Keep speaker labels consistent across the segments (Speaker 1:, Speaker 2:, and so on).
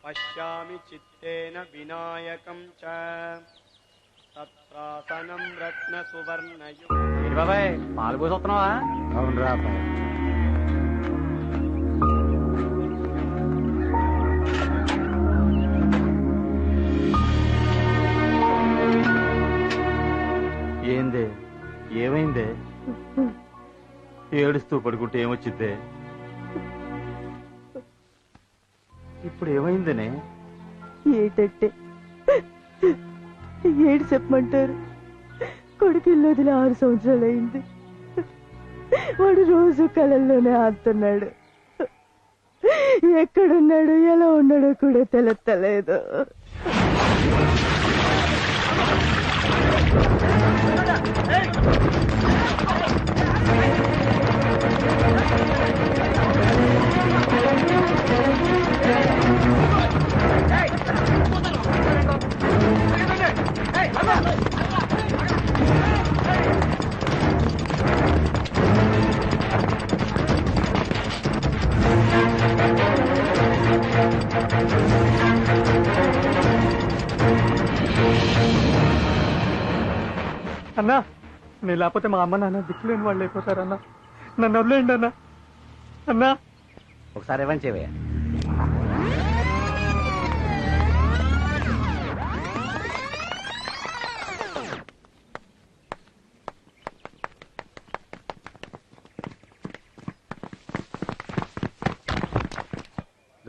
Speaker 1: పశ్యామి చిత్తేన వినాయకం చ తత్రాసనం రత్న సువర్ణయుగం. బాబాయ్ పాలు పోసి వస్తున్నావా?
Speaker 2: అవునరా. ఏందే, ఏమైందే? ఏడుస్తూ పడుకుంటే ఏమొచ్చిద్దే? ఇప్పుడు ఏమైందనే?
Speaker 3: ఏటట్టే ఏడు చెప్పమంటారు. కొడుకుల్లో వదిలి 6 సంవత్సరాలు అయింది. వాడు రోజు కళల్లోనే ఆడుతున్నాడు. ఎక్కడున్నాడు, ఎలా ఉన్నాడో కూడా తెలుస్తలేదు.
Speaker 2: అన్నా, నేను లేకపోతే మా అమ్మ నాన్న దిక్కులేని వాళ్ళు అయిపోతారన్నా. నన్ను వదిలేయండి అన్నా. అన్నా
Speaker 4: ఒకసారి ఇవ్వండి చెవయ్య.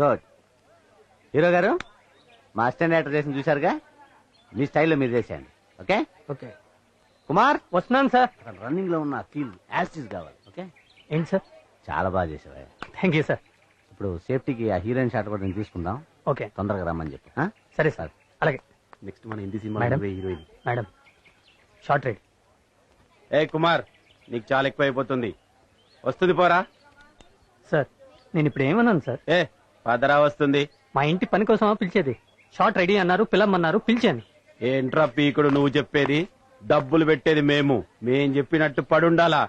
Speaker 4: గుడ్. హీరో గారు, మా అసిస్టెంట్ డైరెక్టర్ చేసిన చూశారుగా, మీ స్టైల్లో మీరు చేసేయండి. Okay
Speaker 2: okay.
Speaker 4: కుమార్,
Speaker 2: వస్తున్నాను సార్.
Speaker 4: రన్నింగ్ లో ఉన్న ఫీల్ యాసిస్ కావాలి. ఓకే.
Speaker 2: ఏంటి సార్?
Speaker 4: చాలా బాగా చేసావా.
Speaker 2: Thank you sir.
Speaker 4: ఇప్పుడు సేఫ్టీకి ఆ హీరోయిన్ షాట్ కూడా నేను తీసుకుందాం.
Speaker 2: ఓకే,
Speaker 4: తొందరగా రమ్మని చెప్పి.
Speaker 2: సరే సార్. అలాగే.
Speaker 4: నెక్స్ట్ మన Hindi cinema heroine.
Speaker 2: Madam, shot ready.
Speaker 1: ఏ కుమార్, నీకు చాలా ఎక్కువ అయిపోతుంది. వస్తుంది పోరా.
Speaker 2: సార్, నేను ఇప్పుడు ఏమన్నాను సార్?
Speaker 1: ఏ పదరా వస్తుంది.
Speaker 2: మా ఇంటి పని కోసమా పిలిచేది? షార్ట్ రెడీ అన్నారు, పిల్లమన్నారు, పిలిచాను.
Speaker 1: ఏంట్రా పీకుడు నువ్వు చెప్పేది? డబ్బులు పెట్టేది మేం చెప్పినట్టు పడుండాలా?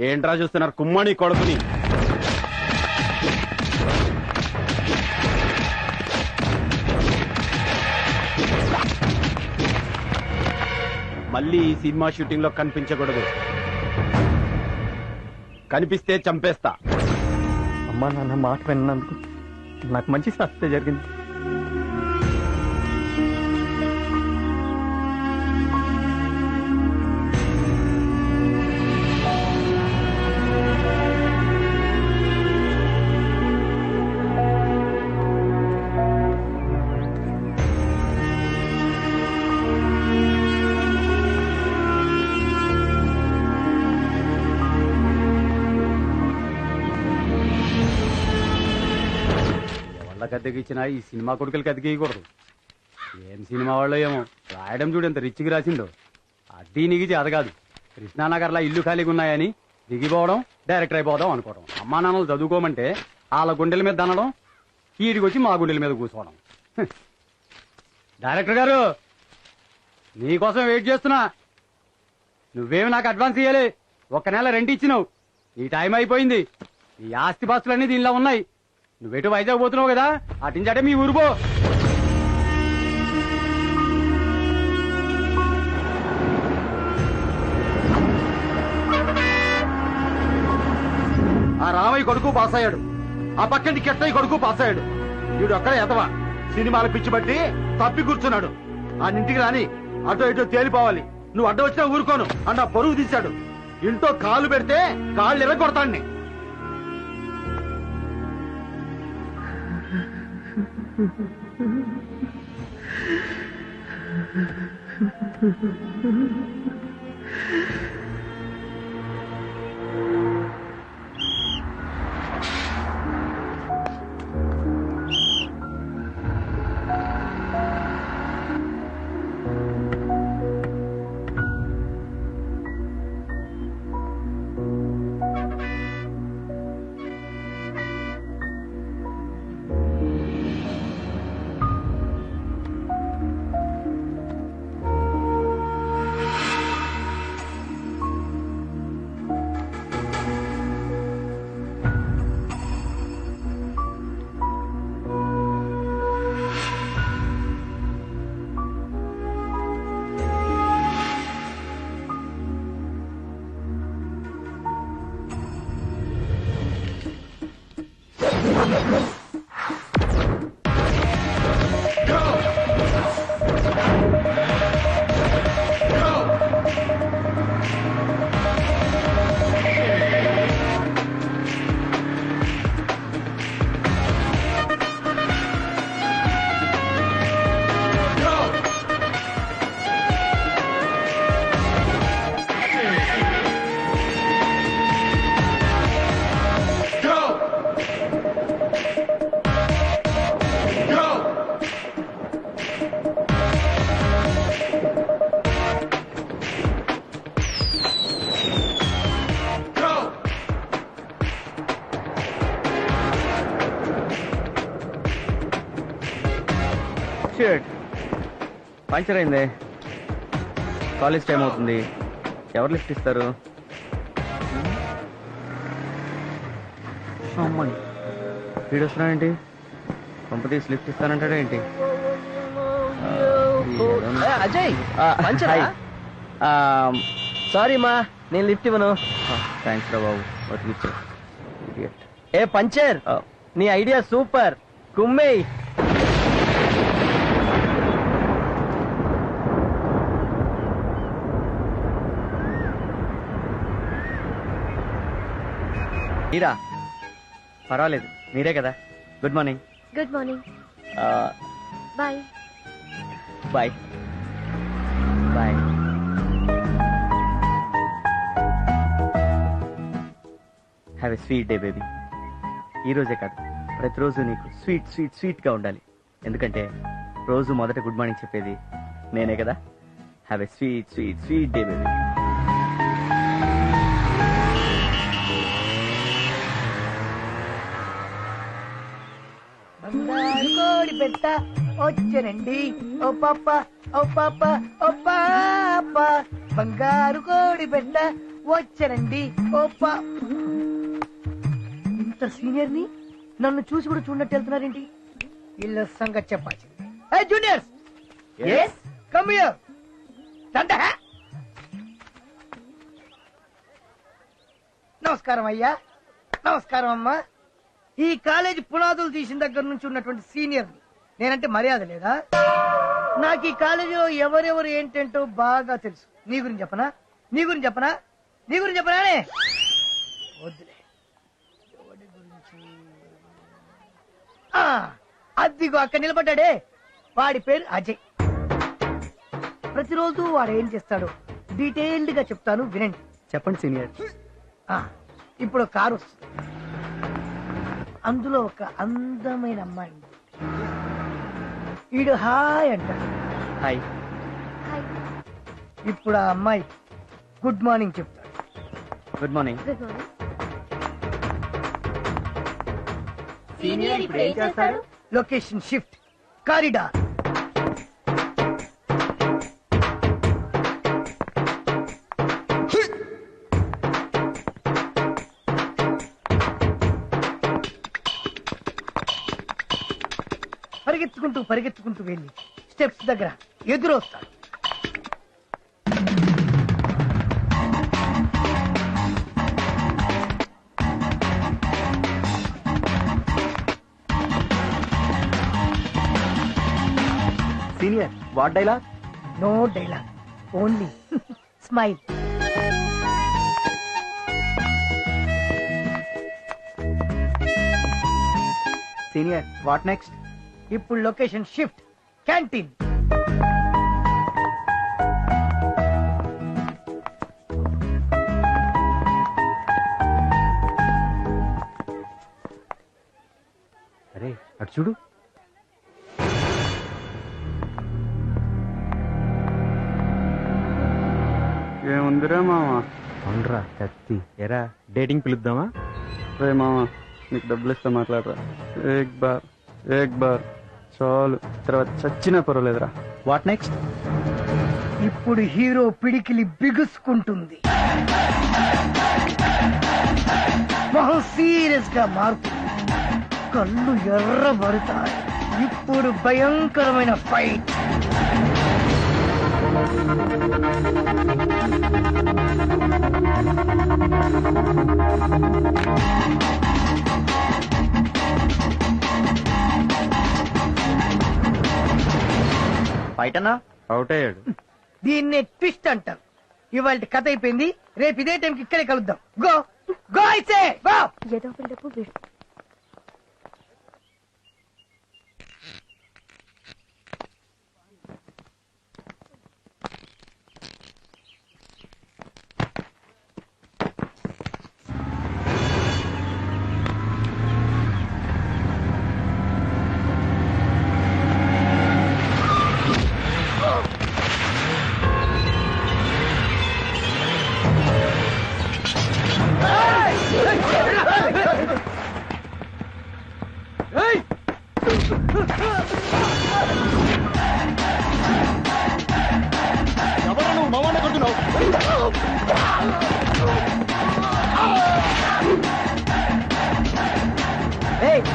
Speaker 1: ఏంట్రా చూస్తున్నారు కుమ్మని కొడుకుని? మళ్ళీ ఈ సినిమా షూటింగ్ లో కనిపించకూడదు. కనిపిస్తే చంపేస్తా.
Speaker 2: అమ్మా నాన్న మాట విన్నందుకు నాకు మంచి శాస్త్ర జరిగింది.
Speaker 1: అద్దెకిచ్చినా ఈ సినిమా కొడుకులకి అద్దెకియకూడదు. ఏం సినిమా వాళ్ళు ఏమో, రాయడం చూడు ఎంత రిచ్కి రాసిండో. అద్దీ నిగిచి అదగాదు. కృష్ణానగర్లో ఇల్లు ఖాళీగా ఉన్నాయని దిగిపోవడం, డైరెక్టర్ అయిపోవడం అనుకోవడం. అమ్మా నాన్నలు చదువుకోమంటే వాళ్ళ గుండెల మీద దనడం, ఈడికొచ్చి మా గుండెల మీద కూర్చోవడం. డైరెక్టర్ గారు, నీకోసం వెయిట్ చేస్తున్నా. నువ్వేమి నాకు అడ్వాన్స్ ఇయ్యాలి. 1 నెల రెంట్ ఇచ్చినావు. ఈ టైం అయిపోయింది. ఈ ఆస్తి పాస్తులన్నీ దీనిలో ఉన్నాయి. నువ్వెటు వైజాగ్ పోతున్నావు కదా, అటించాటే మీ ఊరుకో. ఆ రామయ్య కొడుకు పాస్ అయ్యాడు. ఆ పక్కంటి కెట్టయ్య కొడుకు పాస్ అయ్యాడు. వీడు ఒక్కడ ఎదవా సినిమాలు పిచ్చి బట్టి తప్పి కూర్చున్నాడు. ఆ ఇంటికి రాని అటో ఇటో తేలిపోవాలి. నువ్వు అడ్డ వచ్చినా ఊరుకోను అన్న పరుగు తీశాడు. ఇంట్లో కాలు పెడితే కాళ్ళు ఎర్రగొడతాన్ని.
Speaker 5: షిట్ పంచర్ అయింది. కాలేజ్ టైం అవుతుంది. ఎవరు లిఫ్ట్ ఇస్తారు? అమ్మాయి వీడు వస్తున్నాడేంటి? పంపతీసి లిఫ్ట్ ఇస్తానంటాడేంటి?
Speaker 6: అజయ్ సారీ మా, నేను లిఫ్ట్ ఇవ్వను.
Speaker 5: థ్యాంక్స్ రా బాబు, బతికిచ్చా.
Speaker 6: ఏ పంచర్, నీ ఐడియా సూపర్. కుమ్మేయ్.
Speaker 5: మీరా? పర్వాలేదు, మీరే కదా. Good morning.
Speaker 7: Good morning. Bye.
Speaker 5: Bye bye. Have a sweet day baby. ఈ రోజే కాదు, ప్రతిరోజు నీకు స్వీట్ స్వీట్ స్వీట్ గా ఉండాలి. ఎందుకంటే రోజు మొదట గుడ్ మార్నింగ్ చెప్పేది నేనే కదా. Have a sweet sweet sweet day baby.
Speaker 8: బంగారు కోడి పెట్ట వచ్చనండి ఓ పాప ఓ పాప ఓ పాప, బంగారు కోడి పెట్ట వచ్చనండి ఓ పా. ఇంత సీనియర్ ని నన్ను చూసి కూడా చూడట్టు వెళ్తున్నారేంటి? వీళ్ళ సంగతి చెప్పాల్సింది. ఏ జూనియర్స్, కమ్ హియర్. నమస్కారం అయ్యా. నమస్కారం అమ్మా. ఈ కాలేజీ పునాదులు తీసిన దగ్గర నుంచి ఉన్నటువంటి సీనియర్ నేనంటే మర్యాద లేదా? నాకు ఈ కాలేజీలో ఎవరెవరు ఏంటంటో బాగా తెలుసు. నీ గురించి చెప్పనా? నీ గురించి చెప్పనా? నీ గురించి చెప్పనానే? వద్దులే. ఎవడి గురించి? అద్దిగో అక్కడ నిలబడ్డాడే, వాడి పేరు అజయ్. ప్రతిరోజు వాడు ఏం చేస్తాడో డీటెయిల్డ్ గా చెప్తాను, వినండి.
Speaker 5: చెప్పండి సీనియర్.
Speaker 8: ఇప్పుడు కారు వస్తుంది, అందులో ఒక అందమైన అమ్మాయి ఉంది. ఈడు హాయ్ అంటాడు.
Speaker 5: హాయ్.
Speaker 8: ఇప్పుడు ఆ అమ్మాయి గుడ్ మార్నింగ్ చెప్తాడు.
Speaker 5: Good morning.
Speaker 7: Good morning.
Speaker 3: Senior ఇప్పుడు ఏం చేస్తాడు?
Speaker 8: Location shift, corridor. పరిగెత్తుకుంటూ పరిగెత్తుకుంటూ వెళ్ళి స్టెప్స్ దగ్గర ఎదురొస్తాడు.
Speaker 5: Senior, what dialogue?
Speaker 8: No dialogue, only smile.
Speaker 5: Senior, what next?
Speaker 8: ఇప్పుడు లొకేషన్ షిఫ్ట్, క్యాంటీన్.
Speaker 1: అరే అటు చూడు. ఏముందిరా మామ? అవునరా కత్తి. ఎరా డేటింగ్ పిలుద్దామా? రే మామ, నీకు డబ్బులు ఇస్తా, మాట్లాడరా. ఏక్ బార్ చాలు, తర్వాత చచ్చినా పర్వాలేదురా.
Speaker 5: What next?
Speaker 8: ఇప్పుడు హీరో పిడికిలి బిగుసుకుంటుంది, మొహం సీరియస్ గా మారుతుంది, కళ్ళు ఎర్రబడతాయి. ఇప్పుడు భయంకరమైన ఫైట్.
Speaker 5: ఫైట్ అన్నా?
Speaker 1: అవుట్ అయ్యాడు.
Speaker 8: దీన్నే ట్విస్ట్ అంటారు. ఇవాళ కథ అయిపోయింది, రేపు ఇదే టైంకి ఇక్కడే కలుద్దాం. గో గో అయితే గో.
Speaker 7: ఏదో ఒక డబ్బు వీడు.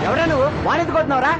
Speaker 6: ఎవడా నువ్వు వాణిందుకు కొడుతున్నావురా?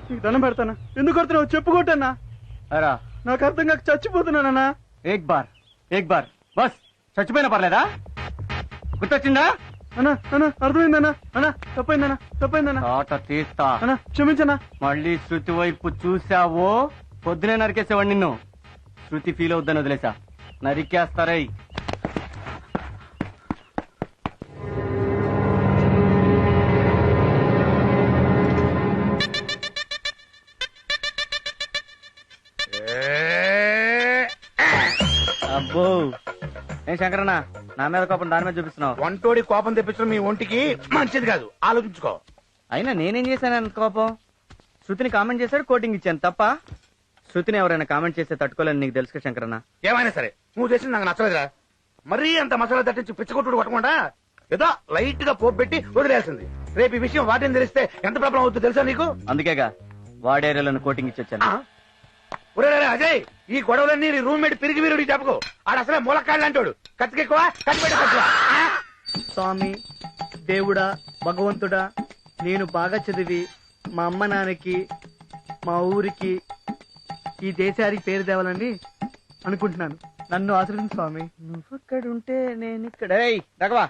Speaker 2: నీకు దండం పెడతానా? ఎందుకు కొడుతున్నావు? చెప్పుకోటన్నా.
Speaker 1: అరా
Speaker 2: నాకు అర్థం కాక చచ్చిపోతున్నానన్నా.
Speaker 1: ఏక్ బార్ బస్ చచ్చిపోయినా పర్లేదా? గుర్తొచ్చిందా?
Speaker 2: అన్నా అన్నా అర్థమైందన్నా. అన్నా తప్పైందన్నా.
Speaker 1: ఆట తీస్తా.
Speaker 2: అన్నా క్షమించన్నా.
Speaker 1: మళ్ళీ శృతి వైపు చూసావో పొద్దునే నరికేసేవాడు నిన్ను. శృతి ఫీల్ అవుద్దని వదిలేసా. నరికేస్తారై.
Speaker 5: అబ్బో ఏం శంకరన్న, నా మీద కోపం దాని మీద చూపిస్తున్నావు.
Speaker 9: వంటోడి కోపం తెప్పించడం మీ ఒంటికి మంచిది కాదు, ఆలోచించుకో.
Speaker 5: అయినా నేనేం చేశాను అంత కోపం? శృతిని కామెంట్ చేశాడు, కోటింగ్ ఇచ్చాను తప్ప. శృతిని ఎవరైనా కామెంట్ చేస్తే తట్టుకోలేని నీకు తెలుసు శంకరన్న.
Speaker 9: ఏమైనా సరే నువ్వు చేసింది నాకు నచ్చలేదురా. మరీ అంత మసాలా తట్టించి పిచ్చగొట్టుడు కొట్టకుండా ఏదో లైట్ గా పోపు పెట్టి వదిలేసింది. రేపు ఈ విషయం వాటిని తెలిస్తే ఎంత ప్రాబ్లం అవుతుందో తెలుసా నీకు?
Speaker 5: అందుకేగా వాడేరియాలను కోటింగ్ ఇచ్చొచ్చాను.
Speaker 9: ఒరే అజయ్, ఈ గొడవలన్నీ నీ రూమ్మేట్ పిరిగి వీరుడి చెప్పుకో. ఆడు అసలే మూలకాళ్ళు అంటాడు. కత్తికెక్కువ కత్తిపెట్ట తక్కువ.
Speaker 2: స్వామి, దేవుడా, భగవంతుడా, నేను బాగా చదివి మా అమ్మ నాన్నకి, మా ఊరికి, ఈ దేశానికి పేరు తేవాలని అనుకుంటున్నాను. నన్ను ఆశ్రయించు స్వామి.
Speaker 5: నువ్వు అక్కడుంటే నేను ఇక్కడ. రఘవా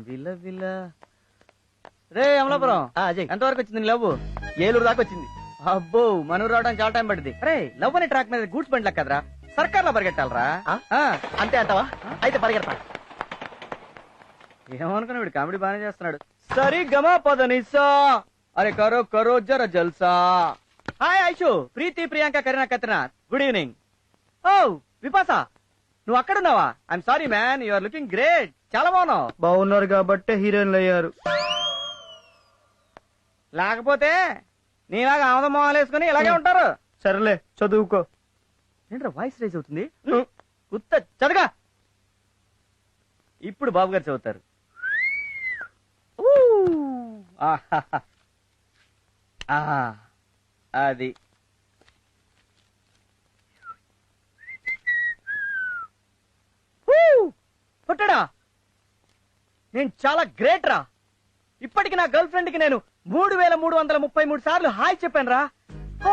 Speaker 5: విల రే అమలాపురం,
Speaker 6: అజయ్
Speaker 5: ఎంతవరకు వచ్చింది నీ లవ్? ఏలూరు దాకా వచ్చింది. అబ్బో మనూరు రావడానికి చాలా టైం పడింది. అరే లవ్ అనే ట్రాక్ మీద గూడ్స్ బండి కదరా, సర్కార్ లో పరిగెట్టాలరా.
Speaker 6: అంతే అంటావా? అయితే పరిగెడతా.
Speaker 5: ఏమనుకున్నా వీడు కామెడీ బాగానే చేస్తున్నాడు. సరి గమా పదనిసా, అరే కరో కరో జర జల్సా. Hi Aishu, Preethi, Priyanka, Kareena, Katrina, good evening. Oh Bipasha, నువ్వు అక్కడున్నావా? I'm sorry man, you are looking great. చాలా బాగున్నావు.
Speaker 2: బాగున్నారు కాబట్టే హీరోయిన్లు అయ్యారు.
Speaker 5: లేకపోతే నీలాగా ఆమద మొహాలు వేసుకుని ఇలాగే ఉంటారు.
Speaker 2: సరేలే చదువుకో.
Speaker 5: ఏంట్రా వాయిస్ రైజ్ అవుతుంది? ఉత్త చదగా. ఇప్పుడు బాబు గారు చదువుతారు. అది పుట్టడా, నేను చాలా గ్రేట్ రా. ఇప్పటికి నా గర్ల్ ఫ్రెండ్ కి నేను 3333 సార్లు హాయ్ చెప్పాను రా. ఓ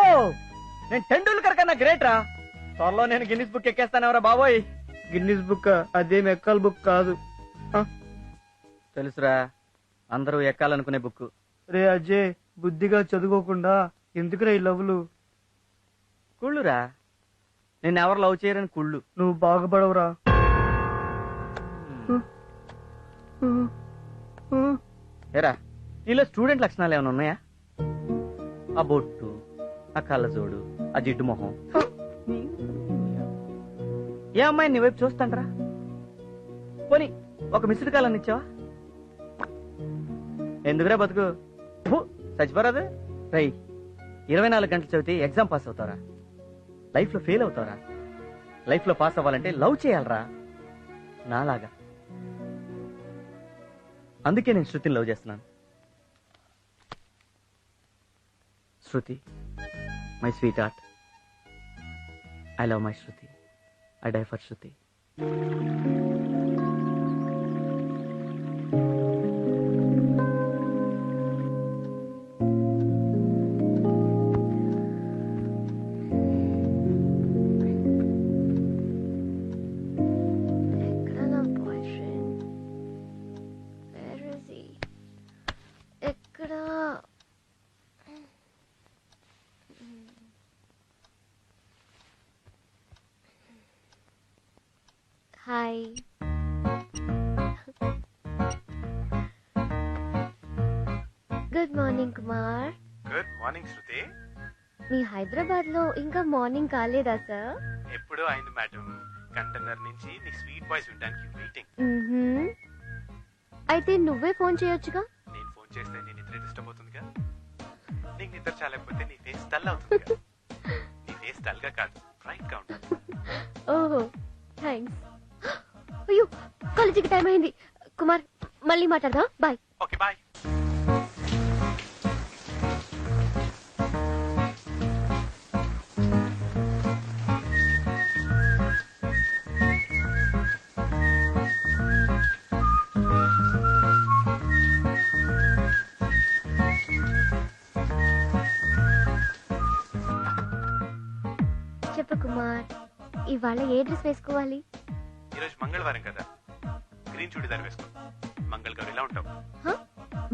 Speaker 5: నేను టెండూల్కర్ కన్నా గ్రేట్ రా. త్వరలో నేను గిన్నిస్ బుక్ ఎక్కేస్తానవరా బాబోయ్.
Speaker 2: గిన్నిస్ బుక్ అదేం ఎక్కల బుక్ కాదు.
Speaker 5: తెలుసురా, అందరూ ఎక్కాలనుకునే బుక్.
Speaker 2: రే అజయ్, బుద్ధిగా చదువుకోకుండా ఎందుకురా ఈ లవ్లు?
Speaker 5: కుళ్ళురా, నేను ఎవరు లవ్ చేయరని కుళ్ళు.
Speaker 2: నువ్వు బాగుపడవురా.
Speaker 5: ఏరా, నీలో స్టూడెంట్ లక్షణాలు ఏమైనా ఉన్నాయా? ఆ బొట్టు, ఆ కళ్ళజోడు, ఆ జిడ్డు మొహం. ఏ అమ్మాయిని నీ వైపు చూస్తాంట్రా? పోనీ ఒక మిస్డ్ కాల్ అని ఇచ్చావా? ఎందుకురా బతుకు చచ్చిపోరాదు. రై 24 గంటలు చదివితే ఎగ్జామ్ పాస్ అవుతారా? లైఫ్ లో ఫెయిల్ అవుతారా? లైఫ్ లో పాస్ అవ్వాలంటే లవ్ చేయాలరా నాలాగా. అందుకే నేను శృతిని లవ్ చేస్తున్నాను. Shruti, my sweet heart, I love my Shruti, I die for Shruti.
Speaker 7: ఎక్కడ నా boyfriend? Where is he? ఎక్కడ? Bye. Good morning Kumar.
Speaker 10: Good morning Shruti.
Speaker 7: మీ హైదరాబాద్ లో ఇంకా మార్నింగ్ కాలేదా సార్?
Speaker 10: ఎప్పుడో అయింది మేడం. కంటైనర్ నుంచి నీ స్వీట్ వాయిస్ వినడానికి వెయిటింగ్.
Speaker 7: అయితే నువ్వే ఫోన్ చేయొచ్చుగా.
Speaker 10: నేను ఫోన్ చేస్తే నీ నిద్ర డిస్టర్బ్ అవుతుందిగా. నీకు నిద్ర చాలకపోతే నీ ఫేస్ డల్ అవుతుందిగా. నీ ఫేస్ డల్ గా కాదు, బ్రైట్ గా ఉంటుంది.
Speaker 7: ఓహో థ్యాంక్స్. అయ్యో కాలేజీకి టైం అయింది. కుమార్ మళ్ళీ మాట్లాడదాం. బాయ్.
Speaker 10: Okay bye.
Speaker 7: చెప్పు కుమార్, ఇవాళ ఏ డ్రెస్ వేసుకోవాలి?
Speaker 10: ఈరోజు మంగళవారం కదా, గ్రీన్ చుడిదార్ వేసుకో. మంగళగౌరిలా ఉంటావు.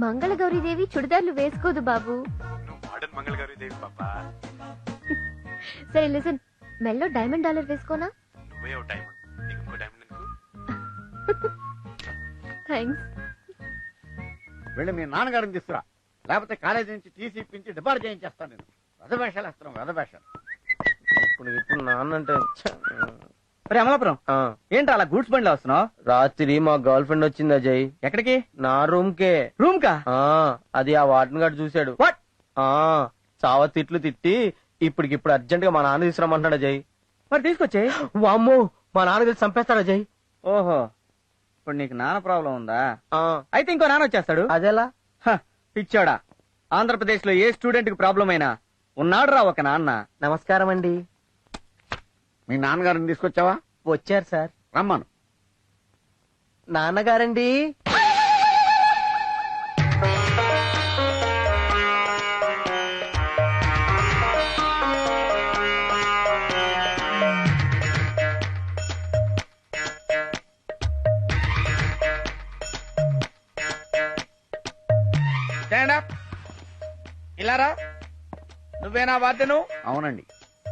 Speaker 7: మంగళగౌరీదేవి చుడిదార్లు వేసుకోదు బాబు.
Speaker 10: నువ్వు మోడర్న్ మంగళగౌరిదేవి పాపా.
Speaker 7: సరే లిసన్, మెల్లో డైమండ్ డాలర్ వేసుకోనా?
Speaker 10: నువ్వే ఓ డైమండ్, నీకు ఇంకో డైమండ్ ఎందుకు?
Speaker 7: థ్యాంక్స్.
Speaker 4: వెళ్ళి మీ నాన్నగారిని తీసుకురా, లేకపోతే కాలేజీ నుంచి టీసీ ఇప్పించి డిపార్ట్ చేయించేస్తాను నేను. వెధవేషాలు వేస్తున్నాం, వెధవేషాలు.
Speaker 6: ఇప్పుడు నాన్న అంటే
Speaker 5: అమలాపురం ఏంటి అలా గూడ్స్ బండిలో వస్తున్నావు?
Speaker 6: రాత్రి మా గర్ల్ ఫ్రెండ్ వచ్చింది అజయ్.
Speaker 5: ఎక్కడికి?
Speaker 6: నా రూమ్ కే.
Speaker 5: రూమ్ కా?
Speaker 6: అది ఆ వార్డెన్ గారు చూశాడు.
Speaker 5: వాట్?
Speaker 6: చావ తిట్లు తిట్టి ఇప్పటికిప్పుడు అర్జెంట్ గా మా నాన్న తీసుకురమ్మంటాడు అజయ్.
Speaker 5: మరి తీసుకొచ్చే.
Speaker 6: వామ్మో, మా నాన్న తెలిసి చంపేస్తాడు అజయ్.
Speaker 5: ఓహో, ఇప్పుడు నీకు నాన్న ప్రాబ్లం ఉందా? అయితే ఇంకో నాన్న వచ్చేస్తాడు.
Speaker 6: అదేలా?
Speaker 5: పిచ్చోడా, ఆంధ్రప్రదేశ్ లో ఏ స్టూడెంట్ కి ప్రాబ్లం అయినా ఉన్నాడు రా ఒక నాన్న.
Speaker 6: నమస్కారం అండి.
Speaker 4: మీ నాన్నగారిని తీసుకొచ్చావా?
Speaker 6: వచ్చారు సార్.
Speaker 4: రమ్మను.
Speaker 6: నాన్నగారండి.
Speaker 9: ఇలారా, నువ్వేనా వాద్యను?
Speaker 4: అవునండి.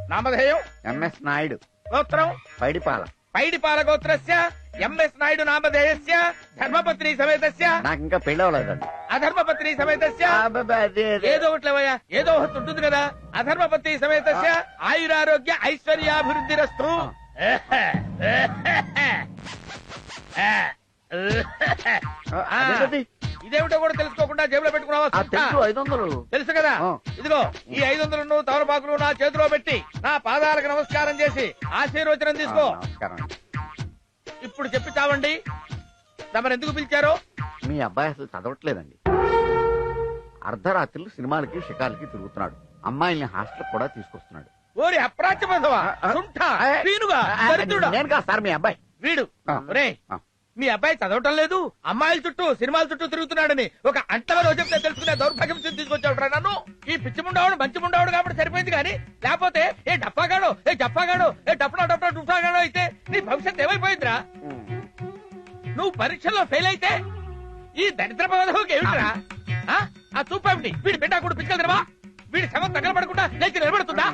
Speaker 9: నామధేయం?
Speaker 4: ఎంఎస్ నాయుడు.
Speaker 9: గోత్రం?
Speaker 4: పైడిపాల.
Speaker 9: పైడిపాల గోత్రస్య ఎంఎస్ నాయుడు నామధేయస్య ధర్మపత్ని సమేతస్య.
Speaker 4: నాకు ఇంకా పెళ్లి అవ్వలేదండి.
Speaker 9: అధర్మపత్ని సమేతస్య. ఏదో ఒకట్లేవయ్యా, ఏదో ఒకటి ఉంటుంది కదా. అధర్మపత్ని సమేతస్య ఆయురారోగ్య ఐశ్వర్యాభివృద్ధిరస్తు. ఇదేమిటో కూడా తెలుసుకోకుండా జేబులో పెట్టుకున్నావా?
Speaker 4: 500.
Speaker 9: తెలుసు కదా. ఇదిగో ఈ 500 తమలపాకులు నా చేతిలో పెట్టి నా పాదాలకు నమస్కారం చేసి ఆశీర్వచనం తీసుకో. ఇప్పుడు చెప్పి చావండి, తమరు ఎందుకు పిలిచారో.
Speaker 4: మీ అబ్బాయి అసలు చదవట్లేదండి. అర్ధరాత్రులు సినిమాలకి షికార్లకి తిరుగుతున్నాడు. అమ్మాయిల్ని హాస్టల్ కూడా తీసుకొస్తున్నాడు.
Speaker 9: ఓరి అప్రాచ్యమధవా, సుంఠ, పీనుగా, దరిద్రుడా.
Speaker 4: నేను కాదు సార్, మీ అబ్బాయి.
Speaker 9: వీడు రే, మీ అబ్బాయి చదవటం లేదు, అమ్మాయిల చుట్టూ సినిమాల చుట్టూ తిరుగుతున్నాడని ఒక అంటలో చెప్తే తెలుసుకునే దౌర్భాగ్యం తీసుకొచ్చాడు నన్ను. ఈ పిచ్చి ముండావుడు మంచి ముండావుడు కాబట్టి సరిపోయింది, కానీ లేకపోతే ఏ డప్పాగాడో, ఏ జప్పాగాడో, ఏ డప్పడా డప్పడా డుప్పాగాడో అయితే నీ భవిష్యత్ ఏమైపోయిందిరా. నువ్వు పరీక్షల్లో ఫెయిల్ అయితే ఈ దరిద్ర పదవికి ఏమిట్రా? ఆ చూపేమిటి? వీడి బిడ్డ కూడా పిచ్చగలవా? వీడి శవం తగలబడకుండా లేచి నిలబడుతుందా?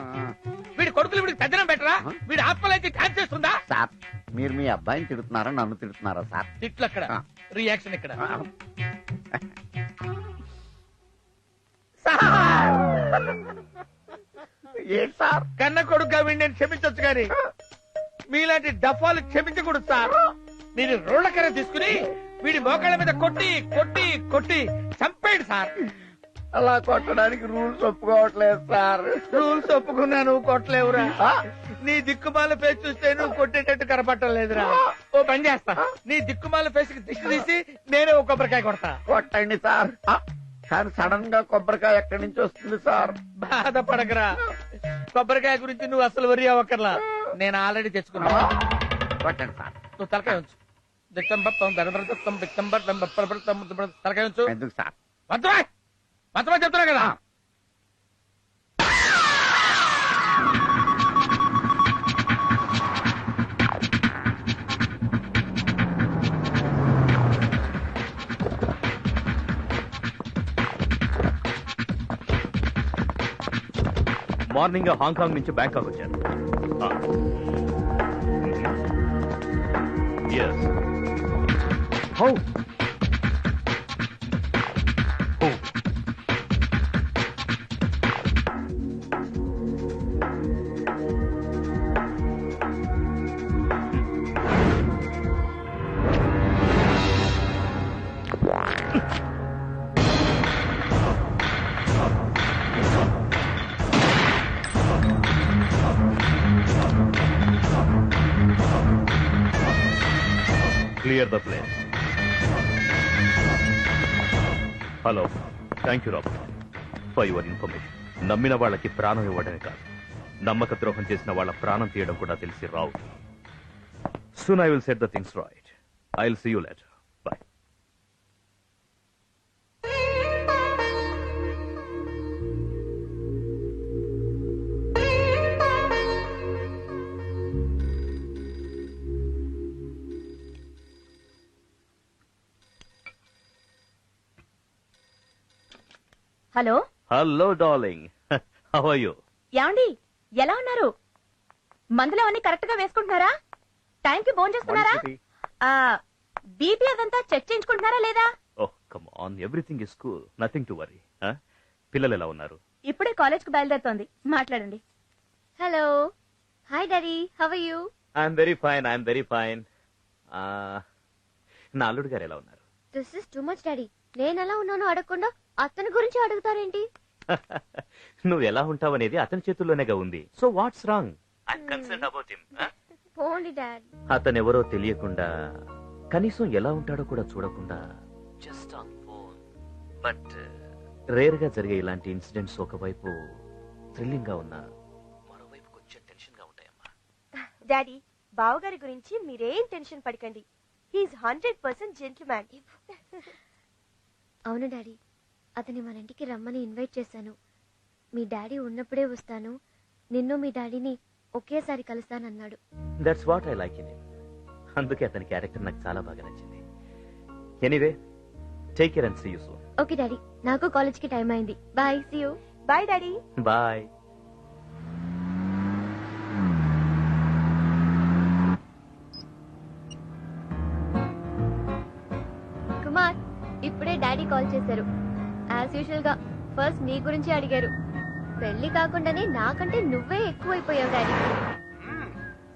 Speaker 9: వీడి కొడుకులు వీడికి తద్దనం పెట్టరా? వీడి ఆత్మలైతే ఛాన్స్ చేస్తుందా?
Speaker 4: సార్, మీరు మీ అబ్బాయిని తిడుతున్నారా, నన్ను తిడుతున్నారా సార్?
Speaker 9: తిట్లు అక్కడ, రియాక్షన్ ఇక్కడ.
Speaker 4: ఏంటి సార్?
Speaker 9: కన్న కొడుకుగా వీడిని నేను క్షమించొచ్చు కానీ మీలాంటి డఫాలు క్షమించకూడదు సార్. మీరు రోళ్లకర తీసుకుని వీడి మోకాళ్ళ మీద కొట్టి కొట్టి కొట్టి చంపేయండి సార్.
Speaker 4: అలా కొట్టడానికి రూల్స్ ఒప్పుకోవట్లేదు సార్.
Speaker 9: రూల్స్ ఒప్పుకున్నా నువ్వు కొట్టలేవురా. నీ దిక్కుమాల ఫేస్ చూస్తే నువ్వు కొట్టేటట్టు కనపట్టలేదురా. ఓ పని చేస్తా, నీ దిక్కుమాల ఫేస్ కి దిష్టి తీసి నేనే ఒక కొబ్బరికాయ కొడతా.
Speaker 4: కొట్టండి సార్. కానీ సడన్ గా కొబ్బరికాయ ఎక్కడి నుంచి వస్తుంది సార్?
Speaker 9: బాధపడకరా, కొబ్బరికాయ గురించి నువ్వు అసలు వరి అవ్వకర్లా, నేను ఆల్రెడీ తెచ్చుకున్నా.
Speaker 4: కొట్టండి సార్.
Speaker 9: నువ్వు తలకాయ ఉంచు. తలకాయ ఉంచు.
Speaker 4: ఎందుకు సార్?
Speaker 9: మొత్తమా చెప్తున్నా కదా.
Speaker 10: మార్నింగ్ హాంకాంగ్ నుంచి బ్యాంకాక్ వచ్చాను.
Speaker 11: Yes.
Speaker 5: How
Speaker 11: Oh. Clear the place. Hello thank you Robert for your information. నమ్మిన వాళ్ళకి ప్రాణం ఇవ్వడమే కాదు, నమ్మక ద్రోహం చేసిన వాళ్ళ ప్రాణం తీయడం కూడా తెలిసి రావు. Soon I will set the things right. I will see you later. Bye.
Speaker 3: Hello
Speaker 11: hello darling, how are you?
Speaker 3: ఏమండి ఎలా ఉన్నారు? మందులు అవన్నీ కరెక్ట్ గా వేసుకుంటున్నారా? టైంకి భోజనం చేస్తున్నారా? బీపీ అదంతా చెక్ చేయించుకుంటున్నారా లేదా?
Speaker 11: Oh come on, everything is cool, nothing to worry. పిల్లలు ఎలా ఉన్నారు?
Speaker 3: ఇప్పుడే కాలేజ్ కు బయలుదేరుతోంది, మాట్లాడండి.
Speaker 7: Hello hi daddy, how are you?
Speaker 11: I'm very fine, I'm very fine. నా అల్లుడు గారు ఎలా ఉన్నారు?
Speaker 7: This is too much daddy. నేను ఎలా ఉన్నానో అడగకుండా అతని గురించి అడుగుతారేంటి?
Speaker 11: నువ్వు ఎలా ఉంటావనేది అతని చేతుల్లోనేగా ఉంది. So what's wrong? I'm concerned about him.
Speaker 7: పోండి డాడ్.
Speaker 11: అతనెవరో తెలియకుండా, కనీసం ఎలా ఉంటాడో కూడా చూడకుండా just on phone. But rare గా జరిగే ఇలాంటి ఇన్సిడెంట్స్ ఒకవైపు థ్రిల్లింగ్ గా ఉన్నా మరోవైపు కొంచెం టెన్షన్ గా ఉంటాయమ్మా.
Speaker 3: డాడీ, బావగారి గురించి మీరేం టెన్షన్ పడకండి. He's 100% gentleman.
Speaker 7: అవును డాడీ, అతని మన ఇంటికి రమ్మని ఇన్వైట్ చేశాను. మీ డాడీ ఉన్నప్పుడే వస్తాను, నిన్ను మీ డాడీని ఒకేసారి కలుస్తానన్నాడు.
Speaker 11: That's what I like in him. అందుకే అతని క్యారెక్టర్ నాకు చాలా బాగా నచ్చింది. Anyway, take care and see you soon.
Speaker 7: Okay daddy, నాకు కాలేజ్ కి టైం అయింది. Bye, see you.
Speaker 3: Bye daddy.
Speaker 11: Bye.
Speaker 7: Kumar, ఇప్పుడే డాడీ కాల్ చేశారు. యాజ్ యూజువల్ గా ఫస్ట్ నీ గురించి అడిగారు. పెళ్లి కాకుండానే నాకంటే నువ్వే ఎక్కువైపోయావు డాడీ.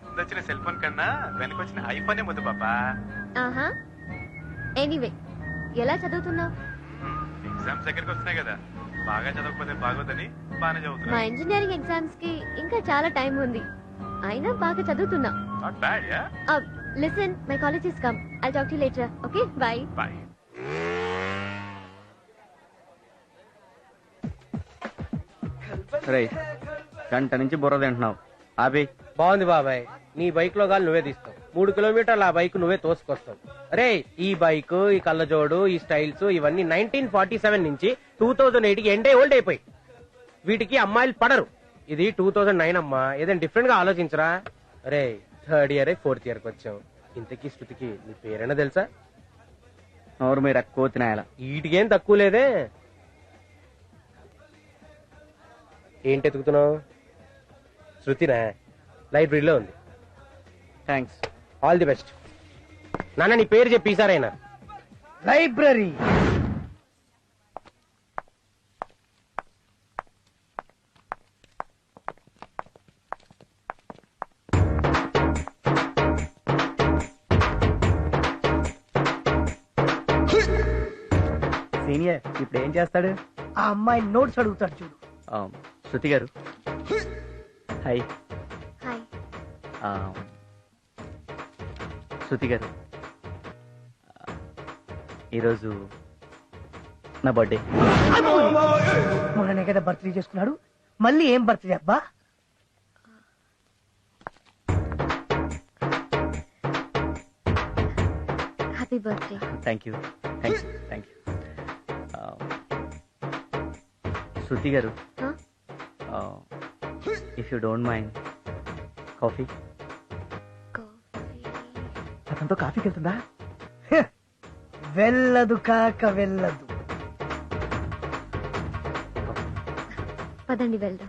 Speaker 10: ముందొచ్చిన సెల్ ఫోన్ కన్నా వెనకొచ్చిన ఐఫోనే ముద్దు పాపా.
Speaker 7: ఆహా, ఎనీవే ఎలా చదువుతున్నావు?
Speaker 10: ఎగ్జామ్స్ దగ్గరికి వస్తున్నాయి కదా, బాగా చదవకపోతే బాగోదని బాగానే
Speaker 7: మా
Speaker 10: చదువుతున్నా.
Speaker 7: ఇంజనీరింగ్ ఎగ్జామ్స్ కి ఇంకా చాలా టైం ఉంది, అయినా బాగా చదువుతున్నా.
Speaker 10: Not bad. Ya,
Speaker 7: listen, my college is come. I talk to you later. Okay, bye.
Speaker 10: Bye.
Speaker 5: రేయ్, గంట నుంచి బుర్ర తింటున్నావు, ఆపి.
Speaker 6: బాగుంది బాబాయ్, నీ బైక్ లో గాలి నువ్వే తీస్తావు. 3 కిలోమీటర్ల ఆ బైక్ నువ్వే తోసుకొస్తావు. అరే, ఈ బైక్, ఈ కళ్ళజోడు, ఈ స్టైల్స్ ఇవన్నీ 1947 నుంచి 2008 కి ఎండే ఓల్డ్ అయిపోయి. వీటికి అమ్మాయిలు పడరు. ఇది 2009 అమ్మా, ఏదైనా డిఫరెంట్ గా ఆలోచించరా. అరే, 3rd ఇయర్ 4th ఇయర్ కి వచ్చావు. ఇంతకీ శృతికి నీ పేరైనా తెలుసా?
Speaker 5: నోరు మీరు ఎక్కువ తినాయాల.
Speaker 6: వీటికేం తక్కువ లేదే. ఏంటి ఎతుకుతున్నావు? శృతినా? లైబ్రరీలో ఉంది.
Speaker 5: థ్యాంక్స్.
Speaker 6: All the best. నాన్న, నీ పేరు చెప్పి ఈసారైనా.
Speaker 8: లైబ్రరీ.
Speaker 5: సీనియర్ ఇప్పుడు ఏం చేస్తాడు?
Speaker 8: ఆ అమ్మాయి నోట్స్ అడుగుతాడు చూడు.
Speaker 5: శృతి గారు, హాయ్.
Speaker 7: హాయ్.
Speaker 5: శృతి గారు, ఈరోజు నా బర్త్డే.
Speaker 8: మొన్ననే కదా బర్త్డే చేసుకున్నాడు, మళ్ళీ ఏం బర్త్డే అబ్బా?
Speaker 7: Happy birthday.
Speaker 5: Thank you, thank you, thank you. Shruti గారు, if you don't mind, coffee. అతనితో కాఫీకి వెళ్తుందా?
Speaker 8: వెళ్ళదు కాక వెళ్ళదు.
Speaker 7: పదండి వెళ్దాం.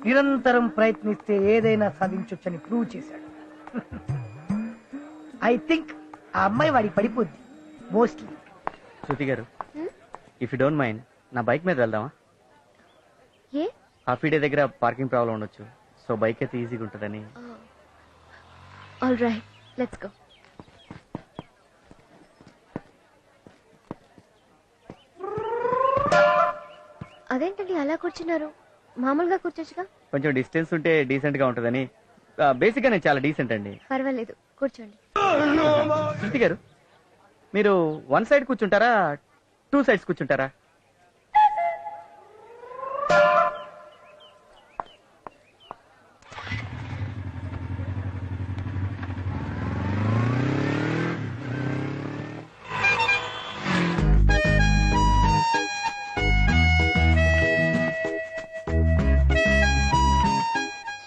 Speaker 8: నిరంతరం ప్రయత్నిస్తే ఏదైనా సాధించొచ్చని ప్రూవ్ చేశాడు. ఐ థింక్ ఆ అమ్మాయి వాడికి పడిపోద్ది మోస్ట్లీ.
Speaker 5: శృతి గారు, ఇఫ్ యూ డోంట్ మైండ్ నా బైక్ మీద వెళ్దామా?
Speaker 7: ఏ?
Speaker 5: హాఫీ డే దగ్గర పార్కింగ్ ప్రాబ్లం ఉండొచ్చు, సో బైక్ అయితే ఈజీగా ఉంటుందని.
Speaker 7: All right, let's go. అదేంటండి అలా కూర్చున్నారు? మామూలుగా కూర్చోచ్చుగా.
Speaker 5: కొంచెం డిస్టెన్స్ ఉంటే డీసెంట్ గా ఉంటుందని. బేసిక్ గా నేను చాలా డీసెంట్ అండి.
Speaker 7: పర్వాలేదు, కూర్చోండి.
Speaker 5: శృతి గారు, మీరు 1 సైడ్ కూర్చుంటారా 2 సైడ్స్ కూర్చుంటారా?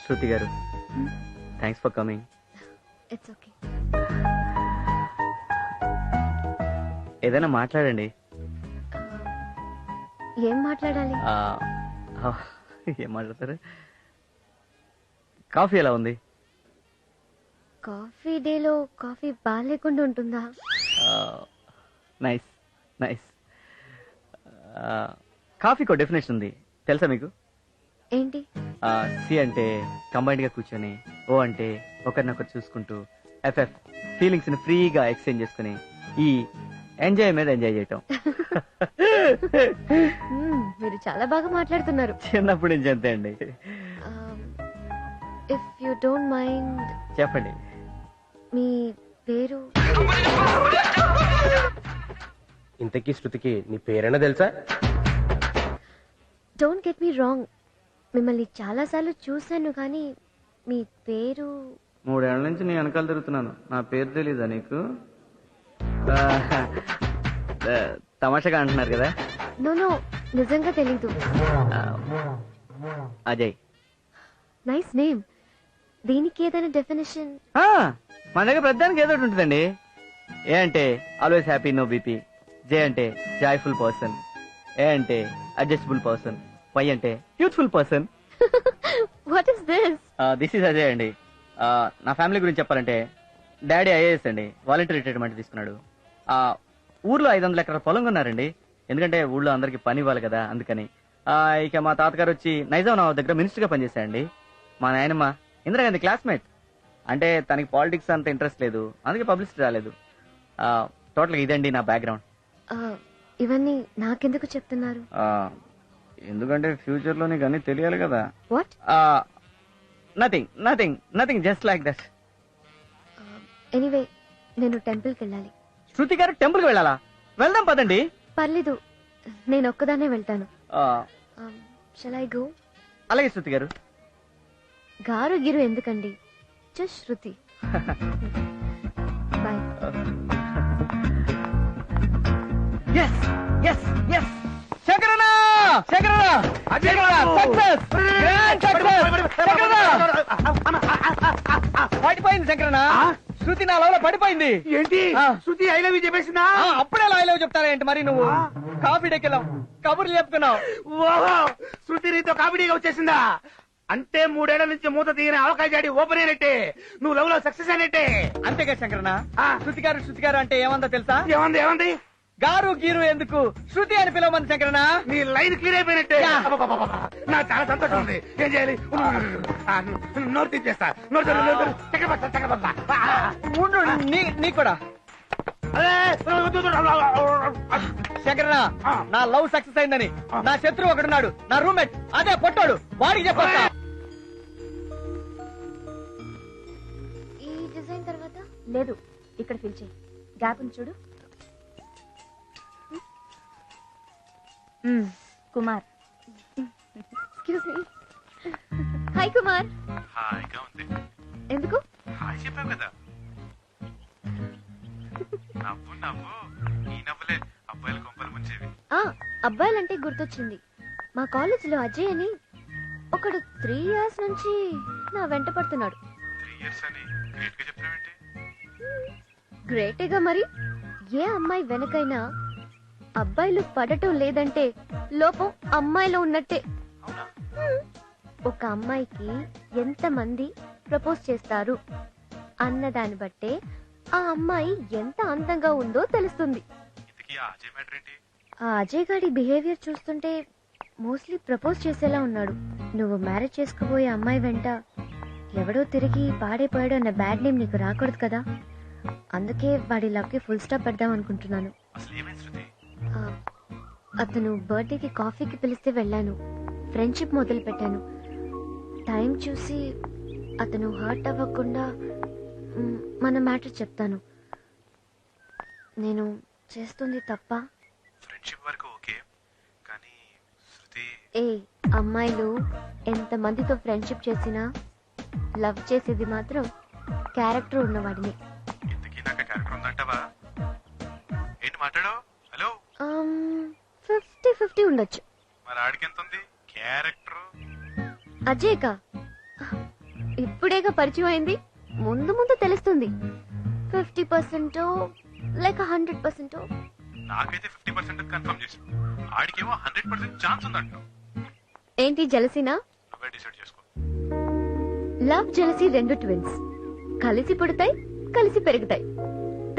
Speaker 5: శృతి గారు, thanks for coming.
Speaker 7: It's okay.
Speaker 5: ఏదైనా మాట్లాడండి.
Speaker 7: ఏం మాట్లాడాలి?
Speaker 5: ఏం మాట్లాడతారు? కాఫీ ఎలా ఉంది?
Speaker 7: కాఫీ డేలో కాఫీ బాగాలేకుండా ఉంటుందా?
Speaker 5: Nice nice. కాఫీకో డెఫినేషన్ ఉంది, తెలుసా మీకు?
Speaker 7: ఏంటి?
Speaker 5: సి అంటే కంబైన్డ్ గా కూర్చొని, ఓ అంటే ఒకరినొకరు చూసుకుంటూ, ఎఫ్ఎఫ్ ఫీలింగ్స్ ని ఫ్రీగా ఎక్స్చేంజ్ చేసుకుని, ఈ ఎంజాయ్ మీద ఎంజాయ్ చేయటం.
Speaker 7: మీరు చాలా బాగా మాట్లాడుతున్నారు.
Speaker 5: చిన్నప్పటి నుంచి అంతే అండి.
Speaker 7: ఇఫ్ యు డోంట్ మైండ్
Speaker 5: చెప్పండి.
Speaker 7: మీ పేరు?
Speaker 6: ఇంతకీ శృతికి నీ పేరైనా తెలుసా?
Speaker 7: డోంట్ గెట్ మీ రాంగ్, మిమ్మల్ని చాలా సార్లు చూశాను కానీ మీ పేరు?
Speaker 5: 3 ఏళ్ల నుంచి నీ వెనకాల తిరుగుతున్నాను, నా పేరు తెలీదా నీకు? తమాషగా అంటున్నారు కదా.
Speaker 7: నో నిజంగా తెలీదు.
Speaker 5: అజయ్.
Speaker 7: Nice name. దీనికి ఏదైనా డెఫినేషన్?
Speaker 5: మన దగ్గర ప్రతిదానికి ఏదో ఒకటి ఉంటుందండి. ఏ అంటే ఆల్వేస్ హ్యాపీ, నో బీపీ. జే అంటే జాయ్ఫుల్ పర్సన్. ఏ అంటే అడ్జస్టబుల్ పర్సన్. వై అంటే youthful person.
Speaker 7: What is this?
Speaker 5: This is Ajay అండి. నా ఫ్యామిలీ గురించి చెప్పాలంటే, డాడీ ఐఏఎస్ అండి, వాలంటీర్ రిటైర్మెంట్ తీసుకున్నాడు. ఊర్లో 500 ఎకరాల పొలం కొన్నారండి, ఎందుకంటే ఊళ్ళో అందరికి పని ఇవ్వాలి కదా, అందుకని. ఇక మా తాతగారు వచ్చి నైజాం నవాబ్ దగ్గర మినిస్టర్ గా పనిచేశారండి. మా నాయనమ్మ ఇందిరాగాంధీ క్లాస్మేట్, అంటే తనకి పాలిటిక్స్ అంత ఇంట్రెస్ట్ లేదు, అందుకే పబ్లిసిటీ రాలేదు. టోటల్ గా ఇదండి నా బ్యాక్గ్రౌండ్.
Speaker 7: ఇవన్నీ నాకెందుకు చెప్తున్నారు?
Speaker 5: ఎందుకంటే ఫ్యూచర్ లో నీకు అన్ని తెలియాలి కదా.
Speaker 7: What?
Speaker 5: Nothing just like that.
Speaker 7: Anyway, నేను టెంపుల్ కి వెళ్ళాలి.
Speaker 5: శృతి గారు టెంపుల్ కి వెళ్ళాలా? వెళ్దాం పదండి.
Speaker 7: పర్లేదు, నేను ఒక్కదానే వెళ్తాను. Shall I go?
Speaker 5: అలాగే శృతి గారు.
Speaker 7: గారు గిరు ఎందుకండి, జస్ట్ శృతి. బాయ్.
Speaker 5: శంకరన్న సక్సెస్, గ్రాండ్ సక్సెస్. పడిపోయింది శంకరన్న, శృతి నా లవ్ లో పడిపోయింది.
Speaker 9: ఏంటి శృతి ఐ లవ్ యూ చెప్పేసిందా?
Speaker 5: అప్పుడే ఐ లవ్ చెప్తారా ఏంటి మరి నువ్వు? కాఫీ డేకి వెళ్ళాం, కబుర్లు చెప్పుకున్నావు.
Speaker 9: ఓహో, శృతి నీతో కామెడీగా వచ్చేసిందా? అంటే 3 ఏళ్ల నుంచి మూత తీయని అవకాశాడి ఓపెన్ అయినట్టే, నువ్వు లవ్ లో సక్సెస్ అయినట్టే.
Speaker 5: అంతేగా శంకరన్న. శృతి గారు అంటే ఏమందో తెలుసా?
Speaker 9: ఏమంది?
Speaker 5: గారు గీరు ఎందుకు, శృతి అని పిలవమంది శంకరన్న.
Speaker 9: నీ లైన్ క్లియర్ అయిపోయినట్టే. నాకు చాలా సంతోషం ఉంది. ఏం చేయాలి? నోరు తీసేస్తా.
Speaker 5: నీకు కూడా శంకరన్న, నా లవ్ సక్సెస్ అయిందని నా శత్రువు ఒకడున్నాడు, నా రూమ్మేట్, అదే పొట్టాడు, వాడికి చెప్పొస్తా.
Speaker 7: ఈ డిజైన్ తర్వాత
Speaker 3: లేదు, ఇక్కడ ఫిల్ చేయి. గ్యాప్ ఉంది చూడు. Kumar.
Speaker 7: Excuse me. Hi Kumar.
Speaker 10: హాయిగా ఉంది.
Speaker 7: ఎందుకు?
Speaker 10: హాయ్ చెప్పావు కదా. నవ్వు ఈ నవ్వులే అబ్బాయిల కొంపలు ముంచేవి.
Speaker 7: అబ్బాయిలంటే గుర్తొచ్చింది, మా కాలేజ్ లో అజయ్ అని ఒకడు 3 years నుంచి నా వెంట పడుతున్నాడు.
Speaker 10: 3 years అని గ్రేట్ గా చెప్తున్నావేంటి?
Speaker 7: గ్రేటేగా మరి. ఏ అమ్మాయి వెనకైనా అబ్బాయిలు పడటం లేదంటే లోపం అమ్మాయిలో ఉన్నట్టే. ఒక అమ్మాయికి ఎంతమంది ప్రపోజ్ చేస్తారు అన్న దాన్ని బట్టే ఆ అమ్మాయి ఎంత అందంగా ఉందో తెలుస్తుంది. ఆ అజయ్ గాడి బిహేవియర్ చూస్తుంటే మోస్ట్లీ ప్రపోజ్ చేసేలా ఉన్నాడు. నువ్వు మ్యారేజ్ చేసుకోబోయే అమ్మాయి వెంట ఎవడో తిరిగి పాడైపోయాడు అన్న బ్యాడ్ నేమ్ నీకు రాకూడదు కదా. అందుకే వాడి లవ్ కి ఫుల్ స్టాప్ పెడదాం అనుకుంటున్నాను. అతను బర్త్డేకి కాఫీకి పిలిస్తే వెళ్ళాను. ఫ్రెండ్షిప్ మొదలు పెట్టాను. టైం చూసి అతను హర్ట్ అవ్వకుండా మన మ్యాటర్ చెప్తాను. నేను చేస్తుంది తప్ప?
Speaker 10: ఫ్రెండ్షిప్ వరకు ఓకే, కానీ శృతి
Speaker 7: ఏ అమ్మాయిలు ఎంత మందితో ఫ్రెండ్షిప్ చేసినా లవ్ చేసేది మాత్రం క్యారెక్టర్ ఉన్నవాడిని.
Speaker 10: ఇంతకీ నాకు క్యారెక్టర్ ఉందంటావా? ఏంటి మాట్లాడో? హలో
Speaker 7: 50-50 ఉండొచ్చు.
Speaker 10: మరి ఆడికి ఎంత ఉంది క్యారెక్టర్?
Speaker 7: అజయ్కా ఇప్పుడేగా పరిచయం అయింది, ముందు ముందు తెలుస్తుంది. 50% లేక 100%.
Speaker 10: నాకైతే 50% కన్ఫర్మ్ చేసి, ఆడికేమో 100% ఛాన్స్ ఉందంట.
Speaker 7: ఏంటి జలసీనా?
Speaker 10: నువ్వే డిసైడ్ చేసుకో.
Speaker 7: లవ్ జలసీ రెండు ట్విన్స్, కలిసి పుడతాయి కలిసి పెరుగుతాయి.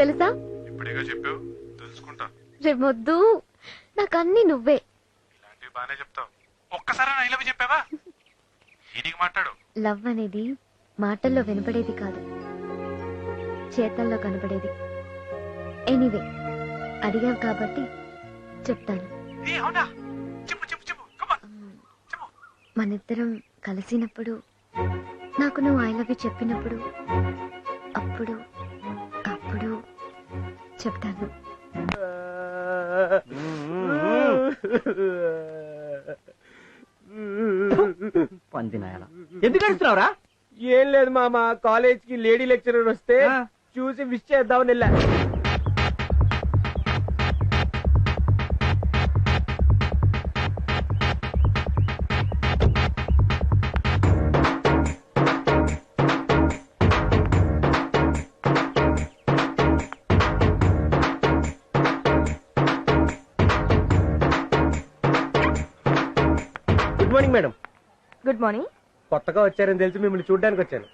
Speaker 7: తెలుసా?
Speaker 10: ఇప్పుడేగా చెప్పావు, తెలుసుకుంటా.
Speaker 7: రేమొద్దు, నాకన్నీ నువ్వే.
Speaker 10: ఇలాంటివి బానే చెప్తావు. ఒక్కసారి ఐ లవ్ చెప్పావా? ఈయనకి మాట్లాడు.
Speaker 7: లవ్ అనేది మాటల్లో వినపడేది కాదు, చేతల్లో కనపడేది. ఎనీవే, అడిగావు కాబట్టి చెప్తాను. మనిద్దరం కలిసినప్పుడు, నాకు నువ్వు ఐ లవ్ యూ చెప్పినప్పుడు, అప్పుడు చెప్తాను.
Speaker 5: పందినాయన
Speaker 6: ఎందుకు అడుగుతున్నావురా? ఏం లేదు మామ, కాలేజ్ కి లేడీ లెక్చరర్ వస్తే చూసి విష్ చేద్దామని వెళ్ళా. Good morning madam.
Speaker 3: Good morning.
Speaker 6: కొత్తగా వచ్చారని తెలిసి మిమ్మల్ని చూడడానికి వచ్చాను.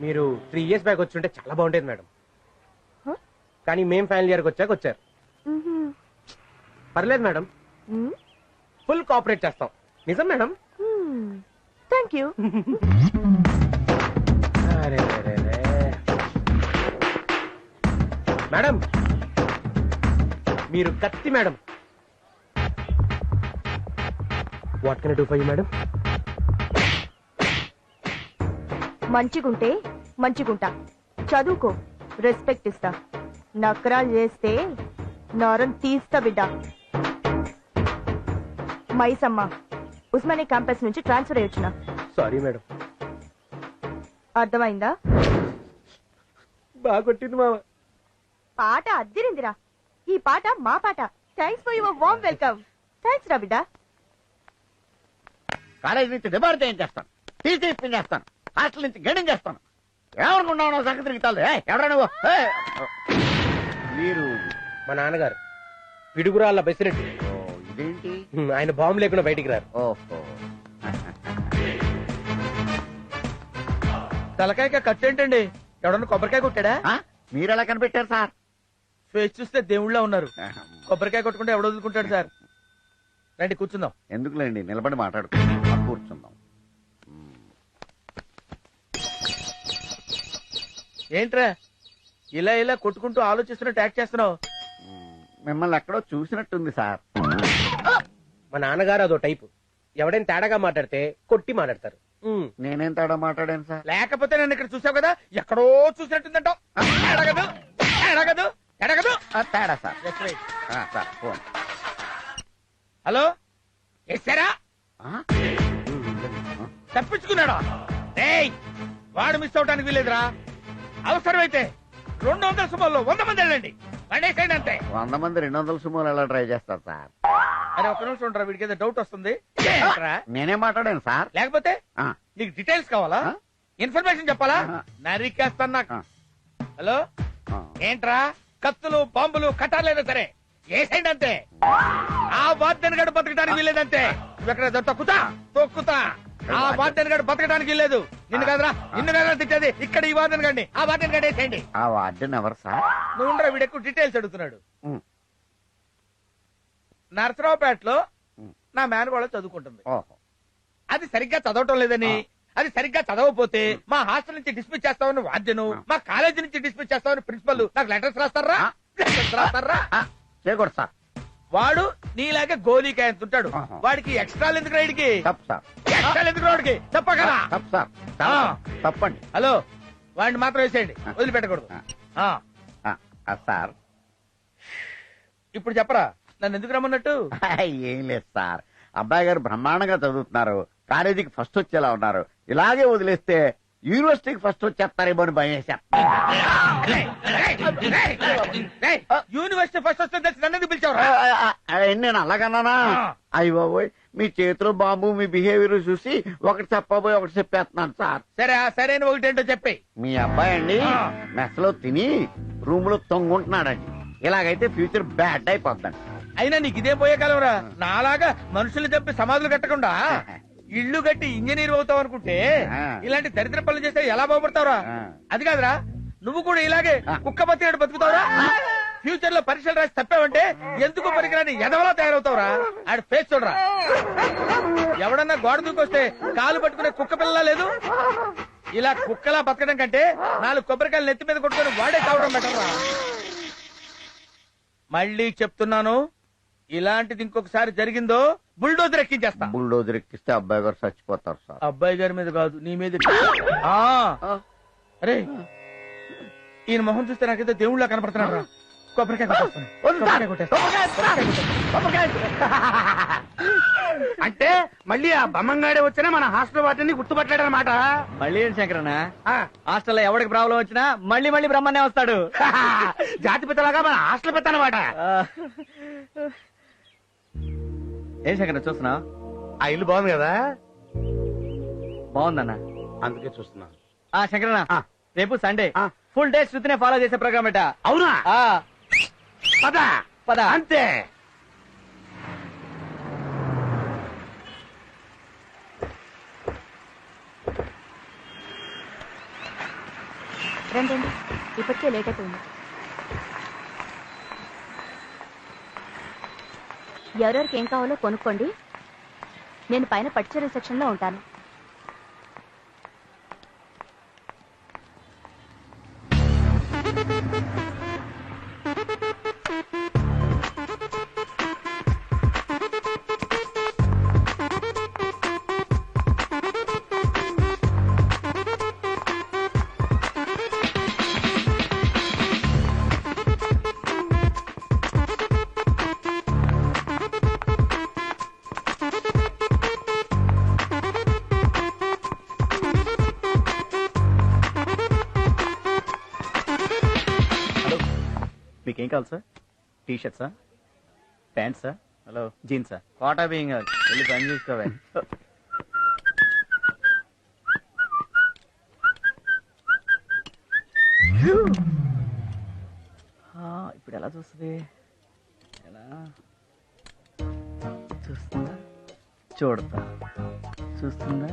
Speaker 6: మీరు 3 years బ్యాక్ వచ్చుంటే చాలా బాగుండేది మేడం. కానీ మేం ఫైనల్ ఇయర్కి వచ్చాక వచ్చారు. పర్లేదు మేడం, ఫుల్ కోఆపరేట్ చేస్తాం. నిజం మేడం.
Speaker 3: Thank you.
Speaker 6: మేడం మీరు కత్తి madam. What can I do for you madam?
Speaker 3: మంచిగుంటే మంచిగుంటా, చదువుకో, రెస్పెక్ట్ ఇస్తా. నకరాలు చేస్తే నరం తీస్తా బిడ్డ. మైసమ్మ, ఉస్మానియా క్యాంపస్ నుంచి ట్రాన్స్ఫర్ అయ్యొచ్చునా.
Speaker 6: Sorry madam.
Speaker 3: అర్థమైందా?
Speaker 6: బాగా కొట్టింది మామ.
Speaker 3: పాట అద్దిరిందిరా. ఈ పాట మా పాట. Thanks for your warm welcome. Thanks రా బిడ్డ.
Speaker 4: కాలేజ్ నుంచి డిబార్ చేయించేస్తాను, టీసీ పిండేస్తాను, హాస్టల్ నుంచి గడిని చేస్తాను. ఎవరుకున్నావు సంగతి తిరుగుతాను. ఎవరా నువ్వు? మీరు
Speaker 6: మా నాన్నగారు పిడుగురాళ్ళ బెసిరెడ్డి.
Speaker 4: ఇదేంటి?
Speaker 6: ఆయన బాంబు లేకుండా బయటికి రారు.
Speaker 4: ఓహో,
Speaker 9: తలకాయ కట్టేంటండి? ఎవడన్నా కొబ్బరికాయ కొట్టాడా?
Speaker 4: మీరెలా కనిపెట్టారు సార్?
Speaker 9: ఫేస్ చూస్తే దేవుళ్ళ ఉన్నారు. కొబ్బరికాయ కొట్టుకుంటే ఎవడు వదులుకుంటాడు సార్? రండి కూర్చుందాం.
Speaker 4: ఎందుకులేండి, నిలబడి మాట్లాడుకుందాం. కూర్చుందాం.
Speaker 9: ఏంట్రా ఇలా ఇలా కొట్టుకుంటూ ఆలోచిస్తున్నట్టు యాక్ట్ చేస్తున్నావు?
Speaker 4: మిమ్మల్ని ఎక్కడో చూసినట్టుంది సార్.
Speaker 6: మా నాన్నగారు అదో టైపు. ఎవడైనా తేడాగా మాట్లాడితే కొట్టి మాట్లాడతారు.
Speaker 4: నేనేం తేడా మాట్లాడాను సార్?
Speaker 9: లేకపోతే నన్ను ఇక్కడ చూసావు కదా, ఎక్కడో చూసినట్టుందంటావు.
Speaker 4: తేడా సార్. Sir phone.
Speaker 9: హలో, ఎస్సారా? తప్పించుకున్నాడా? ఏయ్, వాడు మిస్ అవటానికి వీలేదురా. అవసరమైతే 200 సుమారులో 100 మంది వెళ్ళండి, పడేసేయండి అంతే.
Speaker 4: 100 మంది 200 సుమోలు ఎలా ట్రై చేస్తారు సార్?
Speaker 9: అరే ఒక్క నిమిషం ఉంటారా, వీడికి ఏదో డౌట్ వస్తుంది.
Speaker 4: నేనేం మాట్లాడాను సార్?
Speaker 9: లేకపోతే నీకు డీటెయిల్స్ కావాలా? ఇన్ఫర్మేషన్ చెప్పాలా? నరికేస్తాను నాకు. హలో, ఏంట్రా? కత్తులు, బాంబులు, కట్టాలైనా సరే వేసేయండి అంతే. ఆ వాద్యను గడు బతకడానికి వీలేదంతే. నువ్వెక్కడ తొక్కుతా తొక్కుతా. ఆ వార్డెన్ గడు బతకడానికి లేదు. నిన్ను కాదురా, నిన్ను కాదురా తిట్టేది. ఇక్కడ ఈ వార్డెన్ గడిని ఆ వార్డెన్ గడి వేసేయండి.
Speaker 4: ఆ వార్డెన్ ఎవరు సార్?
Speaker 9: నువ్వు ఉండరా, వీడు ఎక్కువ డీటెయిల్స్ అడుగుతున్నాడు. నరసరావుపేటలో నా మేనగోళ చదువుకుంటుంది. అది సరిగ్గా చదవటం లేదని, అది సరిగ్గా చదవకపోతే మా హాస్టల్ నుంచి డిస్మిస్ చేస్తామని వార్డెను, మా కాలేజీ నుంచి డిస్మిస్ చేస్తామని ప్రిన్సిపల్ నాకు లెటర్స్ రాస్తారా?
Speaker 4: చేయకూడదు సార్.
Speaker 9: వాడు నీలాగే గోలీకాయ ఎంత ఉంటాడు. వాడికి ఎక్స్ట్రాలు ఎందుకు రైడ్కి?
Speaker 4: తప్పు సార్.
Speaker 9: ఎక్స్ట్రాలు ఎందుకు వాడికి? చెప్పగలరా?
Speaker 4: తప్పు సార్. తప్పండి.
Speaker 9: హలో, వాడిని మాత్రం వేసేయండి, వదిలిపెట్టకూడదు.
Speaker 4: సార్
Speaker 9: ఇప్పుడు చెప్పరా, నన్ను ఎందుకు రమ్మన్నట్టు?
Speaker 4: ఏం లేదు సార్, అబ్బాయి గారు బ్రహ్మాండంగా చదువుతున్నారు, కాలేజీకి ఫస్ట్ వచ్చేలా ఉన్నారు. ఇలాగే వదిలేస్తే యూనివర్సిటీకి ఫస్ట్ వచ్చేస్తారేమో అని భయం వేశారు.
Speaker 9: యూనివర్సిటీ ఫస్ట్ వస్తే తెలిసి నన్ను ఎందుకు పిలిచావురా?
Speaker 4: నేను అలాగన్నానా? అయ్య బాబోయ్, మీ చేతిలో బాంబు, మీ బిహేవియర్ చూసి ఒకటి చెప్పబోయి ఒకటి చెప్పేస్తున్నాను సార్.
Speaker 9: సరే, సరైన ఒకటి ఏంటో చెప్పి.
Speaker 4: మీ అబ్బాయి అండి మెస్ లో తిని రూమ్ లో తొంగుంటున్నాడండి. ఇలాగైతే ఫ్యూచర్ బ్యాడ్ అయిపోద్దండి.
Speaker 9: అయినా నీకు ఇదే పోయే కాలంరా. నాలాగా మనుషులు చెప్పి సమాధులు కట్టకుండా ఇల్లు కట్టి ఇంజనీర్ అవుతావు అనుకుంటే ఇలాంటి దరిద్ర పనులు చేస్తే ఎలా బాగుపడతావురా? అది కాదురా, నువ్వు కూడా ఇలాగే కుక్క బతికేడు బతుకుతావురా? ఫ్యూచర్ లో పరీక్షలు రాసి తప్పావంటే ఎందుకు పనికిరాని ఎదవలా తయారవుతావురా? ఆడ ఫేస్ చూడరా. ఎవడన్నా గోడ దూకొస్తే కాలు పట్టుకునే కుక్క పిల్లలా లేదు. ఇలా కుక్కలా బతకడం కంటే 4 కొబ్బరికాయలు నెత్తి మీద కొట్టుకొని వాడే కావడం బెటర్రా. మళ్ళీ చెప్తున్నాను, ఇలాంటిది ఇంకొకసారి జరిగిందో బుల్డోజర్ ఎక్కించేస్తా.
Speaker 4: బుల్డోజర్ ఎక్కిస్తే అబ్బాయి గారు చచ్చిపోతారు సార్.
Speaker 9: అబ్బాయి గారి మీద కాదు, నీ మీద. అరే, ఈయన మొహం చూస్తే నాకైతే దేవుళ్ళ కనపడుతున్నాడు రా. కొబ్బరికాయ
Speaker 6: అంటే మళ్ళీ ఆ బమ్మంగాడే వచ్చినా మన హాస్టల్ వాటిని గుర్తుపట్టాడనమాట.
Speaker 5: మళ్ళీ ఏంటి శంకరన్న, హాస్టల్లో ఎవరికి ప్రాబ్లం వచ్చినా మళ్ళీ మళ్ళీ బ్రహ్మన్నే వస్తాడు.
Speaker 6: జాతి పిత్తలాగా మన హాస్టల్ పిత్త అనమాట.
Speaker 5: ఏం శంకరన్న చూస్తున్నావు?
Speaker 6: ఆ ఇల్లు బాగుంది కదా?
Speaker 5: బాగుందన్న,
Speaker 6: అందుకే చూస్తున్నా.
Speaker 5: శంకరన్న, రేపు సండే ఫుల్ డే శృతినే ఫాలో చేసే ప్రోగ్రామ్ ఎట.
Speaker 6: అవునా? పద
Speaker 5: పద.
Speaker 6: అంతే.
Speaker 3: రండి, ఇప్పటికే లేట్ అయిపోయింది. ఎవరెవరికి ఏం కావాలో కొనుక్కోండి. నేను పైన పట్టుచీరల సెక్షన్ లో ఉంటాను.
Speaker 5: మీకేం కావాలి సార్? టీ షర్ట్సా, ప్యాంట్సా, హలో జీన్సా, కోటా బియ్యం కావాలి. వెళ్ళి పని చూసుకోవాలి. ఇప్పుడు ఎలా చూస్తుంది? ఎలా చూస్తుందా? చూడతా. చూస్తుందా?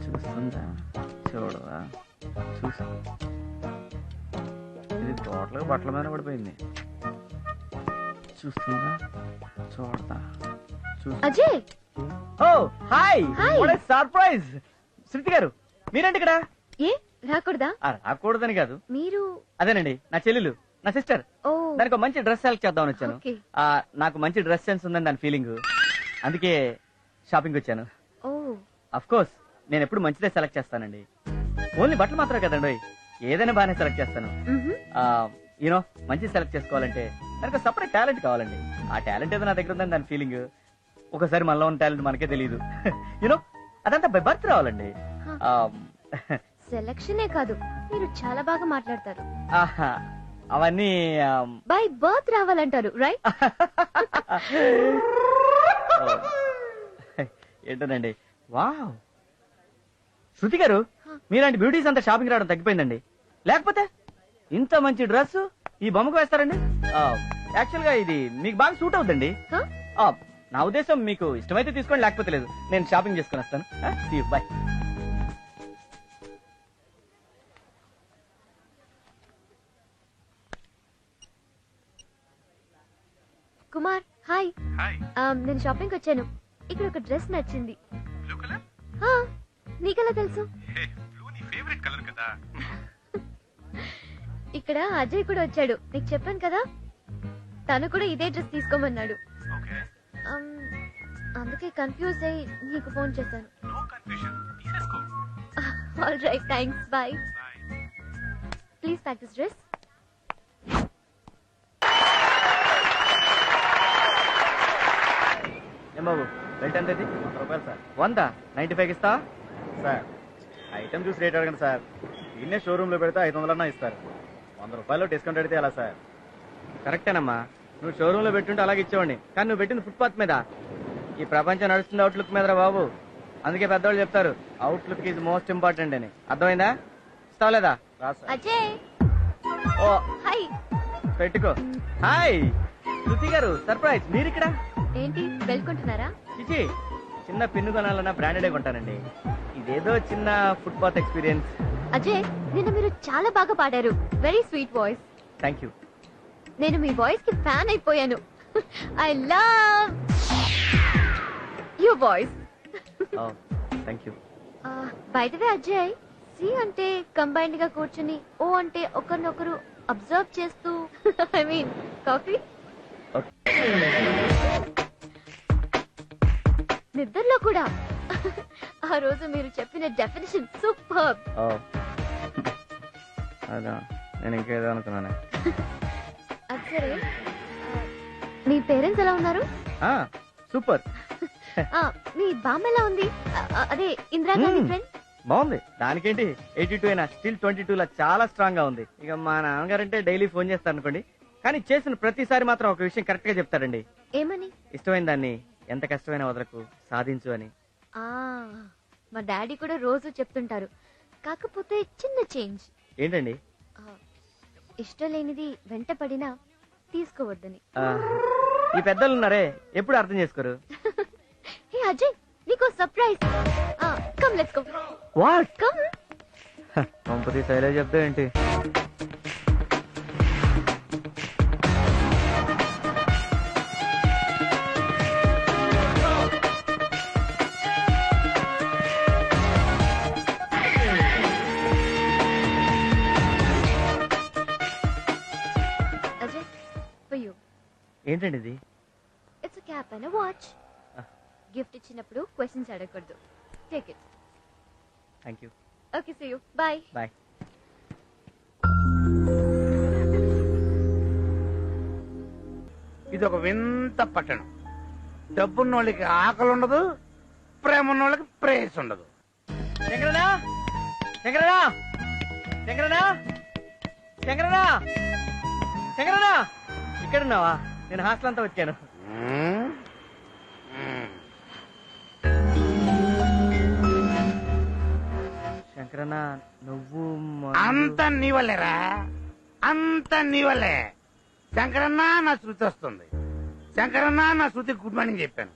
Speaker 5: చూస్తుందా? చూడవా? చూసి ఇది టోటల్గా బట్టల మీద పడిపోయింది. చూస్తుందా? చూడతా.
Speaker 7: అజయ్,
Speaker 5: ఓ హాయ్, సర్ప్రైజ్. శృతి గారు, మీరేంటి ఇక్కడ?
Speaker 7: ఏ రాకూడదా?
Speaker 5: రాకూడదని కాదు,
Speaker 7: మీరు
Speaker 5: అదేనండి నా చెల్లెలు, నా సిస్టర్.
Speaker 7: ఓ,
Speaker 5: దానికి మంచి డ్రెస్ సెలెక్ట్ చేద్దామని వచ్చాను.
Speaker 7: ఓకే.
Speaker 5: నాకు మంచి డ్రెస్ సెన్స్ ఉందని దాని ఫీలింగ్, అందుకే షాపింగ్ వచ్చాను.
Speaker 7: ఓ,
Speaker 5: అఫ్ కోర్స్ నేను ఎప్పుడు మంచిదే సెలెక్ట్ చేస్తానండి. ఓన్లీ బట్టలు మాత్రమే కదండి, ఏదైనా బాగానే సెలెక్ట్ చేస్తాను. యూనో మంచి సెలెక్ట్ చేసుకోవాలంటే దానికి సపరేట్ టాలెంట్ కావాలండి. ఆ టాలెంట్ ఏదో నా దగ్గర ఉందని దాని ఫీలింగ్. ఒకసారి మనలో ఉన్న టాలెంట్ మనకే తెలియదు. యూనో అదంతా బై బర్త్ రావాలండి.
Speaker 7: సెలక్షనే కాదు, మీరు చాలా బాగా మాట్లాడతారు.
Speaker 5: అవన్నీ
Speaker 7: బై బర్త్ రావాలంటారు, రైట్?
Speaker 5: ఏంటోనండి. వావ్, శృతి గారు, మీలాంటి బ్యూటీస్ అంతా షాపింగ్ రావడం తగ్గిపోయిందండి. లేకపోతే ఇంత మంచి డ్రెస్ ఈ బొమ్మకు వేస్తారండి. యాక్చువల్ గా ఇది మీకు బాగా సూట్ అవుతుందండి. నా ఉద్దేశం మీకు ఇష్టమైతే తీసుకోండి, లేకపోతే లేదు. నేను షాపింగ్ చేసుకుని వస్తాను. See you, bye.
Speaker 7: Kumar hi.
Speaker 10: Hi.
Speaker 7: నేను షాపింగ్ వచ్చాను. ఇక్కడ ఒక డ్రెస్ నచ్చింది.
Speaker 10: Blue colour?
Speaker 7: నీకెలా తెలుసు?
Speaker 10: బ్లూ నీ ఫేవరెట్ కలర్ కదా.
Speaker 7: ఇక్కడ అజయ్ కూడా వచ్చాడు, నీకు చెప్పాను కదా. తను కూడా ఇదే డ్రెస్ తీసుకోమన్నాడు.
Speaker 10: ఓకే.
Speaker 7: అందుకే కన్ఫ్యూజ్ అయ్యి నీకు ఫోన్ చేశాను.
Speaker 10: నో కన్ఫ్యూజన్, తీసేసుకో.
Speaker 7: All right, thanks, bye.
Speaker 10: Bye.
Speaker 7: Please pack this dress.
Speaker 5: ఏం బాబు, బెల్ట్ ఎంత? 100 రూపాయలు సార్. 100? 95 ఇస్తా సార్. ఐటమ్ చూసి రేట్ అడగండి సార్. ఇన్నే షోరూమ్ లో పెడితే 500 ఇస్తారు. 100 రూపాయలు డిస్కౌంట్ అడిగితే ఎలా సార్? కరెక్టేనమ్మా, నువ్వు షోరూమ్ లో పెట్టుంటే అలాగే ఇచ్చేవాడిని. కానీ నువ్వు పెట్టింది ఫుట్పాత్ మీద. ఈ ప్రపంచం నడుస్తుంది అవుట్లుక్ మీదరా బాబు. అందుకే పెద్దవాళ్ళు చెప్తారు అవుట్లుక్ ఈజ్ మోస్ట్ ఇంపార్టెంట్ అని. అర్థమైందా? ఇస్తావు లేదా?
Speaker 7: అజయ్
Speaker 5: ఓ
Speaker 7: హాయ్.
Speaker 5: పెట్టుకో. హాయ్ శృతి గారు, సర్ప్రైజ్. మీరు ఇక్కడ
Speaker 7: ఏంటి వెళ్ళుకుంటున్నారా?
Speaker 5: చిచి, చిన్న పిన్ను కొనాలన్నా బ్రాండెడే కొంటానండి. ఇదేదో చిన్న ఫుట్పాత్ ఎక్స్పీరియన్స్.
Speaker 7: అజయ్ నిన్న మీరు చాలా బాగా పాడారు. Very sweet voice.
Speaker 5: Thank you.
Speaker 7: నేను మీ వాయిస్ కి ఫ్యాన్ అయిపోయాను. I love your voice.
Speaker 5: Thank you.
Speaker 7: By the way Ajay, సి అంటే కంబైన్డ్ గా కూర్చుని, ఓ అంటే ఒకరినొకరు అబ్జర్వ్ చేస్తూ, ఐ మీన్ కాఫీ. నిద్రలో కూడా. ఆ రోజు మీరు చెప్పిన డెఫినేషన్ సూపర్.
Speaker 5: అదా, నేను ఇంకేదో అనుకున్నాను.
Speaker 7: అది సరే, మీ పేరెంట్స్ ఎలా ఉన్నారు?
Speaker 5: సూపర్.
Speaker 7: మీ బామ్మ ఎలా ఉంది? అదే ఇందిరాగాంధీ ఫ్రెండ్.
Speaker 5: బాగుంది. దానికేంటి, 82 అయినా స్టిల్ 22 లా చాలా స్ట్రాంగ్ గా ఉంది. ఇక మా నాన్నగారంటే డైలీ ఫోన్ చేస్తారు అనుకోండి, కానీ చేసిన ప్రతిసారి మాత్రం ఒక విషయం కరెక్ట్ గా చెప్తారండి.
Speaker 7: ఏమని?
Speaker 5: ఇష్టమైన దాన్ని ఎంత కష్టమైనా వదలకు, సాధించు అని.
Speaker 7: మా డాడీ కూడా రోజు చెప్తుంటారు. కాకపోతే చిన్న చేంజ్.
Speaker 5: ఏంటండి?
Speaker 7: ఇష్టం లేనిది వెంట పడినా తీసుకోవద్దని.
Speaker 5: ఈ పెద్దలు ఉన్నారే, ఎప్పుడు అర్థం చేసుకోరు.
Speaker 7: హే అజయ్, నీకో surprise. Come let's go.
Speaker 5: What?
Speaker 7: Come.
Speaker 5: కంపతి సైలే చెప్తా ఏంటి?
Speaker 7: Ajay for you.
Speaker 5: ఏంటండి ఇది?
Speaker 7: It's cap and watch. Gift ఇచ్చినప్పుడు క్వశ్చన్స్ అడగకూడదు. Take it.
Speaker 5: Thank you.
Speaker 7: Okay, see you. Bye.
Speaker 5: Bye.
Speaker 9: ఇది ఒక వింత పట్టణం. డబ్బున్నోళ్ళకి ఆకలి ఉండదు, ప్రేమ ఉన్నోళ్ళకి ప్రేయస్ ఉండదు.
Speaker 5: శంకరనా, శంకరనా, శంకరనా, శంకరనా, శంకరనా, ఇక్కడున్నావా? నేను హాస్టల్ అంతా వచ్చాను. శంకరనా, నువ్వు
Speaker 9: అంత నీ వల్లేరా, అంత నీ వల్లే. శంకరన్న నా శృతి వస్తుంది. శంకరన్న నా శృతి గుడ్ మార్నింగ్ చెప్పాను.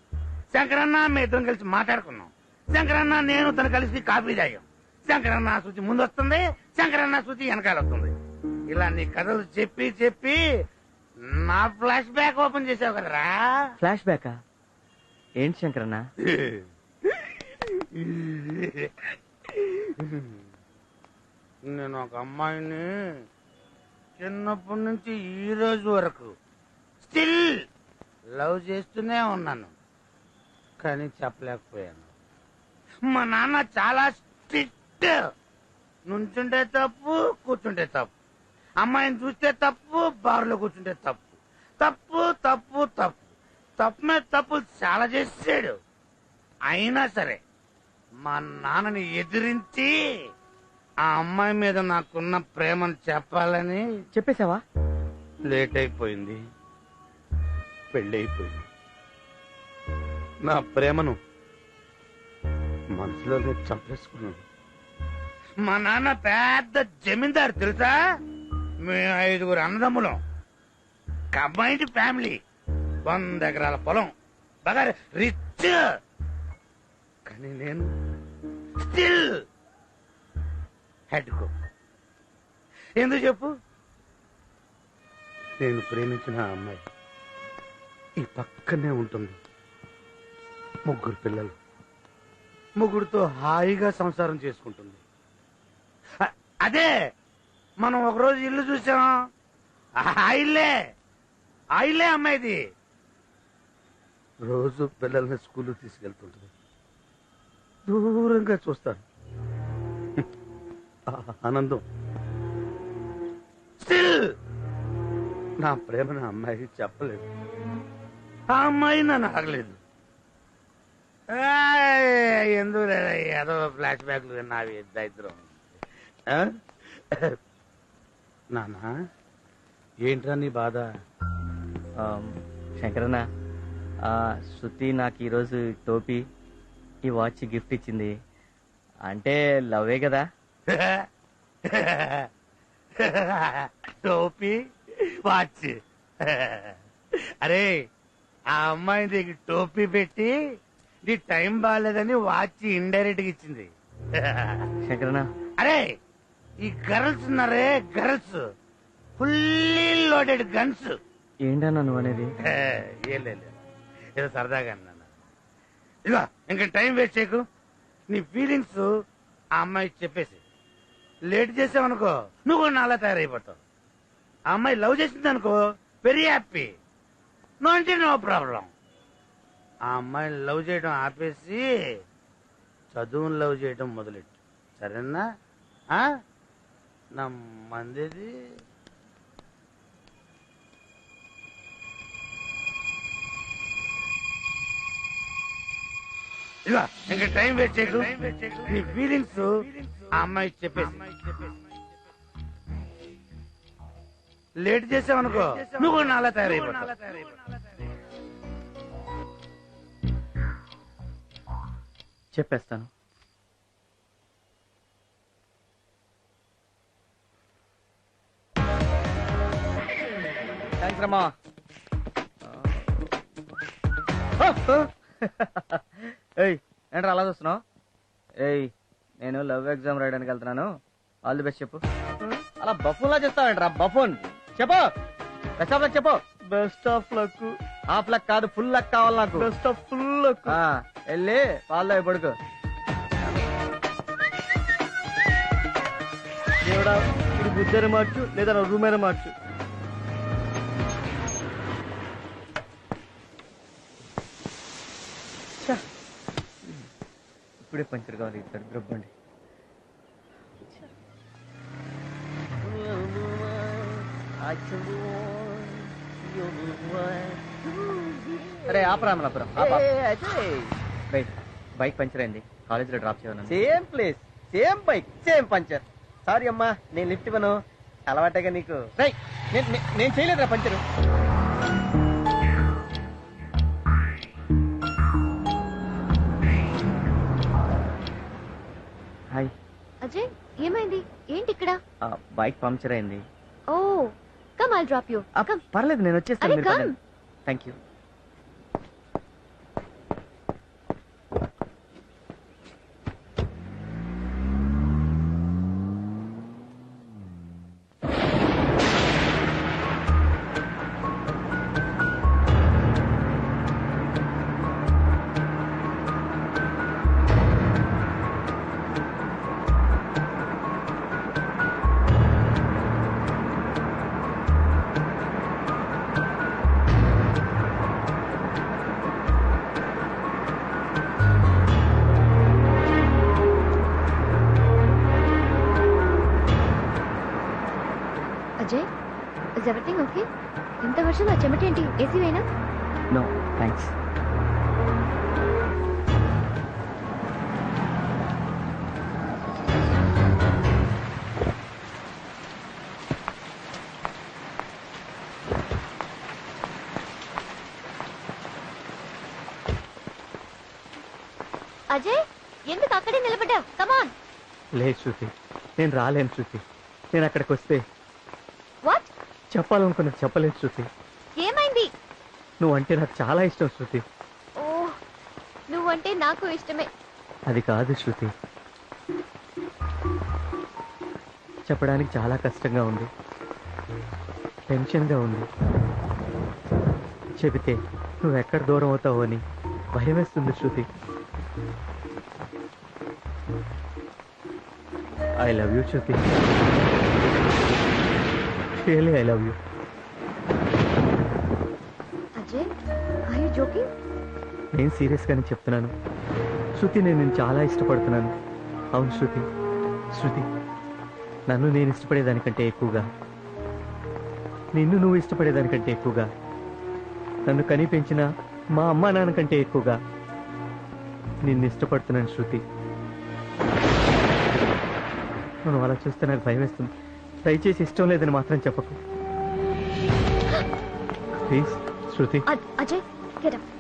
Speaker 9: శంకరన్న మీ ఇద్దరం కలిసి మాట్లాడుకున్నాం. శంకరన్న నేను తను కలిసి కాఫీ తాగాం. శంకరన్న శృతి ముందు వస్తుంది, శంకరన్న శృతి వెనకాల వస్తుంది. ఇలా నీ కథలు చెప్పి చెప్పి నా ఫ్లాష్ బ్యాక్ ఓపెన్ చేసావు కదరా.
Speaker 5: ఫ్లాష్ బ్యాకా? ఏంటి శంకరన్న?
Speaker 9: నేను ఒక అమ్మాయిని చిన్నప్పటి నుంచి ఈ రోజు వరకు స్టిల్ లవ్ చేస్తూనే ఉన్నాను, కానీ చెప్పలేకపోయాను. మా నాన్న చాలా స్ట్రిక్ట్. నుంచుంటే తప్పు, కూర్చుంటే తప్పు. అమ్మాయిని చూస్తే తప్పు, బార్లో కూర్చుంటే తప్పు. తప్పు తప్పు తప్పు తప్పు మీద తప్పు చాలా చేసాడు. అయినా సరే మా నాన్నని ఎదిరించి ఆ అమ్మాయి మీద నాకున్న ప్రేమను చెప్పాలని
Speaker 5: చెప్పేశావా?
Speaker 9: లేట్ అయిపోయింది, పెళ్ళైపోయింది. నా ప్రేమను మనసులోనే చంపేసుకున్నాను. మా నాన్న పెద్ద జమీందారు తెలుసా. మేము 5 అన్నదమ్ములం, కంబైన్డ్ ఫ్యామిలీ. 100 ఎకరాల పొలం, బాగా రిచ్, కానీ నేను స్టిల్ హెడ్ కుక్. ఎందుకు చెప్పు? నేను ప్రేమించిన ఆ అమ్మాయి ఈ పక్కనే ఉంటుంది. 3 పిల్లలు, 3తో హాయిగా సంసారం చేసుకుంటుంది. అదే మనం ఒకరోజు ఇల్లు చూసాం, ఆ ఇల్లే అమ్మాయిది. రోజు పిల్లల్ని స్కూల్ తీసుకెళ్తుంటుంది. దూరంగా చూస్తాను, ఆనందం. స్టిల్ నా ప్రేమను అమ్మాయికి చెప్పలేదు, ఆ అమ్మాయి నన్ను అడగలేదు. ఎందుకు ఏదో ఫ్లాష్ బ్యాక్లు విన్నావి ఇద్దరం. నానా ఏంట్రా నీ బాధ?
Speaker 5: శంకరన్న, శృతి నాకు ఈరోజు టోపీ, ఈ వాచ్ గిఫ్ట్ ఇచ్చింది. అంటే లవ్వే కదా?
Speaker 9: టోపీ వాచ్. అరే ఆ అమ్మాయి దగ్గర టోపీ పెట్టి నీ టైం బాగాలేదని వాచ్ ఇండైరెక్ట్ గా ఇచ్చింది.
Speaker 5: శంకరన్న,
Speaker 9: అరే ఈ గర్ల్స్ ఉన్నారే, గర్ల్స్ ఫుల్లీ లోడెడ్ గన్స్.
Speaker 5: ఏంటన్నా నువ్వు అనేది?
Speaker 9: ఏం లేదు, ఏదో సరదాగా అన్నా. ఇదిగో ఇంకా టైం వేస్ట్ చేయకు, నీ ఫీలింగ్స్ ఆ అమ్మాయికి చెప్పేసి. లేట్ చేసావనుకో నువ్వు కూడా నాలా తయారైపోతావు. ఆ అమ్మాయి లవ్ చేసింది అనుకో, వెరీ హ్యాపీ. నో అంటే నో ప్రాబ్లం. ఆ అమ్మాయిని లవ్ చేయడం ఆపేసి చదువుని లవ్ చేయడం మొదలెట్టు, సరేనా? నా మందిది. ఇదిగో ఇంకా టైం వేస్ట్ చేయకు, నీ ఫీలింగ్స్ ఆ అమ్మాయికి చెప్పేసి. లేట్ చేసావనుకో నువ్వు కూడా నాలా తయారైపోతావు.
Speaker 5: చెప్పేస్తాను. థ్యాంక్స్ రమ్మా. ఏయ్ ఏంట్రా అలా చూస్తున్నావు? ఏయ్ నేను లవ్ ఎగ్జామ్ రాయడానికి వెళ్తున్నాను, ఆల్ ది బెస్ట్ చెప్పు. అలా బఫూన్లా చేస్తావేంట్రా? బఫూన్ చెప్పు, బెస్ట్ ఆఫ్ లక్ చెప్పు. Best of luck. Half luck కాదు, ఫుల్ లక్ కావాలి నాకు. Best of full luck. వెళ్ళి పాల్లో పడుకో. దేవుడా, ఇది బుద్ధని మార్చు లేదా నా రూమైనా మార్చు. ఇప్పుడే పంచర్ కావాలి, ఇద్దరు గ్రబ్బండి. అరే ఆపరామలాపురం, బైక్ పంచర్ అయింది, కాలేజీలో డ్రాప్ చేయాలి. Same place, same bike, same puncture. Sorry అమ్మా, నేను లిఫ్ట్ ఇవ్వను, అలవాటేగా నీకు. నేను చేయలేదురా పంచరు. హాయ్
Speaker 7: అజయ్, ఏమైంది? ఏంటి ఇక్కడ?
Speaker 5: బైక్ పంక్చర్ అయింది.
Speaker 7: Oh come, I'll drop you.
Speaker 5: పర్లేదు, నేను వచ్చేస్తాను. Thank you.
Speaker 7: Ajay, is everything okay? ఇంత వర్షం, ఆ చెమటేంటి? ఏసీ వేనా?
Speaker 5: No thanks.
Speaker 7: అజయ్, ఎందుకు అక్కడే నిలబడ్డావు? కమాన్.
Speaker 2: లేదు శృతి, నేను రాలేను శృతి. నేను అక్కడికి వస్తే
Speaker 7: వాట్?
Speaker 2: చెప్పాలనుకున్నది చెప్పలేదు శృతి.
Speaker 7: ఏమైంది?
Speaker 2: నువ్వు అంటే నాకు చాలా ఇష్టం శృతి.
Speaker 7: ఓ నువ్వంటే నాకు ఇష్టమే.
Speaker 5: అది కాదు శృతి, చెప్పడానికి చాలా కష్టంగా ఉంది, టెన్షన్గా ఉంది. చెబితే నువ్వెక్కడ దూరం అవుతావో అని భయం వేస్తుంది Shruti. I love you Shruti, really I love you.
Speaker 7: Ajay, are you joking?
Speaker 5: నేను సీరియస్గానే చెప్తున్నాను శృతి, నేను నిన్ను చాలా ఇష్టపడుతున్నాను. అవును శృతి, శృతి నన్ను నేను ఇష్టపడేదానికంటే ఎక్కువగా, నిన్ను నువ్వు ఇష్టపడేదానికంటే ఎక్కువగా, నన్ను కని పెంచిన మా అమ్మా నాన్న కంటే ఎక్కువగా నిన్ను ఇష్టపడుతున్నాను శృతి. నువ్వు అలా చూస్తే నాకు భయం వేస్తుంది. దయచేసి ఇష్టం లేదని మాత్రం చెప్పకు please Shruti.
Speaker 7: Ajay, get up.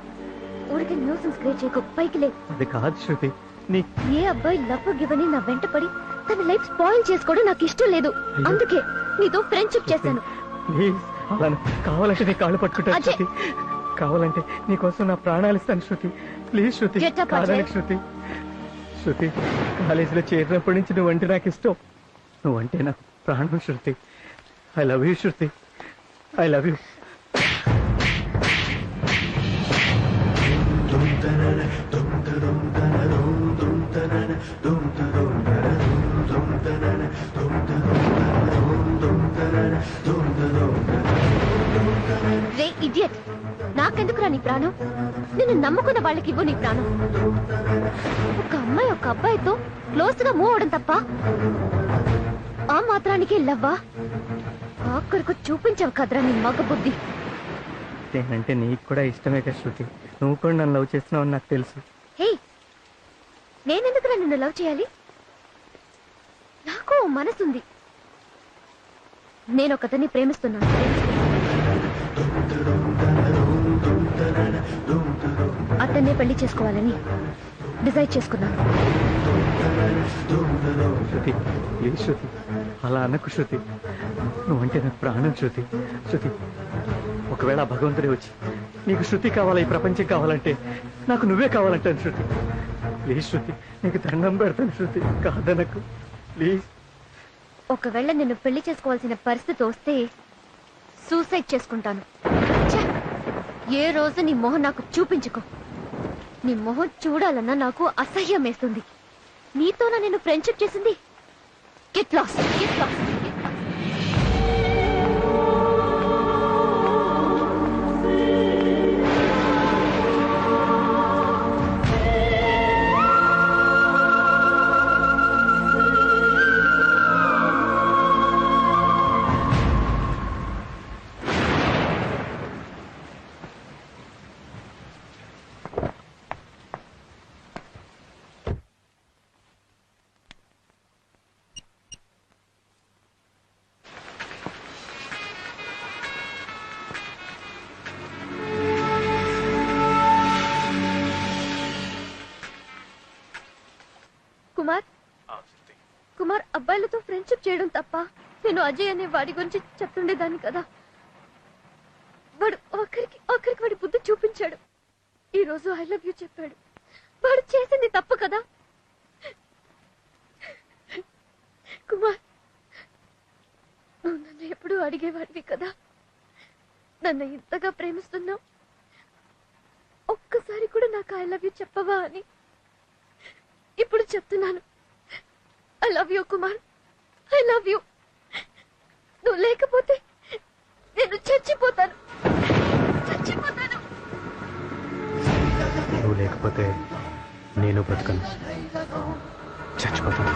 Speaker 7: ఊరికి న్యూసెన్స్ క్రియేట్ చేయకు, పైకి లే.
Speaker 5: అది కాదు శృతి, నీ
Speaker 7: ఏ అబ్బాయి లవ్ గివని నా వెంట పడి తన లైఫ్ స్పాయిల్ చేసుకోవడం నాకు ఇష్టం లేదు. అందుకే నీతో ఫ్రెండ్షిప్ చేశాను.
Speaker 5: ప్లీజ్ అలా కావాలంటే నీ కాళ్ళు పట్టుకుంటాను
Speaker 7: అజయ్.
Speaker 5: శృతి, కావాలంటే నీకోసం నా ప్రాణాలు ఇస్తాను Shruti. Please Shruti,
Speaker 7: Get up,
Speaker 5: కాదనకు
Speaker 7: అజయ్.
Speaker 5: శృతి. శృతి, కాలేజీలో చేరినప్పటి నుంచి నువ్వంటే నాకు ఇష్టం, నువ్వంటే నాకు ప్రాణం Shruti. I love you Shruti, I love you.
Speaker 7: రే ఇడియట్, నాకెందుకురా నీ ప్రాణం? నిన్ను నమ్ముకున్న వాళ్ళకి ఇవ్వు నీ ప్రాణం. ఒక అమ్మాయి ఒక అబ్బాయితో క్లోజ్ గా మూవ్ అవడం తప్ప ఆ మాత్రానికి లవ్వా? ఆఖరికి చూపించావు కదరా నీ మగ బుద్ధి.
Speaker 5: నేనంటే నీకు కూడా ఇష్టమే కదా శృతి, నువ్వు కూడా నన్ను లవ్ చేస్తున్నావు నాకు తెలుసు.
Speaker 7: హే, నేనెందుకురా నిన్ను లవ్ చేయాలి? నాకు ఓ మనసుంది, నేను ఒకతన్ని ప్రేమిస్తున్నాను. అతన్నే పెళ్లి చేసుకోవాలని డిసైడ్ చేసుకున్నాను.
Speaker 5: శృతి ప్లీజ్ శృతి, అలా అనకు శృతి, నువ్వంటే నాకు ప్రాణం శృతి. శృతి, ఒకవేళ భగవంతుడే వచ్చి నీకు శృతి కావాలా, ఈ ప్రపంచం కావాలంటే నాకు నువ్వే కావాలంటాను శృతి. ప్లీజ్ శృతి, నీకు దండం పెడతాను శృతి, కాదనకు ప్లీజ్.
Speaker 7: ఒకవేళ నిన్ను పెళ్లి చేసుకోవాల్సిన పరిస్థితి వస్తే సూసైడ్ చేసుకుంటాను. ఛే! ఏ రోజు నీ మొహం నాకు చూపించుకో. నీ మొహం చూడాలన్నా నాకు అసహ్యం వేస్తుంది. నీతోనా నేను ఫ్రెండ్షిప్ చేసింది? Get lost, get lost. Kumar, Kumar అబ్బాయిలతో ఫ్రెండ్షిప్ చేయడం తప్ప నేను అజయ్ అనే వాడి గురించి చెప్తుండేదాన్ని కదా. వాడు ఆఖరికి వాడి బుద్ధి చూపించాడు. ఈ రోజు ఐ లవ్ యూ చెప్పాడు. వాడు చేసింది తప్పు కదా. కుమార్, నువ్వు నన్ను ఎప్పుడూ అడిగేవాడివి కదా, నన్ను ఇంతగా ప్రేమిస్తున్నావు, ఒక్కసారి కూడా నాకు ఐ లవ్ యూ చెప్పవా అని. ఇప్పుడు చెప్తున్నాను, I love you Kumar, I love you. నువ్వు లేకపోతే నేను చచ్చిపోతాను, చచ్చిపోతాను.
Speaker 10: నువ్వు లేకపోతే నేను బతకను, చచ్చిపోతాను.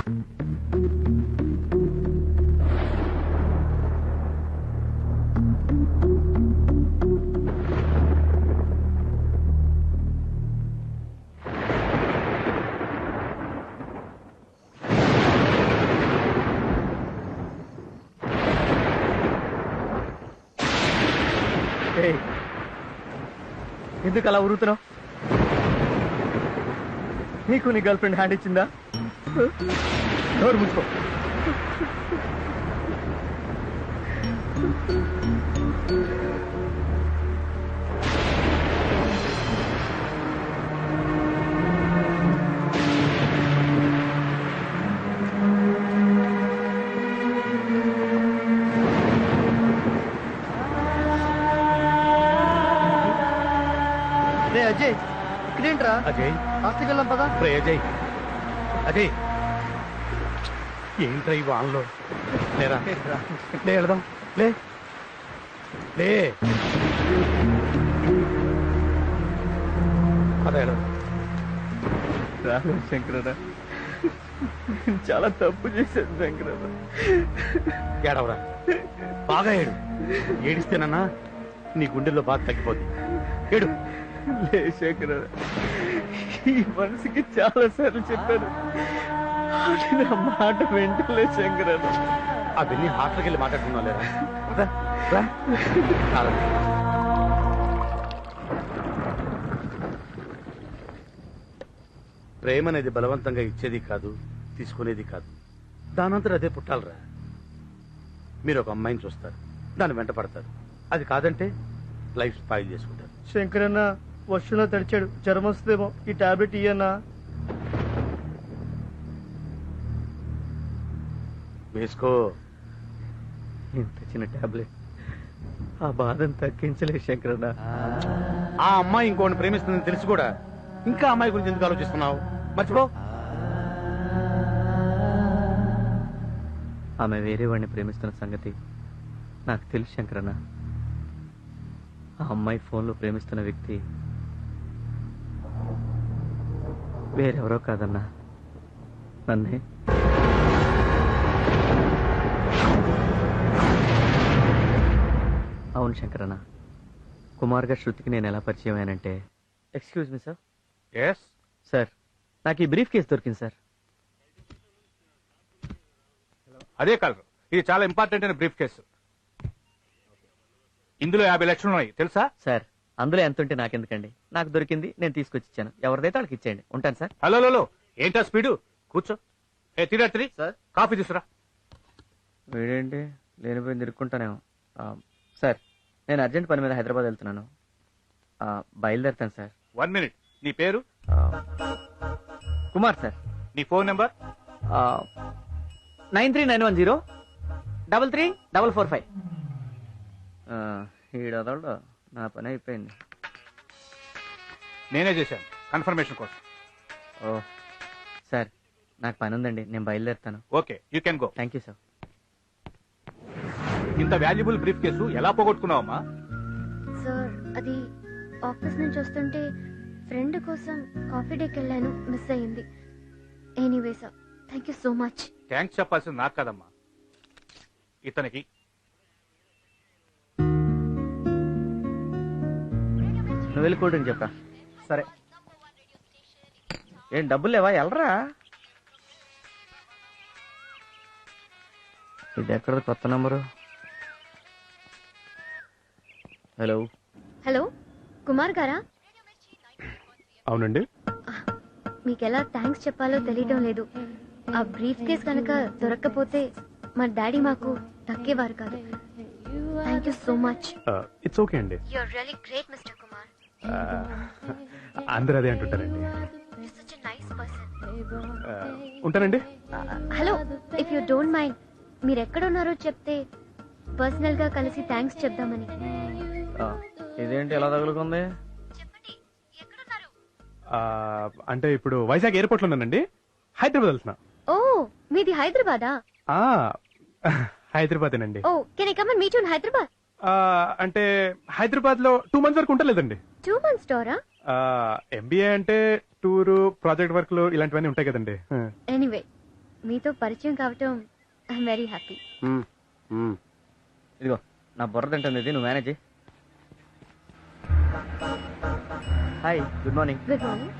Speaker 5: ఎందుకు అలా ఉరుతున్నావు? నీకు నీ గర్ల్ ఫ్రెండ్ హ్యాండ్ ఇచ్చిందా? డోర్ మూసుకో.
Speaker 2: లేరా
Speaker 9: అజయ్
Speaker 2: హాస్టల్కి వెళ్ళాం పదా
Speaker 9: రే అజయ్ అజయ్ ఏంట్రా ఈ వాన్లో లేరా లే వెళదాం లే లే అదే
Speaker 5: రాలేదు శంకరన్న, చాలా తప్పు చేశాను శంకరన్న.
Speaker 9: ఏడవరా, బాగా ఏడు. ఏడిస్తేనన్నా నీ గుండెల్లో బాధ తగ్గిపోతుంది. ఏడు.
Speaker 5: లే శంకరన్న, ఈ మనసుకి చాలా సార్లు చెప్పాను, అది నా మాట వెంటలే శంకరన్న.
Speaker 9: అవన్నీ హాస్టల్కి వెళ్ళి మాట్లాడుకున్నా లేరా? రా, రా. కాదండి. ప్రేమ అనేది బలవంతంగా ఇచ్చేది కాదు, తీసుకునేది కాదు. దానంతరం అదే పుట్టాలరా. మీరు ఒక అమ్మాయిని చూస్తారు, దాన్ని వెంట పడతారు. అది కాదంటే లైఫ్ స్పాయిల్ చేసుకుంటారు.
Speaker 2: శంకరన్న వర్షంలో తడిచాడు, జ్వరం వస్తుందేమో, ఈ టాబ్లెట్ ఇయ్యన్నా.
Speaker 9: వేసుకో.
Speaker 5: ఇంత చిన్న టాబ్లెట్ ఆ బాధను తగ్గించలే శంకరన్న.
Speaker 9: ఆ అమ్మాయి ఇంకోటి ప్రేమిస్తుందని తెలిసి కూడా ఇంకా అమ్మాయి గురించి ఎందుకు ఆలోచిస్తున్నావు? మర్చిపో.
Speaker 5: ఆమె వేరే వాడిని ప్రేమిస్తున్న సంగతి నాకు తెలుసు శంకరన్న. ఆ అమ్మాయి ఫోన్లో ప్రేమిస్తున్న వ్యక్తి వేరెవరో కాదన్నా, నన్నే. అవును శంకరన్న, కుమార్ గారు శృతికి నేను ఎలా పరిచయం అయ్యానంటే, excuse me sir.
Speaker 9: Yes
Speaker 5: sir, నాకు ఈ బ్రీఫ్ కేసు దొరికింది సార్.
Speaker 12: అదే కలరు. ఇది చాలా ఇంపార్టెంట్ అయిన బ్రీఫ్ కేసు. ఇందులో 50 లక్షలు ఉన్నాయి తెలుసా?
Speaker 5: సార్, అందులో ఎంత ఉంటే నాకెందుకండి, నాకు దొరికింది, నేను తీసుకొచ్చి ఇచ్చాను. ఎవరిదైతే వాళ్ళకి ఇచ్చేయండి. ఉంటాను సార్.
Speaker 12: హలో, ఏంటా స్పీడు? కూర్చో. తిరిగి
Speaker 5: సార్,
Speaker 12: కాఫీ తీసుకురా.
Speaker 5: వీడేంటి లేనిపోయింది ఇరుక్కుంటానేమో. సార్, నేను అర్జెంట్ పని మీద హైదరాబాద్ వెళ్తున్నాను, బయలుదేరుతాను సార్.
Speaker 12: 1 మినిట్. నీ పేరు?
Speaker 5: కుమార్ సార్.
Speaker 12: నీ ఫోన్ నెంబర్?
Speaker 5: 9391033445. ఈడొదలడు, నా పని అయిపోయింది.
Speaker 12: నేనే చేశాను కన్ఫర్మేషన్ కోసం.
Speaker 5: ఓ సార్, నాకు పని ఉందండి, నేను బయలుదేరుతాను.
Speaker 12: Okay, you can go.
Speaker 5: Thank you sir.
Speaker 12: ఇంత వాల్యుబుల్ బ్రీఫ్ కేసు ఎలా పోగొట్టుకున్నావమ్మా?
Speaker 7: సార్, అది ఆఫీస్ నుంచి వస్తుంటే ఫ్రెండ్ కోసం కాఫీ డేకి వెళ్ళాను, మిస్ అయ్యింది. Anyway sir, thank you so much.
Speaker 12: Thanks చెప్పాల్సింది నాకు కదమ్మా, ఇతనికి.
Speaker 5: నువ్వు వెళ్ళి కూల్ డ్రింక్ చెప్పరా. సరే. ఏం డబ్బులు లేవా? వెళ్ళరా. ఇది ఎక్కడ కొత్త నంబరు? హలో.
Speaker 7: హలో, కుమార్ గారా?
Speaker 2: అవునండి.
Speaker 7: మీకు ఎలా థ్యాంక్స్ చెప్పాలో తెలియడం లేదు. ఆ బ్రీఫ్ కేస్ కనుక దొరక్కపోతే మా డాడీ మాకు దక్కేవారు కాదు. Thank you so much.
Speaker 2: It's okay అండి.
Speaker 7: You are really great mister Kumar.
Speaker 2: అందరూ అదే అంటుంటారండి.
Speaker 7: You are such a nice person.
Speaker 2: ఉంటానండి.
Speaker 7: Hello, if you don't mind, మీరు ఎక్కడ ఉన్నారో చెప్తే పర్సనల్ గా కలిసి థ్యాంక్స్ చెప్దామని.
Speaker 5: ఇదేంటి ఎలా తగులుకుంది?
Speaker 7: చెప్పండి, ఎక్కడున్నారు?
Speaker 2: అంటే ఇప్పుడు వైజాగ్ ఎయిర్పోర్ట్ లో ఉన్నానండి, హైదరాబాద్ వెళ్తున్నా.
Speaker 7: ఓ, మీది హైదరాబాదా?
Speaker 2: హైదరాబాదేనండి.
Speaker 7: Oh, can I come and meet you in Hyderabad?
Speaker 2: అంటే హైదరాబాద్ లో 2 months వరకు ఉంటలేదండి.
Speaker 7: 2 months టూరా?
Speaker 2: ఎంబీఏ అంటే టూరు, ప్రాజెక్ట్ వర్క్లు ఇలాంటివన్నీ ఉంటాయి కదండి.
Speaker 7: ఎనీవే, మీతో పరిచయం కావటం ఐఎమ్ వెరీ హ్యాపీ.
Speaker 5: ఇదిగో నా బుర్ర తింటుంది ఇది, నువ్వు manage. Hi, good morning.
Speaker 7: Good morning.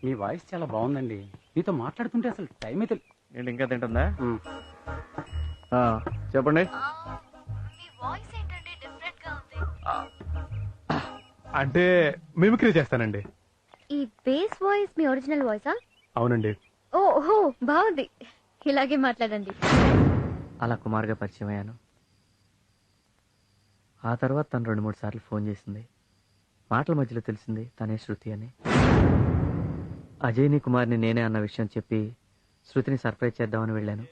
Speaker 1: మీ వాయిస్ చాలా బాగుందండి. మీతో మాట్లాడుతుంటే అసలు టైం అయితే.
Speaker 5: ఏంటి ఇంకా తింటుందా? చెప్పండి.
Speaker 7: మీ వాయిస్ ఏంటంటే డిఫరెంట్ గా ఉంది.
Speaker 2: అంటే మిమిక్రీ చేస్తానండి.
Speaker 7: ఈ బేస్ వాయిస్ మీ ఒరిజినల్ వాయిసా?
Speaker 2: అవునండి.
Speaker 7: ఓహో, బాగుంది, ఇలాగే మాట్లాడండి.
Speaker 5: అలా కుమార్గా పరిచయం అయ్యాను. ఆ తర్వాత తను 2-3 సార్లు ఫోన్ చేసింది. మాటల మధ్యలో తెలిసింది తనే శృతి అని. అజయ్ని కుమార్ని నేనే అన్న విషయం చెప్పి శృతిని సర్ప్రైజ్ చేద్దామని వెళ్ళాను.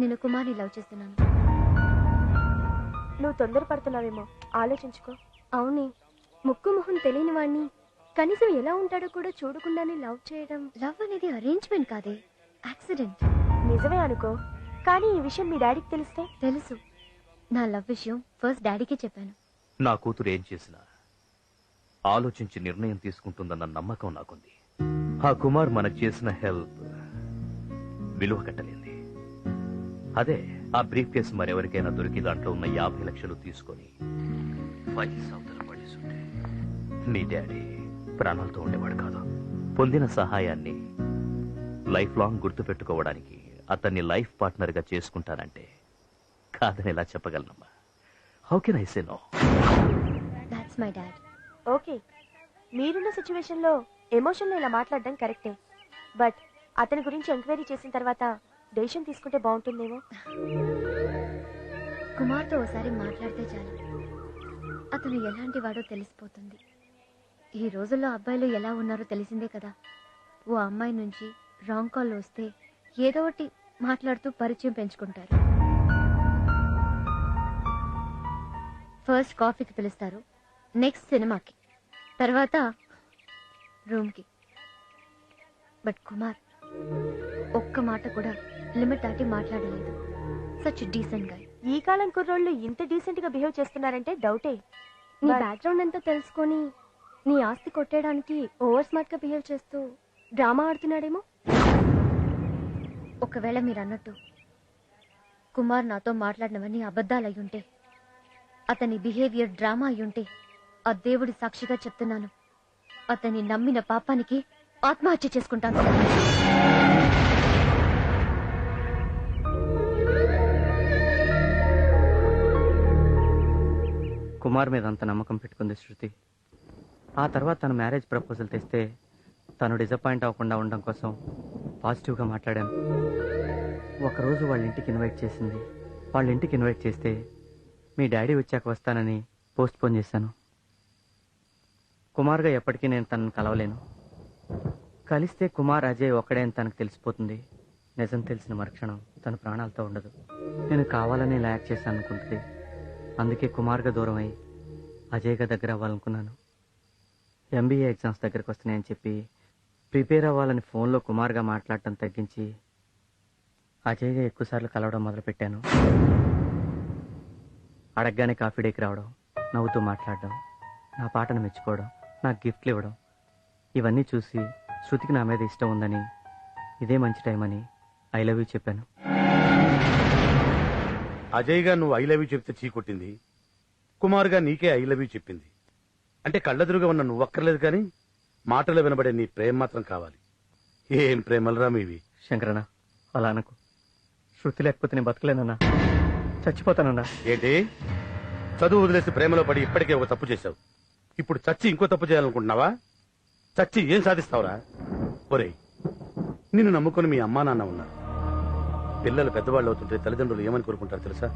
Speaker 7: నేను కుమార్ని లవ్ చేస్తున్నాను.
Speaker 3: నువ్వు తొందరపడుతున్నావేమో, ఆలోచించుకో.
Speaker 7: అవునే, ముక్కు మొహం తెలియని వాణ్ణి కనీసం ఎలా ఉంటాడో కూడా చూడకుండానే లవ్ చేయడం. లవ్ అనేది అరేంజ్మెంట్ కాదే, యాక్సిడెంట్.
Speaker 3: నిజమే అనుకో, కానీ ఈ విషయం మీ డాడీకి తెలిస్తే?
Speaker 7: తెలుసు. నా లవ్ విషయం ఫస్ట్ డాడీకి చెప్పాను.
Speaker 11: నా కూతురు ఏం చేసినా ఆలోచించి నిర్ణయం తీసుకుంటుందన్న నమ్మకం నాకుంది. ఆ కుమార్ మనకు చేసిన హెల్ప్ విలువ కట్టలేంది. అదే ఆ బ్రీఫ్ కేసు మరెవరికైనా దొరికి దాంట్లో ఉన్న 50 లక్షలు తీసుకొని ఫైల్స్ అవతల పడేసుంటే నీ డాడీ ప్రాణాలతో ఉండేవాడు కాదు. పొందిన సహాయాన్ని లైఫ్ లాంగ్ గుర్తు పెట్టుకోవడానికి అతన్ని లైఫ్ పార్ట్నర్ గా చేసుకుంటానంటే కాదని ఎలా చెప్పగలనమ్మా? How can I say no?
Speaker 7: That's my dad.
Speaker 3: Okay, మీరున్న సిచ్యువేషన్ లో ఎమోషన్ లో ఇలా మాట్లాడడం కరెక్టే, బట్ అతని గురించి ఎంక్వైరీ చేసిన తర్వాత డెసిషన్ తీసుకుంటే బాగుంటుందేమో.
Speaker 7: కుమార్తో ఒకసారి మాట్లాడితే చాలు, అతను ఎలాంటి వాడో తెలిసిపోతుంది. ఈ రోజుల్లో అబ్బాయిలు ఎలా ఉన్నారో తెలిసిందే కదా. ఓ అమ్మాయి నుంచి రాంగ్ కాల్ వస్తే ఏదో ఒకటి మాట్లాడుతూ పరిచయం పెంచుకుంటారు. ఫస్ట్ కాఫీకి పిలుస్తారు, నెక్స్ట్ సినిమాకి, తర్వాత రూమ్కి. బట్ కుమార్ ఒక్క మాట కూడా లిమిట్ దాటి మాట్లాడలేదు. సచ్ డీసెంట్ గా.
Speaker 3: ఈ కాలం కుర్రోళ్ళు ఇంత డీసెంట్ గా బిహేవ్ చేస్తున్నారంటే డౌటే.
Speaker 7: నీ బ్యాక్గ్రౌండ్ అంతా తెలుసుకొని నీ ఆస్తి కొట్టేయడానికి ఓవర్ స్మార్ట్ గా బిహేవ్ చేస్తూ డ్రామా ఆడుతున్నాడేమో. ఒకవేళ మీరు అన్నట్టు కుమార్ నాతో మాట్లాడినవన్నీ అబద్ధాలు అయ్యుంటే, అతని బిహేవియర్ డ్రామా అయ్యుంటే, ఆ దేవుడి సాక్షిగా చెప్తున్నాను, అతన్ని నమ్మిన పాపానికి ఆత్మహత్య చేసుకుంటాను.
Speaker 5: కుమార్ మీద అంత నమ్మకం పెట్టుకుంది శృతి. ఆ తర్వాత తను మ్యారేజ్ ప్రపోజల్ తెస్తే తను డిసప్పాయింట్ అవ్వకుండా ఉండడం కోసం పాజిటివ్గా మాట్లాడాను. ఒకరోజు వాళ్ళ ఇంటికి ఇన్వైట్ చేసింది. వాళ్ళ ఇంటికి ఇన్వైట్ చేస్తే మీ డాడీ వచ్చాక వస్తానని పోస్ట్ పోన్ చేశాను. కుమార్గా ఎప్పటికీ నేను తనను కలవలేను. కలిస్తే కుమార్ అజయ్ ఒక్కడే అని తనకు తెలిసిపోతుంది. నిజం తెలిసిన మరుక్షణం తన ప్రాణాలతో ఉండదు. నేను కావాలని ఇలా యాక్ట్ చేశాను అనుకుంటుంది. అందుకే కుమార్గా దూరం అయి అజయ్గా దగ్గర అవ్వాలనుకున్నాను. ఎంబీఏ ఎగ్జామ్స్ దగ్గరకు వస్తున్నాయని చెప్పి ప్రిపేర్ అవ్వాలని ఫోన్లో కుమార్గా మాట్లాడటం తగ్గించి అజయ్గా ఎక్కువసార్లు కలవడం మొదలుపెట్టాను. అడగగానే కాఫీ డేకి రావడం, నవ్వుతూ మాట్లాడడం, నా పాటను మెచ్చుకోవడం, నాకు గిఫ్ట్లు ఇవ్వడం, ఇవన్నీ చూసి శృతికి నా మీద ఇష్టం ఉందని, ఇదే మంచి టైం అని ఐ లవ్ యూ చెప్పాను.
Speaker 12: అజయ్ గా నువ్వు ఐ లవ్ యూ చెప్తే చీకొట్టింది, కుమార్ గా నీకే ఐ లవ్ యూ చెప్పింది. అంటే కళ్ళెదురుగా ఉన్న నువ్వు అక్కర్లేదు, కానీ మాటలో వినబడే నీ ప్రేమ మాత్రం కావాలి. ఏం ప్రేమలరా మీవి.
Speaker 5: శంకరన్న, అలా అనకు. శృతి లేకపోతే నేను బతకలేనన్నా, చచ్చిపోతానన్నా.
Speaker 12: ఏంటి, చదువు వదిలేసి ప్రేమలో పడి ఇప్పటికే ఒక తప్పు చేశావు. ఇప్పుడు చచ్చి ఇంకో తప్పు చేయాలనుకుంటున్నావా? చచ్చి ఏం సాధిస్తావురా? ఒరే, నిన్ను నమ్ముకుని మీ అమ్మా నాన్న ఉన్నారు. పిల్లలు పెద్దవాళ్ళు అవుతుంటే తల్లిదండ్రులు ఏమని కోరుకుంటారు తెలుసా?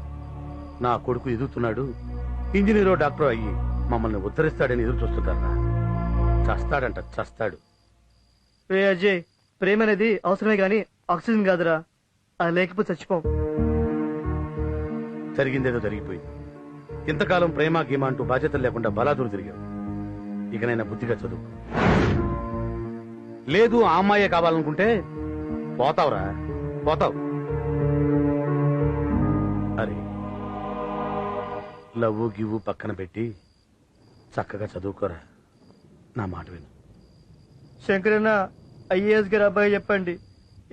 Speaker 12: నా కొడుకు ఎదుగుతున్నాడు, ఇంజనీరో డాక్టరో అయ్యి మమ్మల్ని ఉద్ధరిస్తాడని ఎదురు చూస్తుంటారా? చస్తాడంట, చస్తాడు.
Speaker 2: రే అజయ్, ప్రేమ అనేది అవసరమే గాని ఆక్సిజన్ కాదురా. అది లేకపోతే చచ్చిపోం.
Speaker 12: జరిగిందేదో జరిగిపోయింది. ఇంతకాలం ప్రేమ గీమ అంటూ బాధ్యతలు లేకుండా బలాదూరు తిరిగావు. ఇకనైనా బుద్ధిగా చదువు. లేదు ఆ అమ్మాయే కావాలనుకుంటే పోతావురా, పోతావు. అరే, లవ్వు గివ్వు పక్కన పెట్టి చక్కగా చదువుకోరా. నా మాట విను.
Speaker 2: శంకరన్న, ఐఏఎస్ గారు అబ్బాయి చెప్పండి,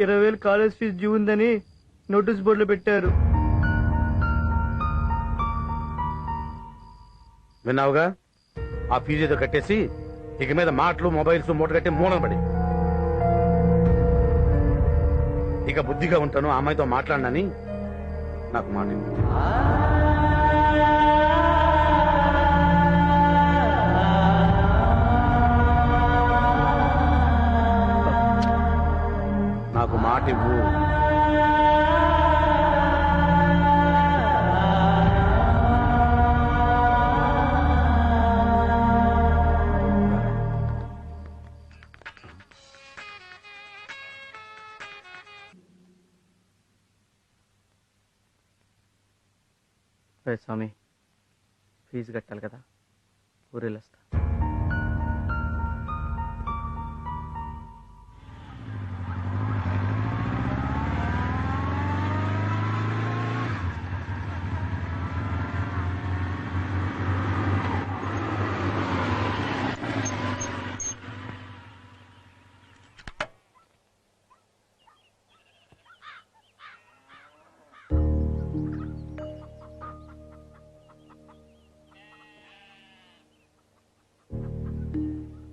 Speaker 2: 20,000 కాలేజ్ ఫీజు డ్యూ ఉందని నోటీస్ బోర్డులో పెట్టారు.
Speaker 12: విన్నావుగా? ఆ ఫీజు ఏదో కట్టేసి ఇక మీద మాటలు మొబైల్స్ మూట కట్టి మూలం పడి. ఇక బుద్ధిగా ఉంటాను, ఆ అమ్మాయితో మాట్లాడనని నాకు మాట ఇవ్వు. నాకు మాట ఇవ్వు.
Speaker 5: రే స్వామి, ఫీజు కట్టాలి కదా, ఊరెళ్ళొస్తా.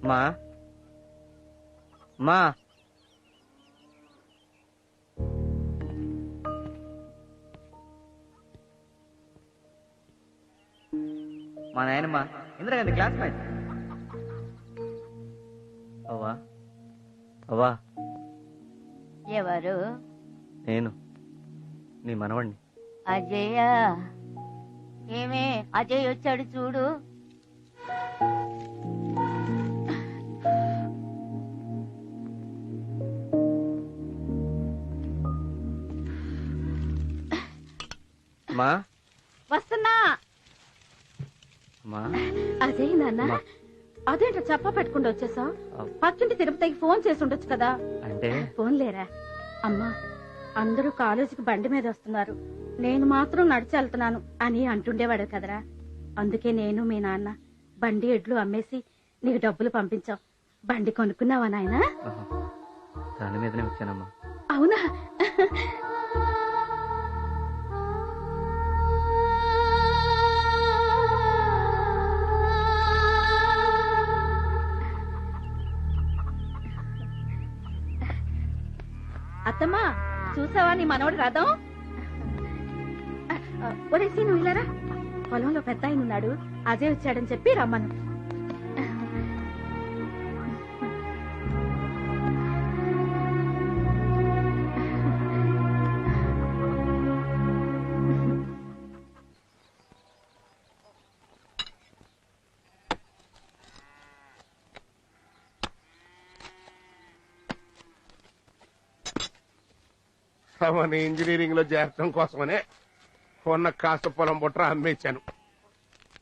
Speaker 5: మా మా మా నాయనమ్మా ఇందిరాగాంధీ క్లాస్మేట్. అవ్వా అవ్వా,
Speaker 13: ఎవరు?
Speaker 5: నేను నీ మనవణ్ణి.
Speaker 13: అజయ్య. ఏమే అజయ్ వచ్చాడు చూడు.
Speaker 5: మా
Speaker 3: వస్తున్నా.
Speaker 5: మా
Speaker 3: అదే నాన్న, అదేంటో చెప్ప పెట్టుకుంటూ వచ్చేసా? పక్కింటి తిరుపతికి ఫోన్ చేసి ఉండొచ్చు కదా.
Speaker 5: అంటే
Speaker 3: ఫోన్ లేరా? అమ్మా, అందరూ కాలేజీకి బండి మీద వస్తున్నారు, నేను మాత్రం నడిచి వెళ్తున్నాను అని అంటుండేవాడు కదరా. అందుకే నేను మీ నాన్న బండి ఎడ్లు అమ్మేసి నీకు డబ్బులు పంపించాం. బండి కొనుక్కున్నావా నాయనా?
Speaker 5: దాని మీదనే వచ్చానమ్మా.
Speaker 3: అవునా? అత్తమ్మా, చూసావా నీ మనవడు రథం? ఒరేసి నువ్వు ఇలారా, పొలంలో పెద్ద ఆయన ఉన్నాడు, అజయ్ వచ్చాడని చెప్పి రమ్మను.
Speaker 9: అవన్నీ ఇంజనీరింగ్ లో చేరడం కోసమనే ఉన్న కాస్త పొలం బుట్ర అమ్మేశాను.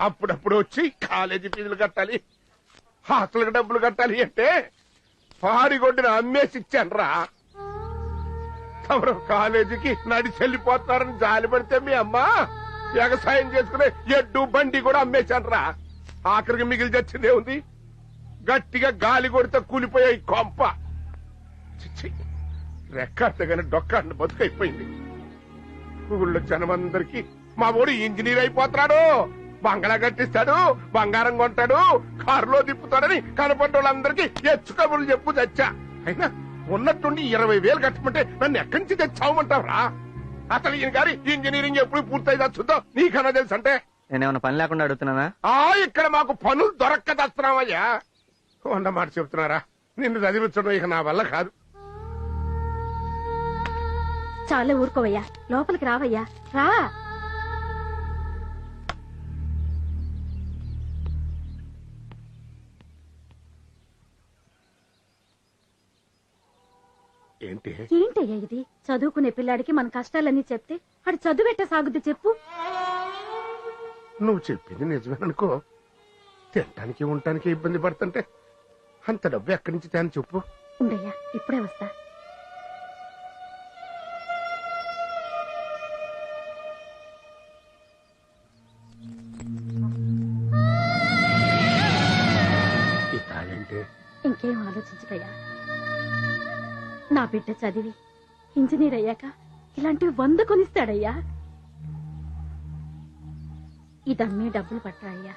Speaker 9: అప్పుడప్పుడు వచ్చి కాలేజీ ఫీజులు కట్టాలి, హాస్టల్కి డబ్బులు కట్టాలి అంటే పాడిగొడ్డిన అమ్మేసి ఇచ్చాను రా. తమరు కాలేజీకి నడిచి వెళ్ళిపోతున్నారని జాలి పడితే మీ అమ్మ వ్యవసాయం చేసుకునే ఎడ్డు బండి కూడా అమ్మేశాను రా. ఆఖరికి మిగిలి తెచ్చిందే ఉంది, గట్టిగా గాలి కొడితే కూలిపోయే కొంప. రెక్కాడగానే డొక్కాడిని బతుకైపోయింది. ఊళ్ళో జనమందరికి మా ఊడు ఇంజనీర్ అయిపోతున్నాడు, బంగళా కట్టిస్తాడు, బంగారం కొంటాడు, కారులో తిప్పుతాడని కనపడ్డ వాళ్ళందరికీ ఎచ్చు కబుర్లు చెప్పు తెచ్చా. అయినా ఉన్నట్టుండి 20,000 కట్టమంటే నన్ను ఎక్కడి నుంచి తెచ్చావమంటావురా? అసలు ఈయన గారి ఇంజనీరింగ్ ఎప్పుడు పూర్తయిదా చూద్దాం, నీకన్నా తెలుసు అంటే.
Speaker 5: నేనేమన్నా పని లేకుండా అడుగుతున్నానా?
Speaker 9: ఇక్కడ మాకు పనులు దొరక్కదస్తున్నావయ్యా. వంద మాట చెప్తున్నారా, నిన్ను చదివించడం ఇక నా వల్ల కాదు.
Speaker 3: చాలా ఊరుకోవయ్యా, లోపలికి రావయ్యా, రా. ఏంటయ్యా ఇది? చదువుకునే పిల్లాడికి మన కష్టాలన్నీ చెప్తే అది చదువెట్ట సాగుద్ది చెప్పు.
Speaker 9: నువ్వు చెప్పింది నిజమేననుకో, తినటానికి ఉండటానికి ఇబ్బంది పడుతుంటే అంత డబ్బు ఎక్కడి నుంచి తేని చెప్పు.
Speaker 3: ఉండయ్యా, ఇప్పుడే వస్తా. ఇంకేం ఆలోచించకయ్యా, నా బిడ్డ చదివి ఇంజనీర్ అయ్యాక ఇలాంటివి 100 కొనిస్తాడయ్యా. ఇదమ్మే డబ్బులు పట్టరాయ్యా,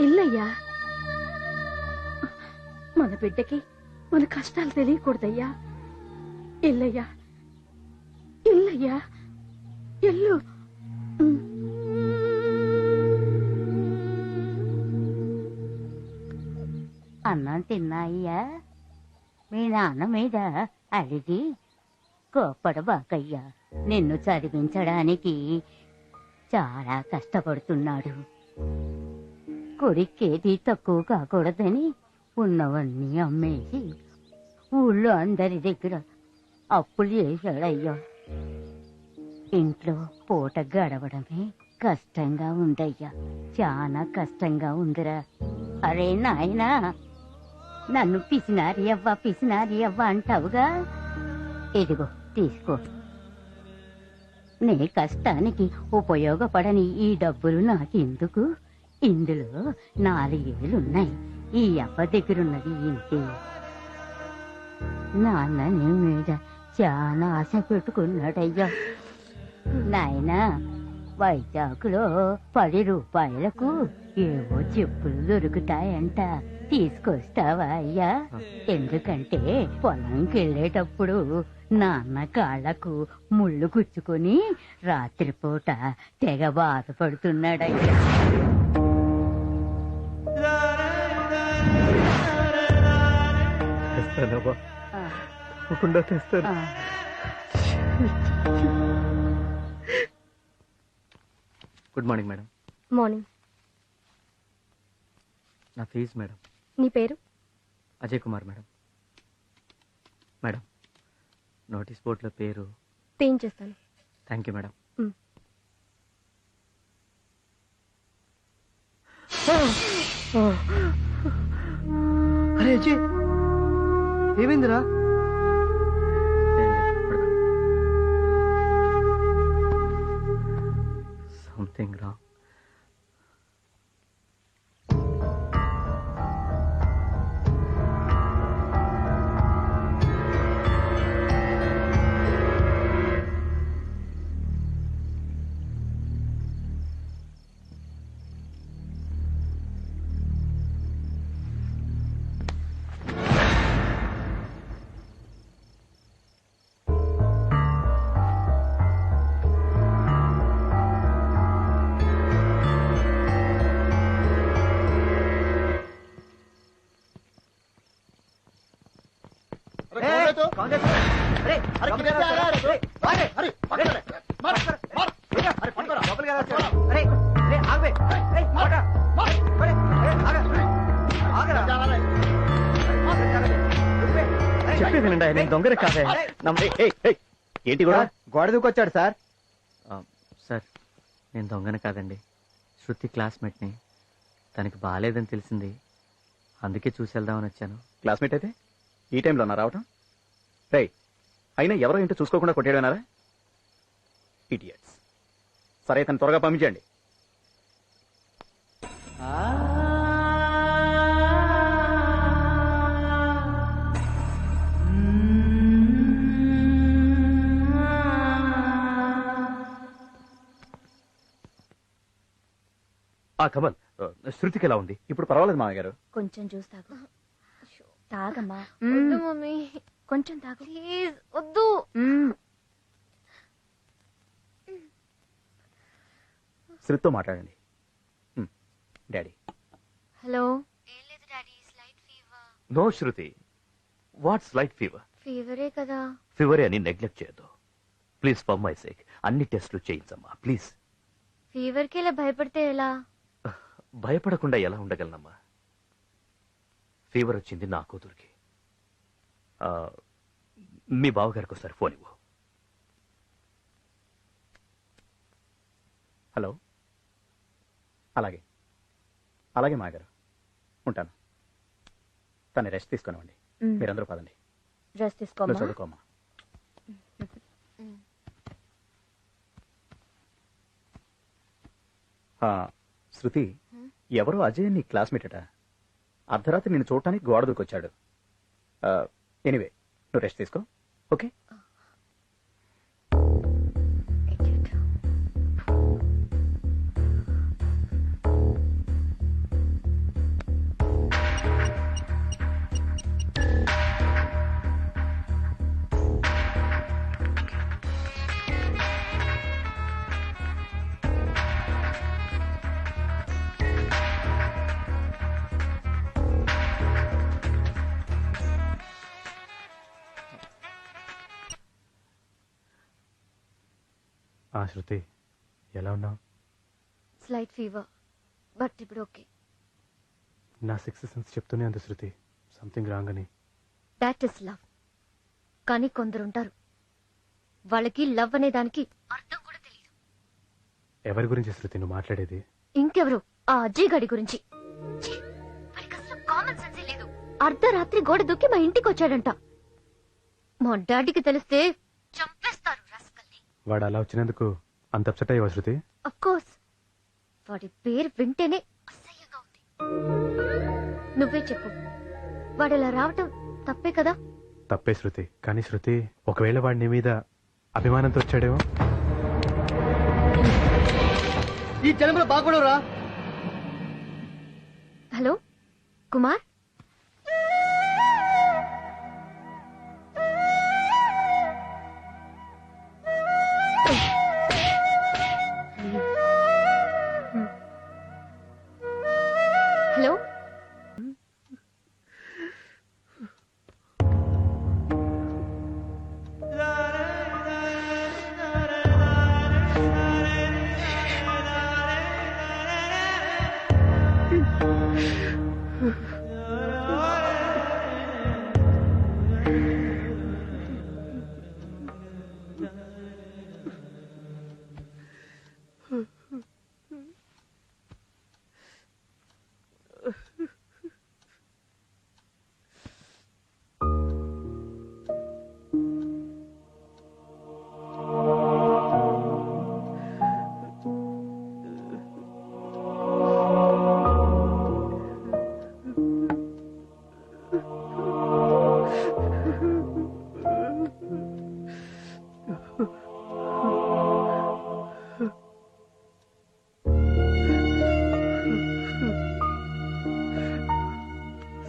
Speaker 3: ఇల్లయ్యా. మన బిడ్డకి మన కష్టాలు తెలియకూడదయ్యా. ఇల్లయ్యా, ఇల్లయ్యా, ఇల్లు.
Speaker 13: అన్నం తిన్నాయ్యా? మీ నాన్న మీద అడిగి కోప్పడబాకయ్యా. నిన్ను చదివించడానికి చాలా కష్టపడుతున్నాడు. కొడుకేది తక్కువ కాకూడదని ఉన్నవన్నీ అమ్మేసి ఊళ్ళో అందరి దగ్గర అప్పులు చేశాడయ్యా. ఇంట్లో పూట గడవడమే కష్టంగా ఉందయ్యా, చాలా కష్టంగా ఉందిరా. అరే నాయనా, నన్ను పిసినారి అవ్వ అంటావుగా, ఇదిగో తీసుకో. నీ కష్టానికి ఉపయోగపడని ఈ డబ్బులు నాకెందుకు? ఇందులో 4 ఏళ్ళున్నాయి. ఈ అవ్వ దగ్గరున్నది ఇంతే. నాన్న నీ మీద చాలా ఆశ పెట్టుకున్నాడయ్యా. నాయనా, వైజాగ్లో 10 రూపాయలకు ఏవో చెప్పులు దొరుకుతాయంట, తీసుకొస్తావా అయ్యా? ఎందుకంటే పొలంకి వెళ్ళేటప్పుడు నాన్న కాళ్లకు ముళ్ళు గుచ్చుకొని రాత్రిపూట తెగ బాధపడుతున్నాడయ్యా.
Speaker 5: Good morning madam.
Speaker 7: మార్నింగ్.
Speaker 5: నా ఫీజు మేడం.
Speaker 7: నీ పేరు?
Speaker 5: Ajay Kumar madam. Madam, notice బోర్డులో పేరు
Speaker 7: చేస్తాను.
Speaker 5: Thank you madam.
Speaker 2: అరే అజయ్, ఏమైందిరా?
Speaker 5: Something wrong. చెప్పేదేనండి, నేను దొంగరే కాదే.
Speaker 14: ఏంటి కూడా గోడ దూకొచ్చాడు సార్?
Speaker 5: సార్, నేను దొంగని కాదండి, శృతి క్లాస్మేట్ని. తనకి బాగాలేదని తెలిసింది, అందుకే చూసి వెళ్దామని వచ్చాను.
Speaker 14: క్లాస్మేట్ అయితే ఈ టైంలో నా రావటం? రే, అయినా ఎవరో ఏంటో చూసుకోకుండా కొట్టేయడన్నారా? ఇడియట్స్. సరే, తను త్వరగా పంపించండి.
Speaker 11: కమల్, శృతికి ఎలా ఉంది?
Speaker 14: ఇప్పుడు పర్వాలేదు మామయ్య గారు.
Speaker 7: కొంచెం జ్యూస్ తాగు. తాగమ్మా.
Speaker 15: వద్దు మమ్మీ,
Speaker 7: కొంచెం తాగు
Speaker 15: ప్లీజ్. వద్దు.
Speaker 14: శృతితో మాట్లాడండి. డాడీ.
Speaker 7: హలో.
Speaker 15: ఏం లేదు daddy, slight fever.
Speaker 11: No Shruti, what slight fever?
Speaker 7: ఫీవరే కదా.
Speaker 11: ఫీవరే అని నెగ్లెక్ట్ చేయొద్దు ప్లీజ్. ఫర్ మై సేక్ అన్ని టెస్టులు చేయించమ్మా ప్లీజ్.
Speaker 7: ఫీవర్కి ఇలా భయపడితే ఎలా?
Speaker 11: భయపడకుండా ఎలా ఉండగలనమ్మా? ఫీవర్ వచ్చింది నా కూతురికి. మీ బావగారికి ఒకసారి ఫోన్ ఇవ్వు.
Speaker 14: హలో. అలాగే అలాగే మాగారు, ఉంటాను. తను రెస్ట్ తీసుకునివ్వండి. మీరందరూ పదండి.
Speaker 7: రెస్ట్ తీసుకోమ్మా.
Speaker 14: చదువుకోమ్మా. శృతి, ఎవరో అజయ్ నీ క్లాస్మేట్ అట. అర్ధరాత్రి నేను చూడటానికి గోడ దూకొచ్చాడు. ఎనీవే, నువ్వు రెస్ట్ తీసుకో, ఓకే?
Speaker 10: శృతి, ఎలా ఉన్నావు?
Speaker 7: స్లైట్ ఫీవర్, బట్ ఇప్పుడు ఓకే.
Speaker 10: నా సిక్స్త్ సెన్స్ చెప్తూనే ఉంది శృతి, సంథింగ్ రాంగ్ అని.
Speaker 7: That is love. కానీ కొందరుంటారు, వాళ్ళకి లవ్ అనే దానికి అర్థం కూడా తెలియదు.
Speaker 10: ఎవరి గురించి శృతి నువ్వు మాట్లాడేది?
Speaker 7: ఇంకెవరు, ఆ అజయ్ గాడి గురించి. ఛీ, వాడికి అసలు కామన్ సెన్సే లేదు. అర్ధరాత్రి గోడ దూకి మా ఇంటికి వచ్చాడంట. మా డాడీకి తెలిస్తే చంపేస్తారు రాస్కల్ని.
Speaker 10: వాడు అలా వచ్చినందుకు అంత అప్సెట్ అయ్యావా శృతి?
Speaker 7: అఫ్ కోర్స్, వాడి పేరు వింటేనే అసహ్యంగా ఉంది. నువ్వే చెప్పు, వాడు ఇలా రావటం తప్పే కదా?
Speaker 10: తప్పే శృతి. కానీ శృతి, ఒకవేళ వాడి నీ మీద అభిమానంతో వచ్చాడేమో.
Speaker 2: ఈ జనంలో బాగుపడవురా.
Speaker 7: Hello Kumar, hello.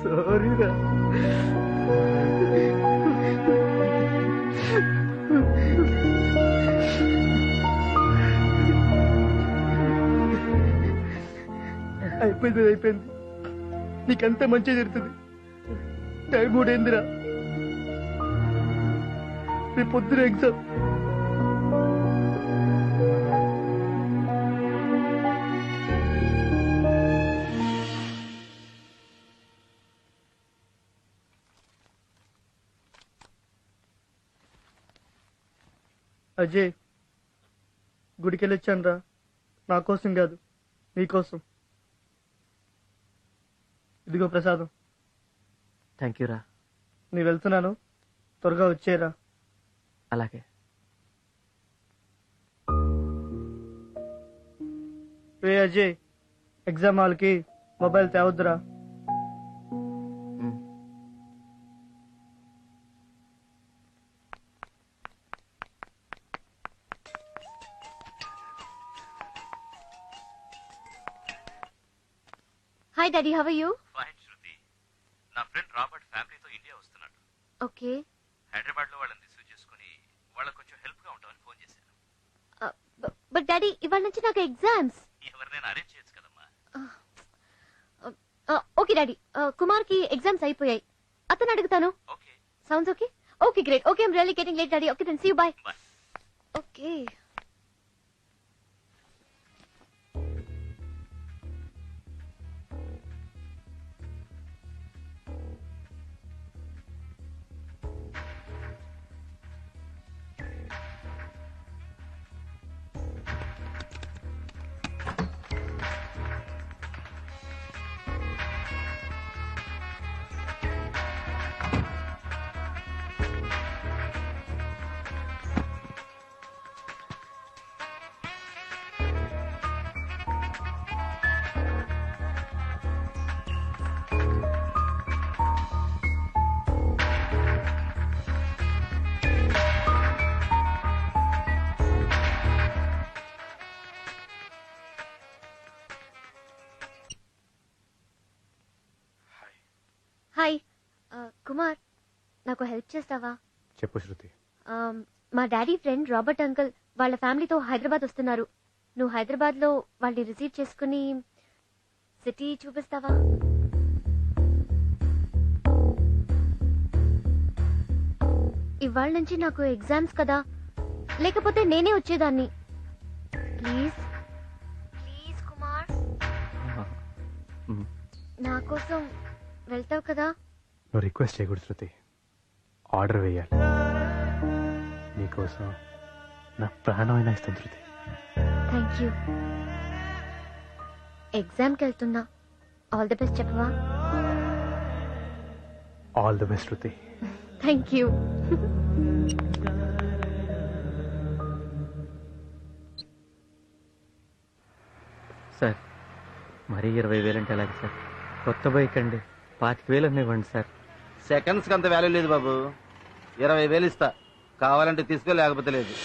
Speaker 2: సారీరా. అయిపోయింది. నీకంతా మంచి జరుగుతుంది. టైం కూడా ఏందిరా, రేపు పొద్దున ఎగ్జామ్. అజయ్, గుడికి వెళ్ళొచ్చాను రా. నా కోసం కాదు, నీకోసం. ఇదిగో ప్రసాదం.
Speaker 5: థ్యాంక్ యూ రా.
Speaker 2: నీ వెళ్తున్నాను, త్వరగా వచ్చేరా.
Speaker 5: అలాగే.
Speaker 2: రే అజయ్, ఎగ్జామ్ హాల్కి మొబైల్ తేవద్దురా.
Speaker 7: Hi daddy, how are you?
Speaker 11: Fine Shruti. నా ఫ్రెండ్ రాబర్ట్ ఫ్యామిలీతో ఇండియా వస్తున్నాడు.
Speaker 7: ఓకే.
Speaker 11: హైదరాబాద్ లో వాళ్ళని రిసీవ్ చేసుకుని వాళ్ళకి కొంచెం హెల్ప్ గా ఉంటామని ఫోన్ చేశాను.
Speaker 7: బట్ డాడీ, ఇవాళ నుంచి నాకు ఎగ్జామ్స్.
Speaker 11: ఎవరినైనా అరేంజ్ చేయొచ్చు కదమ్మా.
Speaker 7: ఓకే డాడీ, కుమార్ కి ఎగ్జామ్స్ అయిపోయాయి. అతను అడుగుతాను.
Speaker 11: Okay.
Speaker 7: Sounds okay? Okay great. Okay, I'm really getting late daddy. Okay then see you, bye. Okay. Hi Kumar, నాకు హెల్ప్ చేస్తావా?
Speaker 10: చెప్పు శృతి.
Speaker 7: మా డాడీ ఫ్రెండ్ రాబర్ట్ అంకుల్ వాళ్ళ ఫ్యామిలీతో హైదరాబాద్ వస్తున్నారు. నువ్వు హైదరాబాద్ లో వాళ్ళని రిసీవ్ చేసుకుని సిటీ చూపిస్తావా? ఇవాళ నుంచి నాకు ఎగ్జామ్స్ కదా, లేకపోతే నేనే వచ్చేదాన్ని. ప్లీజ్ ప్లీజ్ కుమార్, నా కోసం వెళ్తావు కదా?
Speaker 10: నువ్వు రిక్వెస్ట్ చేయకూడదు శృతి, ఆర్డర్ వేయాలి. నీకోసం నా ప్రాణమైనా ఇస్తాను శృతి.
Speaker 7: Thank thank you. ఎగ్జామ్కి వెళ్తున్నా, ఆల్ ది బెస్ట్ చెప్పవా?
Speaker 10: All the best Shruti.
Speaker 7: Thank you.
Speaker 5: Sir మరీ 20,000 అంటే ఎలాగ సార్? కొత్త బైక్ అండి, 25,000 ఇవ్వండి సార్.
Speaker 16: సెకండ్స్ కి అంత వాల్యూ లేదు బాబు. 20,000 ఇస్తా, కావాలంటే తీసుకో, లేకపోతే లేదు.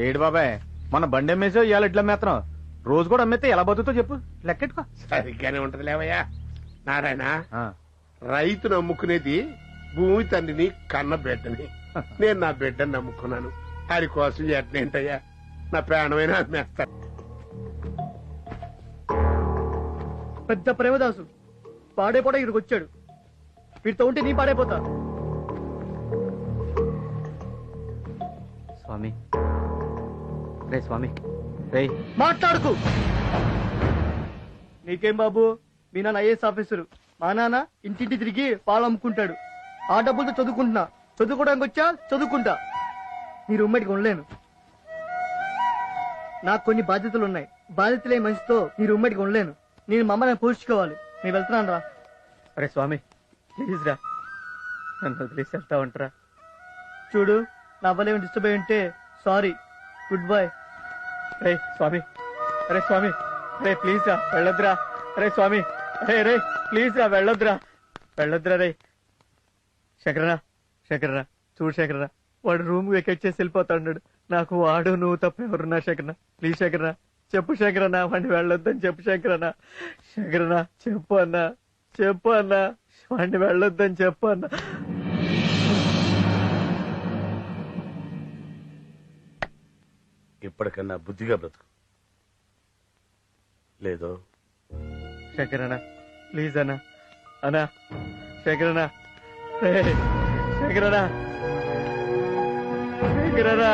Speaker 14: ఏడు బాబాయ్, మన బండి అమ్మేసో ఇవాళ ఇట్లా అమ్మేస్తున్నాం. రోజు కూడా అమ్మేస్తే ఎలా బతుకుతో చెప్పు, లెక్కెట్టుకో.
Speaker 17: సరిగ్గానే ఉంటది లేవయ్యా. నారాయణ, రైతును నమ్ముకునేది భూమి తండ్రిని కన్న బిడ్డని. నేను నా బిడ్డని నమ్ముకున్నాను. అది కోసం ఎట్నేంటయ్యా, నా ప్రాణమైన అమ్మేస్తా.
Speaker 2: పెద్ద ప్రేమదాసు పాడైపోవడా ఇక్కడికి వచ్చాడు. వీటితో ఉంటే నీ పాడైపోతా.
Speaker 5: స్వామి, రే స్వామి, రే
Speaker 2: మాట్లాడుకు. నీకేం బాబు, మీ నాన్న ఐఏఎస్ ఆఫీసరు, మా నాన్న ఇంటింటి తిరిగి పాలు అమ్ముకుంటాడు. ఆ డబ్బులతో చదువుకుంటున్నా. చదువుకోవడానికి వచ్చా, చదువుకుంటా. నీ రూమ్మేట్కి ఉండలేను. నాకు కొన్ని బాధ్యతలు ఉన్నాయి. బాధ్యతలే మనిషితో నీ రూమ్మేట్కి ఉండలేను. నేను మా అమ్మని పోషించుకోవాలి. నేను వెళ్తున్నాను రా.
Speaker 5: అరే స్వామి ప్లీజ్ రా, నన్ను వదిలేసి వెళ్తా ఉంటారా?
Speaker 2: చూడు, నా వల్ల ఏమి డిస్టర్బ్ అయి ఉంటే సారీ. Goodbye.
Speaker 5: రే స్వామి, అరే స్వామి, రే ప్లీజ్ రా, వెళ్ళొద్దురా. అరే స్వామి, అరే రే ప్లీజ్ రా, వెళ్ళొద్దురా, వెళ్ళొద్దురా. రే శంకరనా, శంకరనా చూడు శంకరనా, వాడు రూమ్ వెకెట్ చేసి వెళ్ళిపోతాడు. నాకు వాడు నువ్వు తప్ప ఎవరున్నా శంకరనా? ప్లీజ్ శంకరనా చెప్పు శంకరనా, వాడిని వెళ్ళొద్దని చెప్పు శంకరనా. శంకరనా చెప్పు అన్నా, చెప్పు అన్నా, వాడిని వెళ్ళొద్దని చెప్పు అన్నా.
Speaker 12: ఇప్పటికన్నా బుద్ధిగా బ్రతుకు, లేదో
Speaker 5: శంకరనా ప్లీజ్ అన్నా, అన్నా శంకరనా, రే శంకరనా, శంకరనా,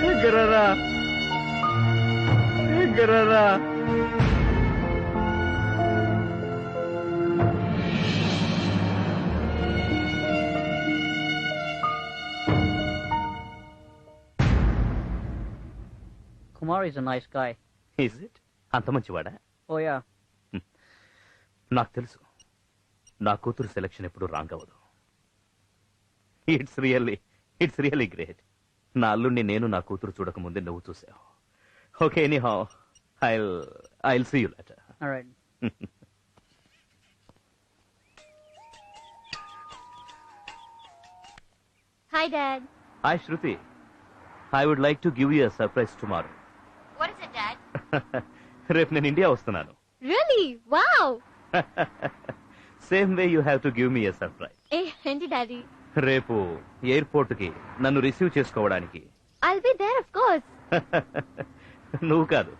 Speaker 5: శంకరనా, శంకరనా.
Speaker 18: Kumar is a nice guy.
Speaker 11: Is it? అంత మంచివాడా?
Speaker 18: Oh yeah.
Speaker 11: నాకు తెలుసు, నా కూతురు సెలక్షన్ ఎప్పుడు రాంగ్ అవ్వదు. It's really great. నా అల్లుడిని నేను నా కూతురు చూడక ముందే నువ్వు చూసావు. Okay, anyhow I'll see you later.
Speaker 18: All right.
Speaker 7: Hi, Dad.
Speaker 11: Hi Shruti, I would like to give you a surprise tomorrow.
Speaker 7: What is it, Dad?
Speaker 11: రేపు నేను ఇండియా వస్తున్నాను.
Speaker 7: Really? Wow.
Speaker 11: Same way you have to give me a surprise.
Speaker 7: ఏంటి daddy?
Speaker 11: రేపు airport కి నన్ను receive చేసుకోవడానికి.
Speaker 7: I'll be there, of course.
Speaker 11: నువ్వు కాదు,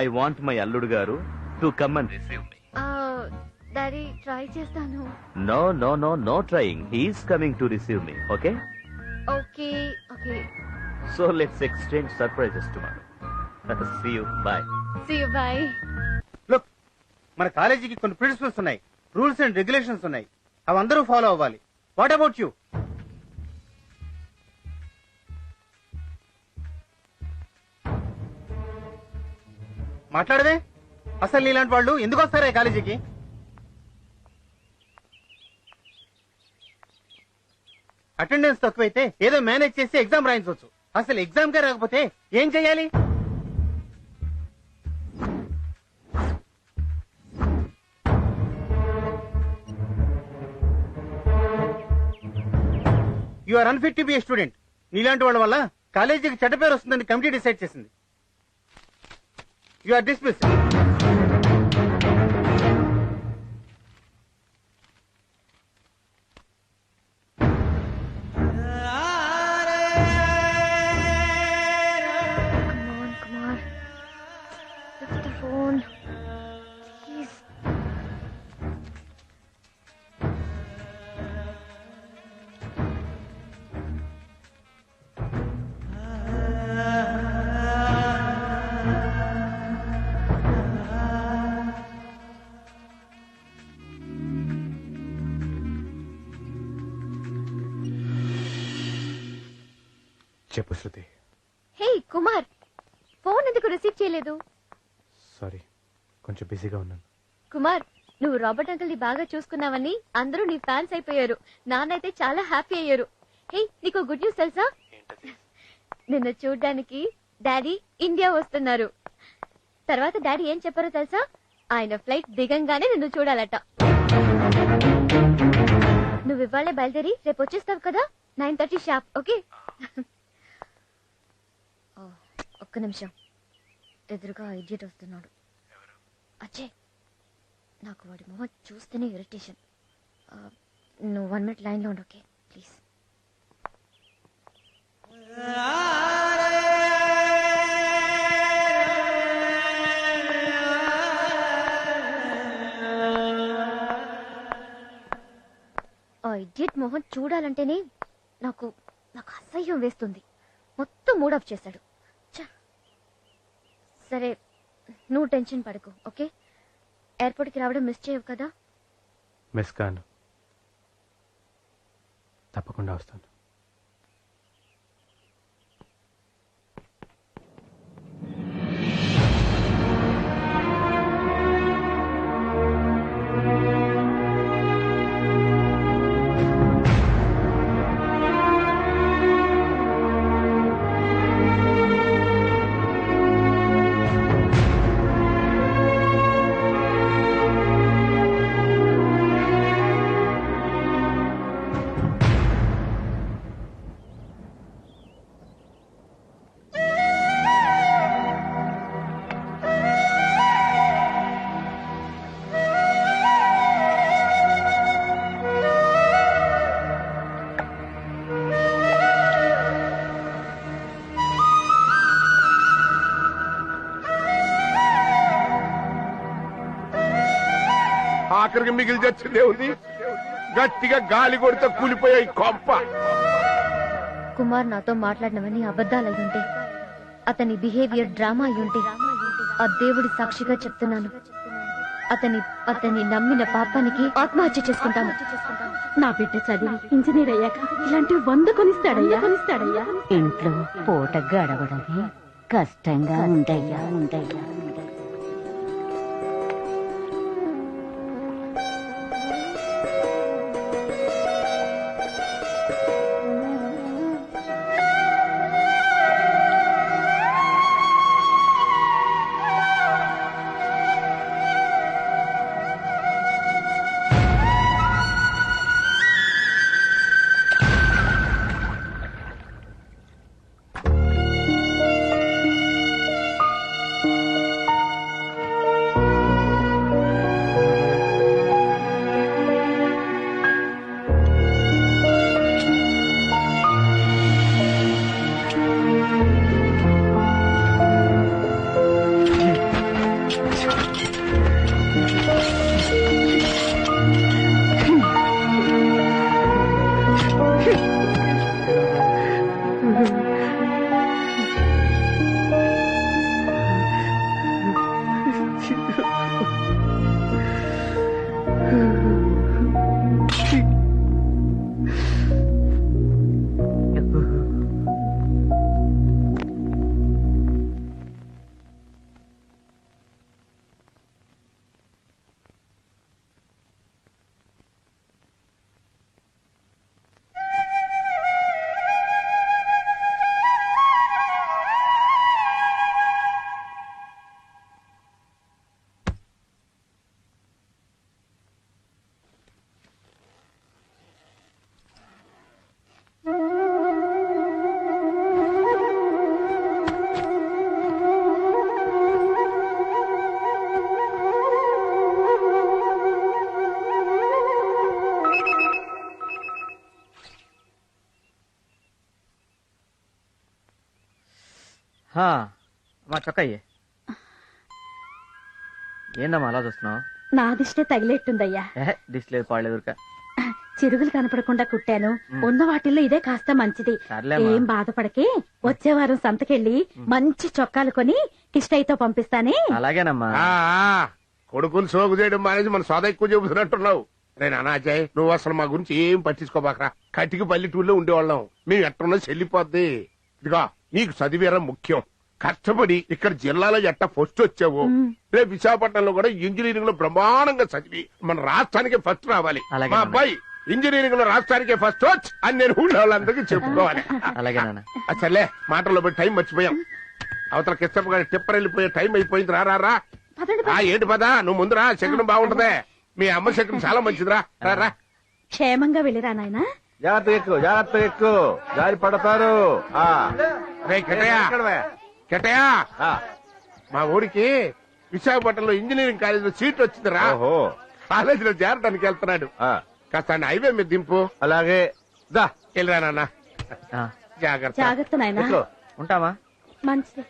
Speaker 11: ఐ వాంట్ మై అల్లుడు గారు to come and receive me.
Speaker 7: Daddy try చేస్తాను.
Speaker 11: No no no no trying, he's coming to receive me. Okay
Speaker 7: okay okay.
Speaker 11: So let's exchange surprises tomorrow. See you, bye.
Speaker 7: See you, bye.
Speaker 6: Look, మన కాలేజీకి కొన్ని principles ఉన్నాయి, rules and regulations ఉన్నాయి. అవి అందరూ follow అవ్వాలి. What about you? మాట్లాడదే, అసలు నీలాంటి వాళ్ళు ఎందుకు వస్తారా ఈ కాలేజీకి? అటెండెన్స్ తక్కువైతే ఏదో మేనేజ్ చేసి ఎగ్జామ్ రాయించవచ్చు. అసలు ఎగ్జామ్ గా రాకపోతే ఏం చెయ్యాలి? You are unfit to be a student. నీలాంటి వాళ్ళ వల్ల కాలేజీకి చెడ్డ పేరు వస్తుందని కమిటీ డిసైడ్ చేసింది. You are dismissed.
Speaker 7: Kumar, lift the phone, please.
Speaker 10: చెప్పు శృతి.
Speaker 7: హే కుమార్, ఫోన్ ఎందుకు రిసీవ్ చేయలేదు?
Speaker 10: సారీ, కొంచెం బిజీగా ఉన్నాను.
Speaker 7: కుమార్, నువ్వు రాబర్ట్ అంకుల్ ని బాగా చూసుకున్నావని అందరూ నీ ఫ్యాన్స్ అయిపోయారు. నాన్నైతే చాలా హ్యాపీ అయ్యారు. హే, నీకు గుడ్ న్యూస్ తెలుసా? నిన్ను చూడ్డానికి డాడీ ఇండియా వస్తున్నారు. తర్వాత డాడీ ఏం చెప్పారో తెలుసా? ఆయన ఫ్లైట్ దిగంగానే నిన్ను చూడాలట. నువ్వు ఇవాళే బయలుదేరి రేపు వచ్చేస్తావు కదా, 9:30 షార్ప్. ఓకే? ఒక్క నిమిషం, ఎదురుగా ఇడియట్ వస్తున్నాడు. అచ్చే, నాకు వాడి మొహం చూస్తేనే ఇరిటేషన్. నువ్వు 1 minute లైన్లో ఉండు. Okay please. ఇడియట్ మొహం చూడాలంటేనే నాకు అసహ్యం వేస్తుంది. మొత్తం మూడ్ ఆఫ్ చేశాడు. సరే, నువ్వు టెన్షన్ పడకు. ఓకే? ఎయిర్పోర్ట్కి రావడం మిస్ చేయవు కదా?
Speaker 10: మిస్ కాను, తప్పకుండా వస్తాను.
Speaker 17: ఆఖరికి మిగిలి చచ్చిందే ఉంది. గట్టిగా గాలి కొడితే కూలిపోయాయి కొంప.
Speaker 7: కుమార్ నాతో మాట్లాడినవన్నీ అబద్ధాలయ్యుంటే, అతని బిహేవియర్ డ్రామా అయ్యుంటే, ఆ దేవుడి సాక్షిగా చెప్తున్నాను, అతని నమ్మిన పాపానికి ఆత్మహత్య చేసుకుంటాను.
Speaker 3: నా బిడ్డ చదివి ఇంజనీర్ అయ్యాక ఇలాంటివి 100 కొనిస్తాడయ్యా.
Speaker 13: ఇంట్లో పూట గడవడమే కష్టంగా ఉండయ్యా.
Speaker 5: మా చొక్కయ్యే, ఏందమ్మా అలా చూస్తున్నావు?
Speaker 3: నా దిష్టే తగిలేట్టుందయ్యా.
Speaker 5: దిష్టి లేదు, పాడలేదు.
Speaker 3: చిరుగులు కనపడకుండా కుట్టాను. ఉన్న వాటిల్లో ఇదే కాస్త మంచిది. ఏం బాధపడకే, వచ్చే వారం సంతకెళ్ళి మంచి చొక్కాలు కొని కిష్టయ్యతో పంపిస్తానే.
Speaker 5: అలాగేనమ్మా.
Speaker 17: కొడుకుని సోగు చేయడం మానేసి మన సోద ఎక్కువ చెబుతున్నట్టున్నావు. నేను అనాజయ్, నువ్వు అసలు మా గురించి ఏం పట్టించుకోబాకరా. కటికి పల్లెటూరులో ఉండేవాళ్ళం. మేము ఎట్టున్నా చెల్లిపోద్ది. ఇదిగో నీకు చదివేరం ముఖ్యం. కష్టపడి ఇక్కడ జిల్లాలో ఎట్ట ఫస్ట్ వచ్చావు, రేపు విశాఖపట్నంలో కూడా ఇంజనీరింగ్ లో బ్రహ్మాండంగా చదివి మన రాష్ట్రానికి ఫస్ట్ రావాలి. మా అబ్బాయి ఇంజనీరింగ్ లో రాష్ట్రానికే ఫస్ట్ వచ్చి అని నేను ఊళ్ళో వాళ్ళందరికీ చెప్పుకోవాలి. సర్లే మాటల్లో పోయి టైం మర్చిపోయాం. అవతల కిష్టప్ప గారి టిప్పర్ వెళ్ళిపోయే టైం అయిపోయింది. రా ఏంటి పదా నువ్వు ముందురా, శకునం బాగుంటదే. మీ అమ్మ శకునం చాలా మంచిదిరా. రా
Speaker 3: క్షేమంగా వెళ్ళిరా నాయనా.
Speaker 16: జాగ్రత్త ఎక్కువ జారి పడతారు.
Speaker 17: కెటయా మా ఊరికి విశాఖపట్నంలో ఇంజనీరింగ్ కాలేజీలో సీట్ వచ్చిందిరా. కాలేజీలో చేరడానికి వెళ్తున్నాడు. కాస్త హైవే మీద దింపు.
Speaker 16: అలాగే
Speaker 17: వెళ్ళరా నాన్న.
Speaker 3: జాగ్రత్త నాయనా.
Speaker 5: ఉంటామా?
Speaker 3: మంచిది.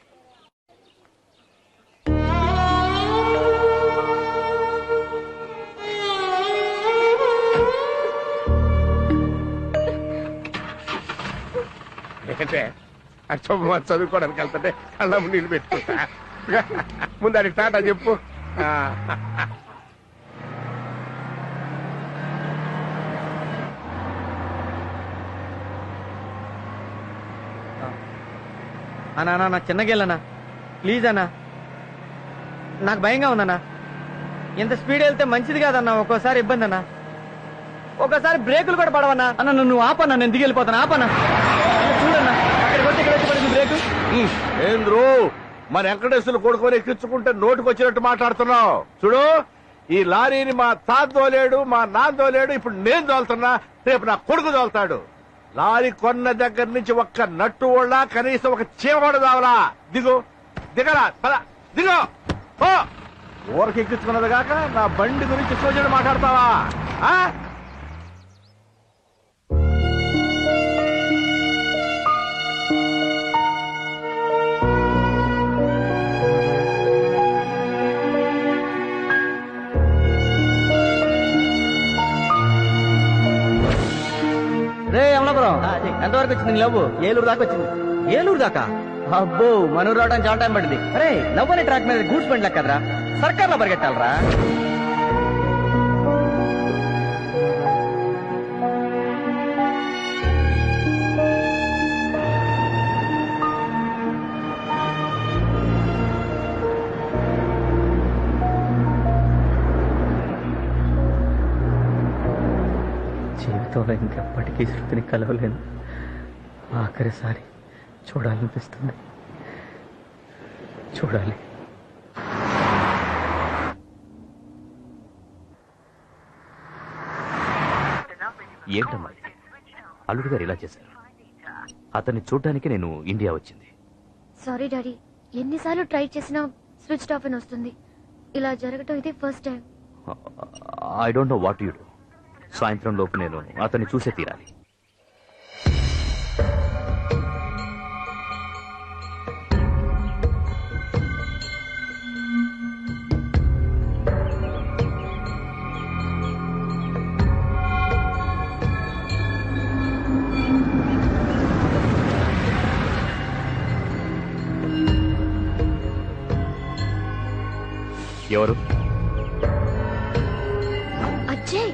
Speaker 17: చదువుకోవడానికి వెళ్తుంటే కళ్ళము నీళ్ళు పెట్టుకుంటా. ముందు అడిగి టాటా చెప్పు.
Speaker 5: అన్నా నాకు చిన్నగా వెళ్ళనా ప్లీజ్ అన్నా, నాకు భయంగా ఉందన్నా. ఎంత స్పీడ్ వెళ్తే మంచిది కాదన్నా, ఒక్కోసారి ఇబ్బంది అన్నా, ఒక్కోసారి బ్రేకులు కూడా పడవన్నా. అన్న నువ్వు ఆపన్నా, నేను దిగి వెళ్ళిపోతాను. ఆపన్నా చూడన్నా, అక్కడికి వచ్చి ఇక్కడ వచ్చి పడింది బ్రేకు.
Speaker 16: ఏంద్రు మన వెంకటేశ్వరులు కొడుకొని ఎక్కించుకుంటే నోటుకు వచ్చినట్టు మాట్లాడుతున్నావు. చూడు ఈ లారీని మా తాత తోలేడు, మా నాన్న తోలేడు, ఇప్పుడు నేను తోలుతున్నా, రేపు నా కొడుకు తోలుతాడు. లారీ కొన్న దగ్గర నుంచి ఒక్క నట్టు వాళ్ళ కనీసం ఒక చీమడు దావలా. దిగరా దిగో. ఊరికి ఎక్కించుకున్నది కాక నా బండి గురించి సోజన మాట్లాడతావా?
Speaker 5: రే అమలాపురం ఎంతవరకు వచ్చింది లవ్? ఏలూరు దాకా వచ్చింది. ఏలూరు దాకా? అబ్బో మనూరు రావడానికి చాలా టైం పడింది. అరే లవ్ అనే ట్రాక్ మీద గూడ్స్ బండి లెక్క కదరా, సర్కార్లో పరిగెట్టాలరా. జీవితంలో ఇంకెప్పటికీ శృతిని కలవలేను. ఆఖరిసారి చూడాలనిపిస్తుంది. చూడాలి.
Speaker 11: ఏంటమ్మా అల్లుడు గారు ఇలా చేశారు? అతన్ని చూడ్డానికి నేను ఇండియా వచ్చింది.
Speaker 7: సారీ డాడీ, ఎన్నిసార్లు ట్రై చేసినా స్విచ్ ఆఫ్ అని వస్తుంది. ఇలా జరగటం ఇదే first time.
Speaker 11: I don't know what you do. సాయంత్రం లోపు నేను అతన్ని చూసే తీరాలి. ఎవరు?
Speaker 7: అజయ్.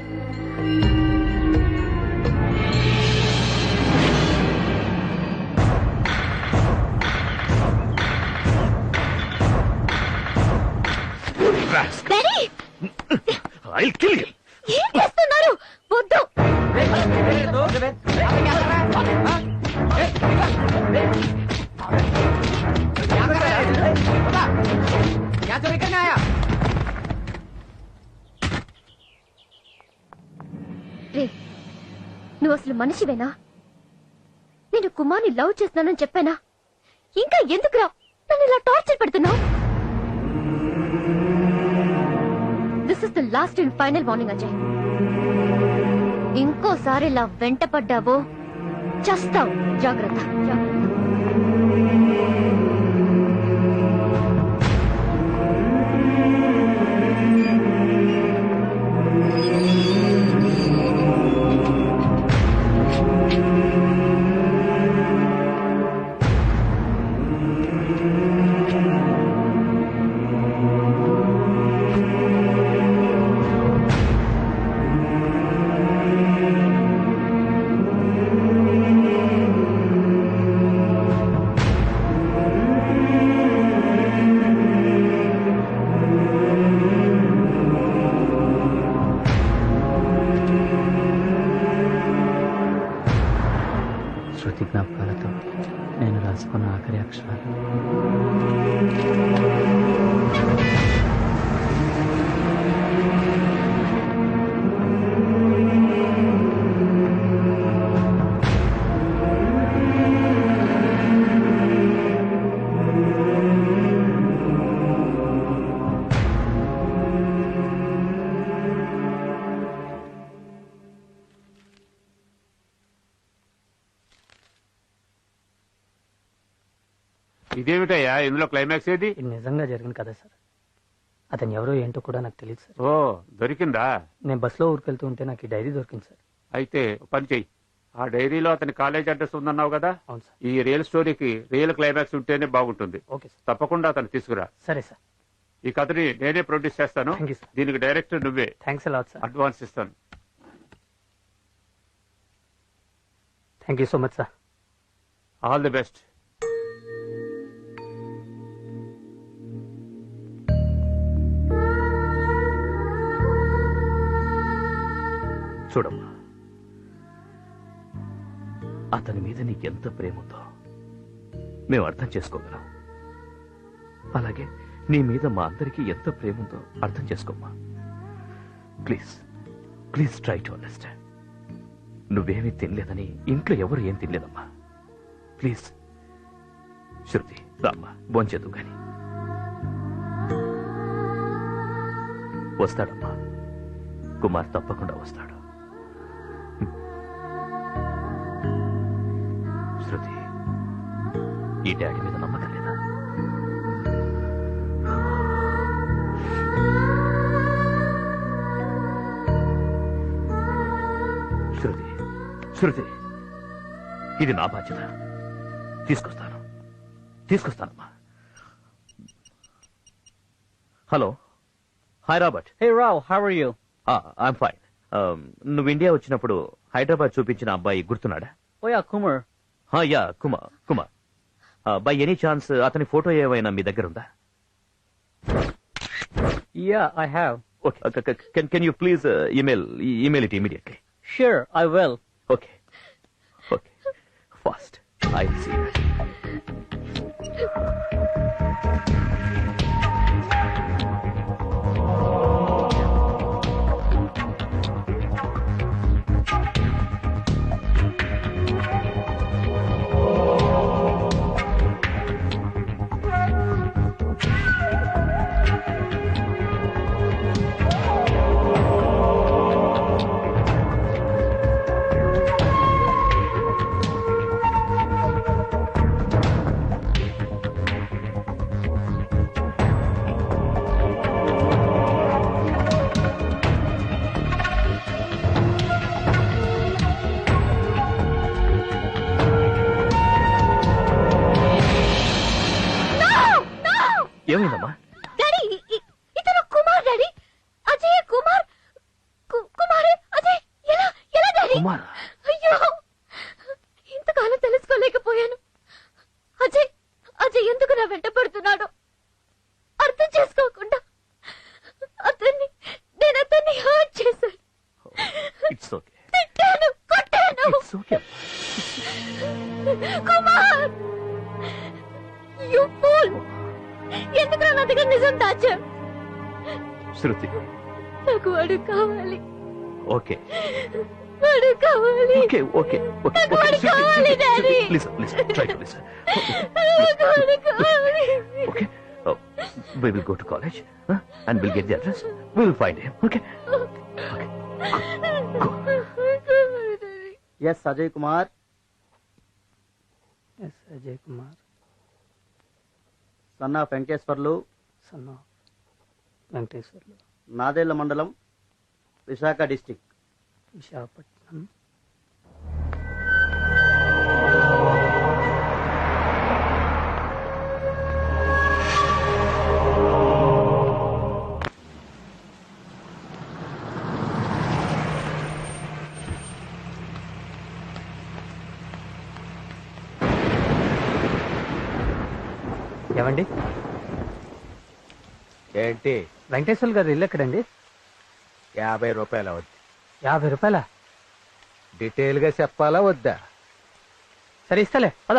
Speaker 11: I'll kill you.
Speaker 7: ఏం చేస్తున్నారు? వద్దు. రే, నువ్వు అసలు మనిషివేనా? నేను కుమార్ని లవ్ చేస్తున్నానని చెప్పానా? ఇంకా ఎందుకురా నన్ను ఇలా టార్చర్ పెడుతున్నావు? This is the last and final warning Ajay. ఇంకోసారి ఇలా వెంట పడ్డావో చస్తావు. జాగ్రత్త.
Speaker 18: జ్ఞాపకాలతో నేను రాసుకున్న ఆఖరి అక్షరాలు.
Speaker 16: ఇదేమిటయ్యా ఇందులో క్లైమాక్స్ ఏది?
Speaker 18: ఇది నిజంగా జరిగింది కదా సార్. అతను ఎవరో ఏంటో కూడా నాకు తెలియదు సార్.
Speaker 16: ఓ దొరికిందా?
Speaker 18: నేను బస్సులో ఊరికెళ్తూ ఉంటే నాకు ఈ డైరీ దొరికింది సార్.
Speaker 16: అయితే పని చెయ్యి, ఆ డైరీలో అతని కాలేజ్ అడ్రస్ ఉందన్నావు కదా,
Speaker 18: అవును సార్.
Speaker 16: ఈ రియల్ స్టోరీకి రియల్ క్లైమాక్స్ ఉంటేనే బాగుంటుంది.
Speaker 18: Okay sir.
Speaker 16: తప్పకుండా అతను తీసుకురా.
Speaker 18: సరే సార్.
Speaker 16: ఈ కథని నేనే ప్రొడ్యూస్ చేస్తాను. దీనికి డైరెక్టర్ నువ్వే.
Speaker 18: Thanks a lot sir.
Speaker 16: అడ్వాన్స్ ఇస్తాను.
Speaker 18: Thank you so much sir.
Speaker 16: All the best.
Speaker 11: చూడమ్మా, అతని మీద నీకెంత ప్రేమ ఉందో మేము అర్థం చేసుకోగలం. అలాగే నీ మీద మా అందరికీ ఎంత ప్రేమ ఉందో అర్థం చేసుకోమ్మా. Please please try to understand. నువ్వేమీ తినలేదని ఇంట్లో ఎవరు ఏం తినలేదమ్మా. ప్లీజ్ శృతి, రామ్మా, భోంచేద్దు కానీ. వస్తాడమ్మా, కుమార్ తప్పకుండా వస్తాడు. శృతి, ఈ డాడీ మీద నమ్మకం లేదా? శృతి, శృతి, ఇది నా బాధ్యత. తీసుకొస్తానమ్మా. Hello, hi Robert.
Speaker 18: Hey Rao, how are you?
Speaker 11: I'm fine. నువ్వు ఇండియా వచ్చినప్పుడు హైదరాబాద్ చూపించిన అబ్బాయి గుర్తున్నాడా?
Speaker 18: Oh yeah, Kumar.
Speaker 11: Yeah, Kumar. By any chance అతని ఫోటో ఏమైనా మీ దగ్గర ఉందా?
Speaker 18: Yeah, I have.
Speaker 11: Okay, can you please email it immediately?
Speaker 18: Sure, I will.
Speaker 11: Okay. Fast. I'll see you. ఏమైందమ్మా?
Speaker 7: డాడీ, ఇతను కుమార్ డాడీ. అజయ్ కుమార్. కుమారే అజయ్. ఎలా డాడీ?
Speaker 11: కుమార్.
Speaker 7: అయ్యో, ఇంతకాలం తెలుసుకోలేకపోయాను. అజయ్ ఎందుకు నా వెంట పడుతున్నాడో అర్థం చేసుకోకుండా నేను అతన్ని హర్ట్ చేశాను.
Speaker 11: It's okay.
Speaker 7: తిట్టాను, కొట్టాను.
Speaker 11: It's okay.
Speaker 7: Kumar, you fool. ఎందుకు నా దగ్గర నిజం దాచా?
Speaker 11: శృతి,
Speaker 7: నాకు వాడు కావాలి.
Speaker 11: ఓకే,
Speaker 7: వాడు కావాలి.
Speaker 11: ఓకే.
Speaker 7: నాకు వాడు కావాలి daddy.
Speaker 11: Listen, try to listen.
Speaker 7: నాకు వాడు కావాలి.
Speaker 11: Okay, we will go to college, and we'll get the address. We'll find him. Okay.
Speaker 5: Yes, Ajay Kumar.
Speaker 18: Yes, Ajay Kumar.
Speaker 5: Son of Venkateswarlu.
Speaker 18: Son of Venkateswarlu.
Speaker 5: Nadella Mandalam, Visakha district.
Speaker 18: Visakhapatnam. ఏమండి?
Speaker 9: ఏంటి?
Speaker 18: వెంకటేశ్వర గారు ఇల్లు ఎక్కడండి?
Speaker 9: 50 రూపాయలు అవుద్ది.
Speaker 18: 50 రూపాయల?
Speaker 9: Detail గా చెప్పాలా వద్దా?
Speaker 6: సరే ఇస్తలే పద.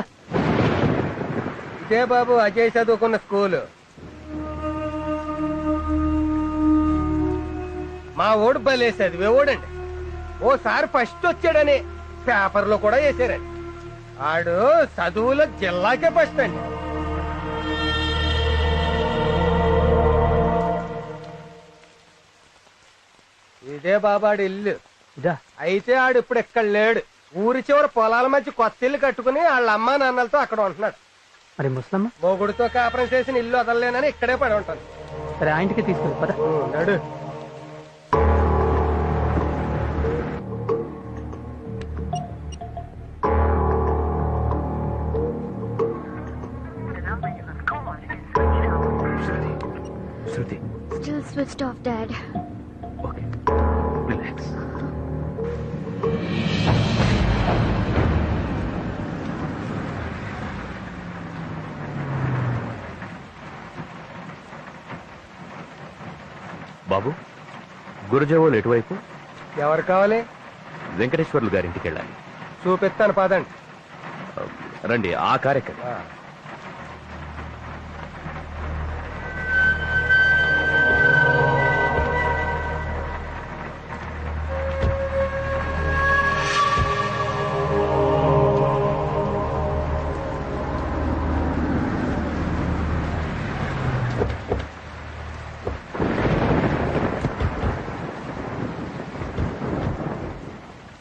Speaker 6: ఇదే బాబు అజయ్ చదువుకున్న స్కూలు. మా ఓడు బలేసేది వేవోడండి. ఓసారి ఫస్ట్ వచ్చాడని పేపర్లో కూడా వేసారండి. ఆడు చదువులో జిల్లాకే ఫస్ట్ అండి. ఇదే బాబాడు ఇల్లు. అయితే ఆడు ఇప్పుడు ఎక్కడ లేడు. ఊరి చివరి పొలాల మధ్య కొత్త ఇల్లు కట్టుకుని వాళ్ళ అమ్మా నాన్నలతో అక్కడ ఉంటున్నాడు.
Speaker 18: మరి ముసలమ్మ
Speaker 6: మొగుడితో కాపురం చేసిన ఇల్లు వదలలేనని ఇక్కడే పడి ఉంటాను.
Speaker 18: సరే ఆ ఇంటికి తీసుకెళ్ళి పద.
Speaker 6: నడు.
Speaker 11: Shruti
Speaker 7: Still switched off, Dad.
Speaker 11: Okay relax. బాబు గురుజేవోలు ఎటువైపు?
Speaker 6: ఎవరు కావాలి?
Speaker 11: వెంకటేశ్వర్లు గారింటికి వెళ్ళాలి.
Speaker 6: చూపిస్తాను పదండి.
Speaker 11: రండి ఆ కార్యక్రమం.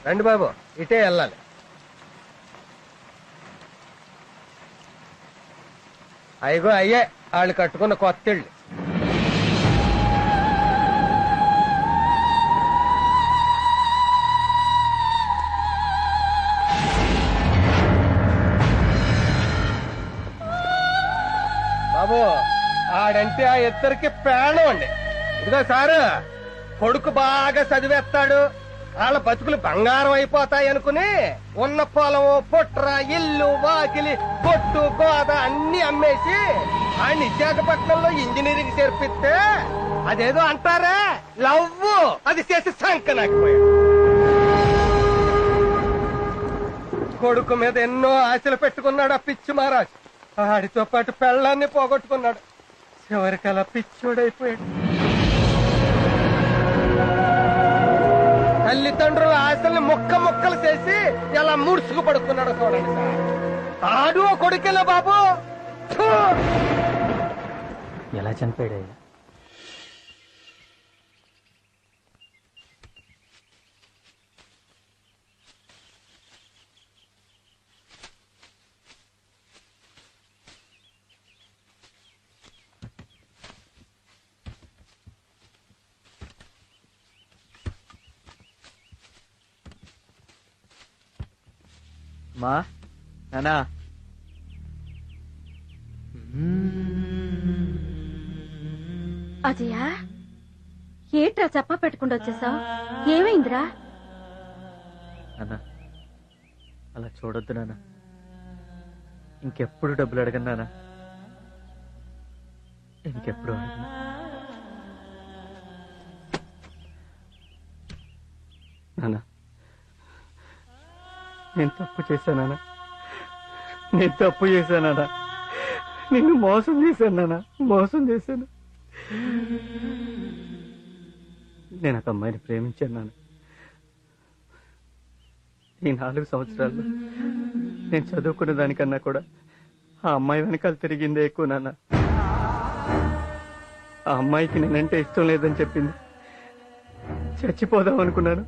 Speaker 6: రండి బాబు, ఇటే వెళ్ళాలి. అయ్యో అయ్యే వాళ్ళు కట్టుకున్న కొత్త ఇళ్ళు. బాబు ఆడంటే ఆ ఇద్దరికి ప్రాణం అండి. ఇదిగో సారు, కొడుకు బాగా చదివేస్తాడు, వాళ్ళ బతుకులు బంగారం అయిపోతాయి అనుకుని ఉన్న పొలము పుట్ర ఇల్లు వాకిలి పొట్టు గోద అన్ని అమ్మేసి ఆయన విశాఖపట్నంలో ఇంజనీరింగ్ చేర్పిస్తే అదేదో అంటారే లవ్వు, అది చేసి సంకనాకిపోయాడు. కొడుకు మీద ఎన్నో ఆశలు పెట్టుకున్నాడు ఆ పిచ్చి మహారాజ్. ఆడితో పాటు పెళ్ళాన్ని పోగొట్టుకున్నాడు. చివరికి అలా పిచ్చోడైపోయాడు. తల్లిదండ్రుల ఆశల్ని ముక్క ముక్కలు చేసి ఎలా ముడుచుకు పడుకున్నాడో చూడండి సార్. ఆడు కొడుకెలా బాబు.
Speaker 18: ఎలా చనిపోయాడు?
Speaker 5: మా నానా
Speaker 3: అజయా, ఏట్రా చప్ప పెట్టుకుంటూ వచ్చేసావు? ఏమైందిరా?
Speaker 5: నాన్న అలా చూడొద్దు నాన్న. ఇంకెప్పుడు డబ్బులు అడగను నాన్న. ఇంకెప్పుడు అడగను. నాన్న నేను తప్పు చేశానా? నేను తప్పు చేశానా? నిన్ను మోసం చేశానా? మోసం చేశాను. నేను ఒక అమ్మాయిని ప్రేమించాను నాన్న. ఈ 4 సంవత్సరాల్లో నేను చదువుకున్న దానికన్నా కూడా ఆ అమ్మాయి వెనకాల తిరిగిందే ఎక్కువ నాన్న. ఆ అమ్మాయికి నేనంటే ఇష్టం లేదని చెప్పింది. చచ్చిపోదాం అనుకున్నాను,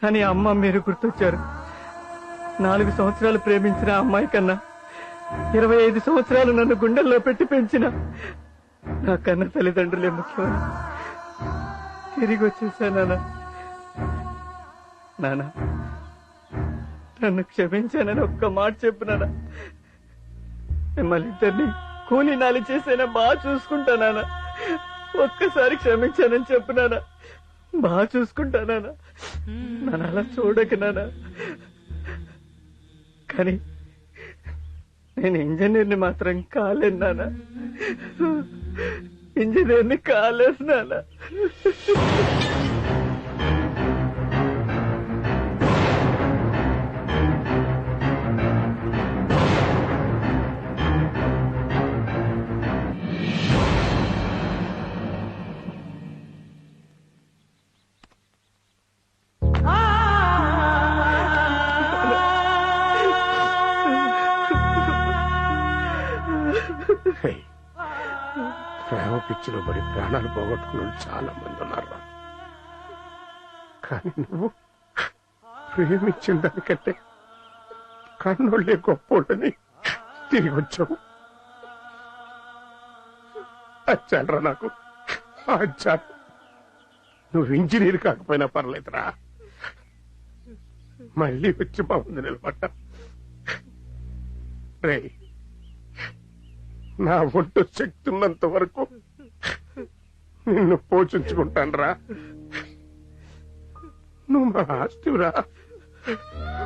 Speaker 5: కానీ అమ్మ మీరు గుర్తొచ్చారు. 4 సంవత్సరాలు ప్రేమించిన ఆ అమ్మాయి కన్నా 25 సంవత్సరాలు నన్ను గుండెల్లో పెట్టి పెంచిన నా కన్న తల్లిదండ్రులే ముఖ్యమని తిరిగి వచ్చేసానా? నాన్న నన్ను క్షమించానని ఒక్క మాట చెప్పునానా? మిమ్మల్ని ఇద్దరిని కూలి నాలి చేసైనా బాగా చూసుకుంటానా? ఒక్కసారి క్షమించానని చెప్పునానా? బాగా చూసుకుంటానా? నన్ను అలా చూడక నానా. కానీ నేను ఇంజనీర్ని మాత్రం కాలేను నాన్న. ఇంజనీర్ని కాలేను నాన్న.
Speaker 17: పిచ్చిలో పడి ప్రాణాలు పోగొట్టుకున్న చాలా మంది ఉన్నారు. కానీ నువ్వు ప్రేమించిన దానికంటే కన్నోళ్ళే గొప్పోళ్ళని తిరిగి వచ్చావు. అచ్చాలరా నాకు, అచ్చాలు. నువ్వు ఇంజనీర్ కాకపోయినా పర్లేదురా, మళ్ళీ వచ్చి మా ముందు నిలబడ్డా. రే, నా ఒంటు శక్తి ఉన్నంత వరకు నిన్ను పోషించుకుంటానురా. నువ్వు మా ఆస్తివిరా,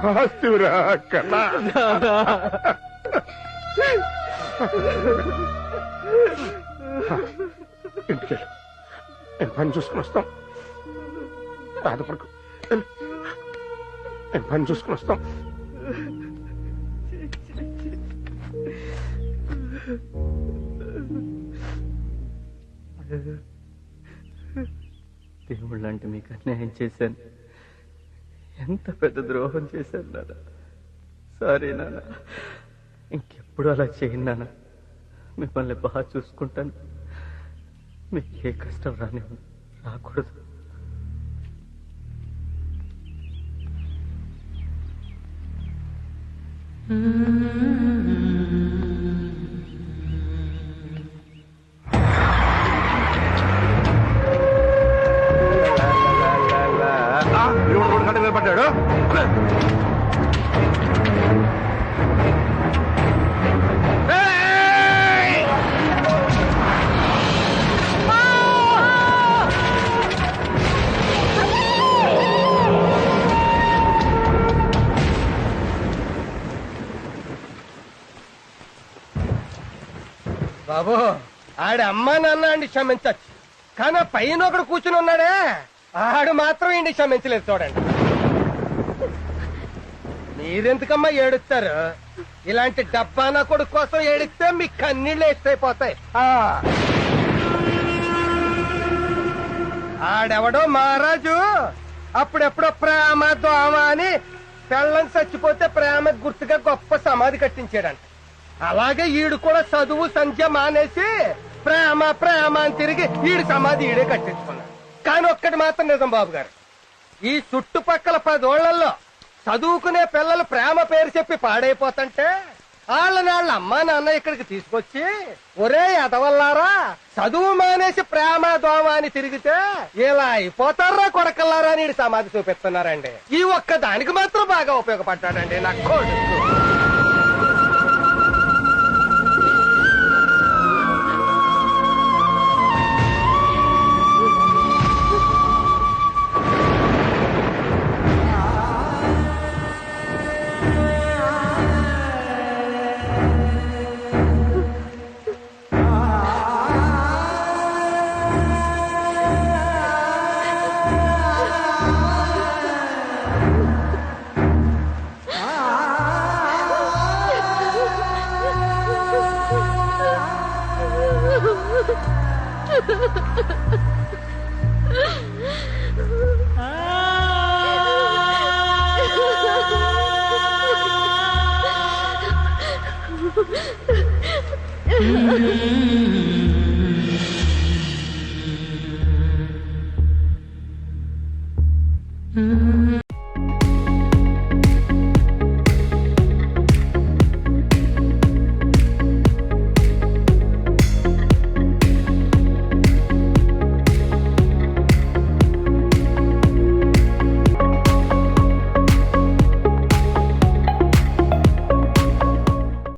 Speaker 17: ఆస్తివిరా కన్నా. ఇంటికి నేను పని చూసుకుని వస్తాం. బాధపడకు, నేను పని చూసుకుని వస్తాం.
Speaker 5: దేవుళ్ళ అంటే మీకు అన్యాయం చేశాను. ఎంత పెద్ద ద్రోహం చేశాను నాన్న. సారీ నాన్న, ఇంకెప్పుడు అలా చేయను నాన్న. మిమ్మల్ని బాగా చూసుకుంటాను. మీకు ఏ కష్టం రాకూడదు.
Speaker 16: నిలబడ్డాడు.
Speaker 6: బాబు, ఆడి అమ్మా నాన్న అండి క్షమించచ్చు, కానీ ఆ పైన ఒకడు కూర్చుని ఉన్నాడే ఆడు మాత్రం ఇండి క్షమించలేదు. చూడండి, మీరెందుకమ్మా ఏడుస్తారు? ఇలాంటి డబ్బానా కొడుకు కోసం ఏడిస్తే మీ కన్నీళ్ళు ఎత్తైపోతాయి. ఆడెవడో మహారాజు అప్పుడెప్పుడో ప్రేమ దోమ అని పెళ్ళని చచ్చిపోతే ప్రేమ గుర్తుగా గొప్ప సమాధి కట్టించాడంట. అలాగే ఈడు కూడా చదువు సంధ్య మానేసి ప్రేమ ప్రేమ అని తిరిగి ఈడు సమాధి ఈడే కట్టించుకున్నాడు. కానీ ఒక్కటి మాత్రం నిజం బాబు గారు, ఈ చుట్టుపక్కల 10 ఓళ్లలో చదువుకునే పిల్లలు ప్రేమ పేరు చెప్పి పాడైపోతుంటే వాళ్ళని వాళ్ళ అమ్మా నాన్న ఇక్కడికి తీసుకొచ్చి, ఒరే ఎదవల్లారా చదువు మానేసి ప్రేమ దోమ అని తిరిగితే ఇలా అయిపోతారా కొడకల్లారా అని సమాధి చూపిస్తున్నారండి. ఈ ఒక్క దానికి మాత్రం బాగా ఉపయోగపడ్డాడండి నా కొడుకు.
Speaker 19: Mm-hmm.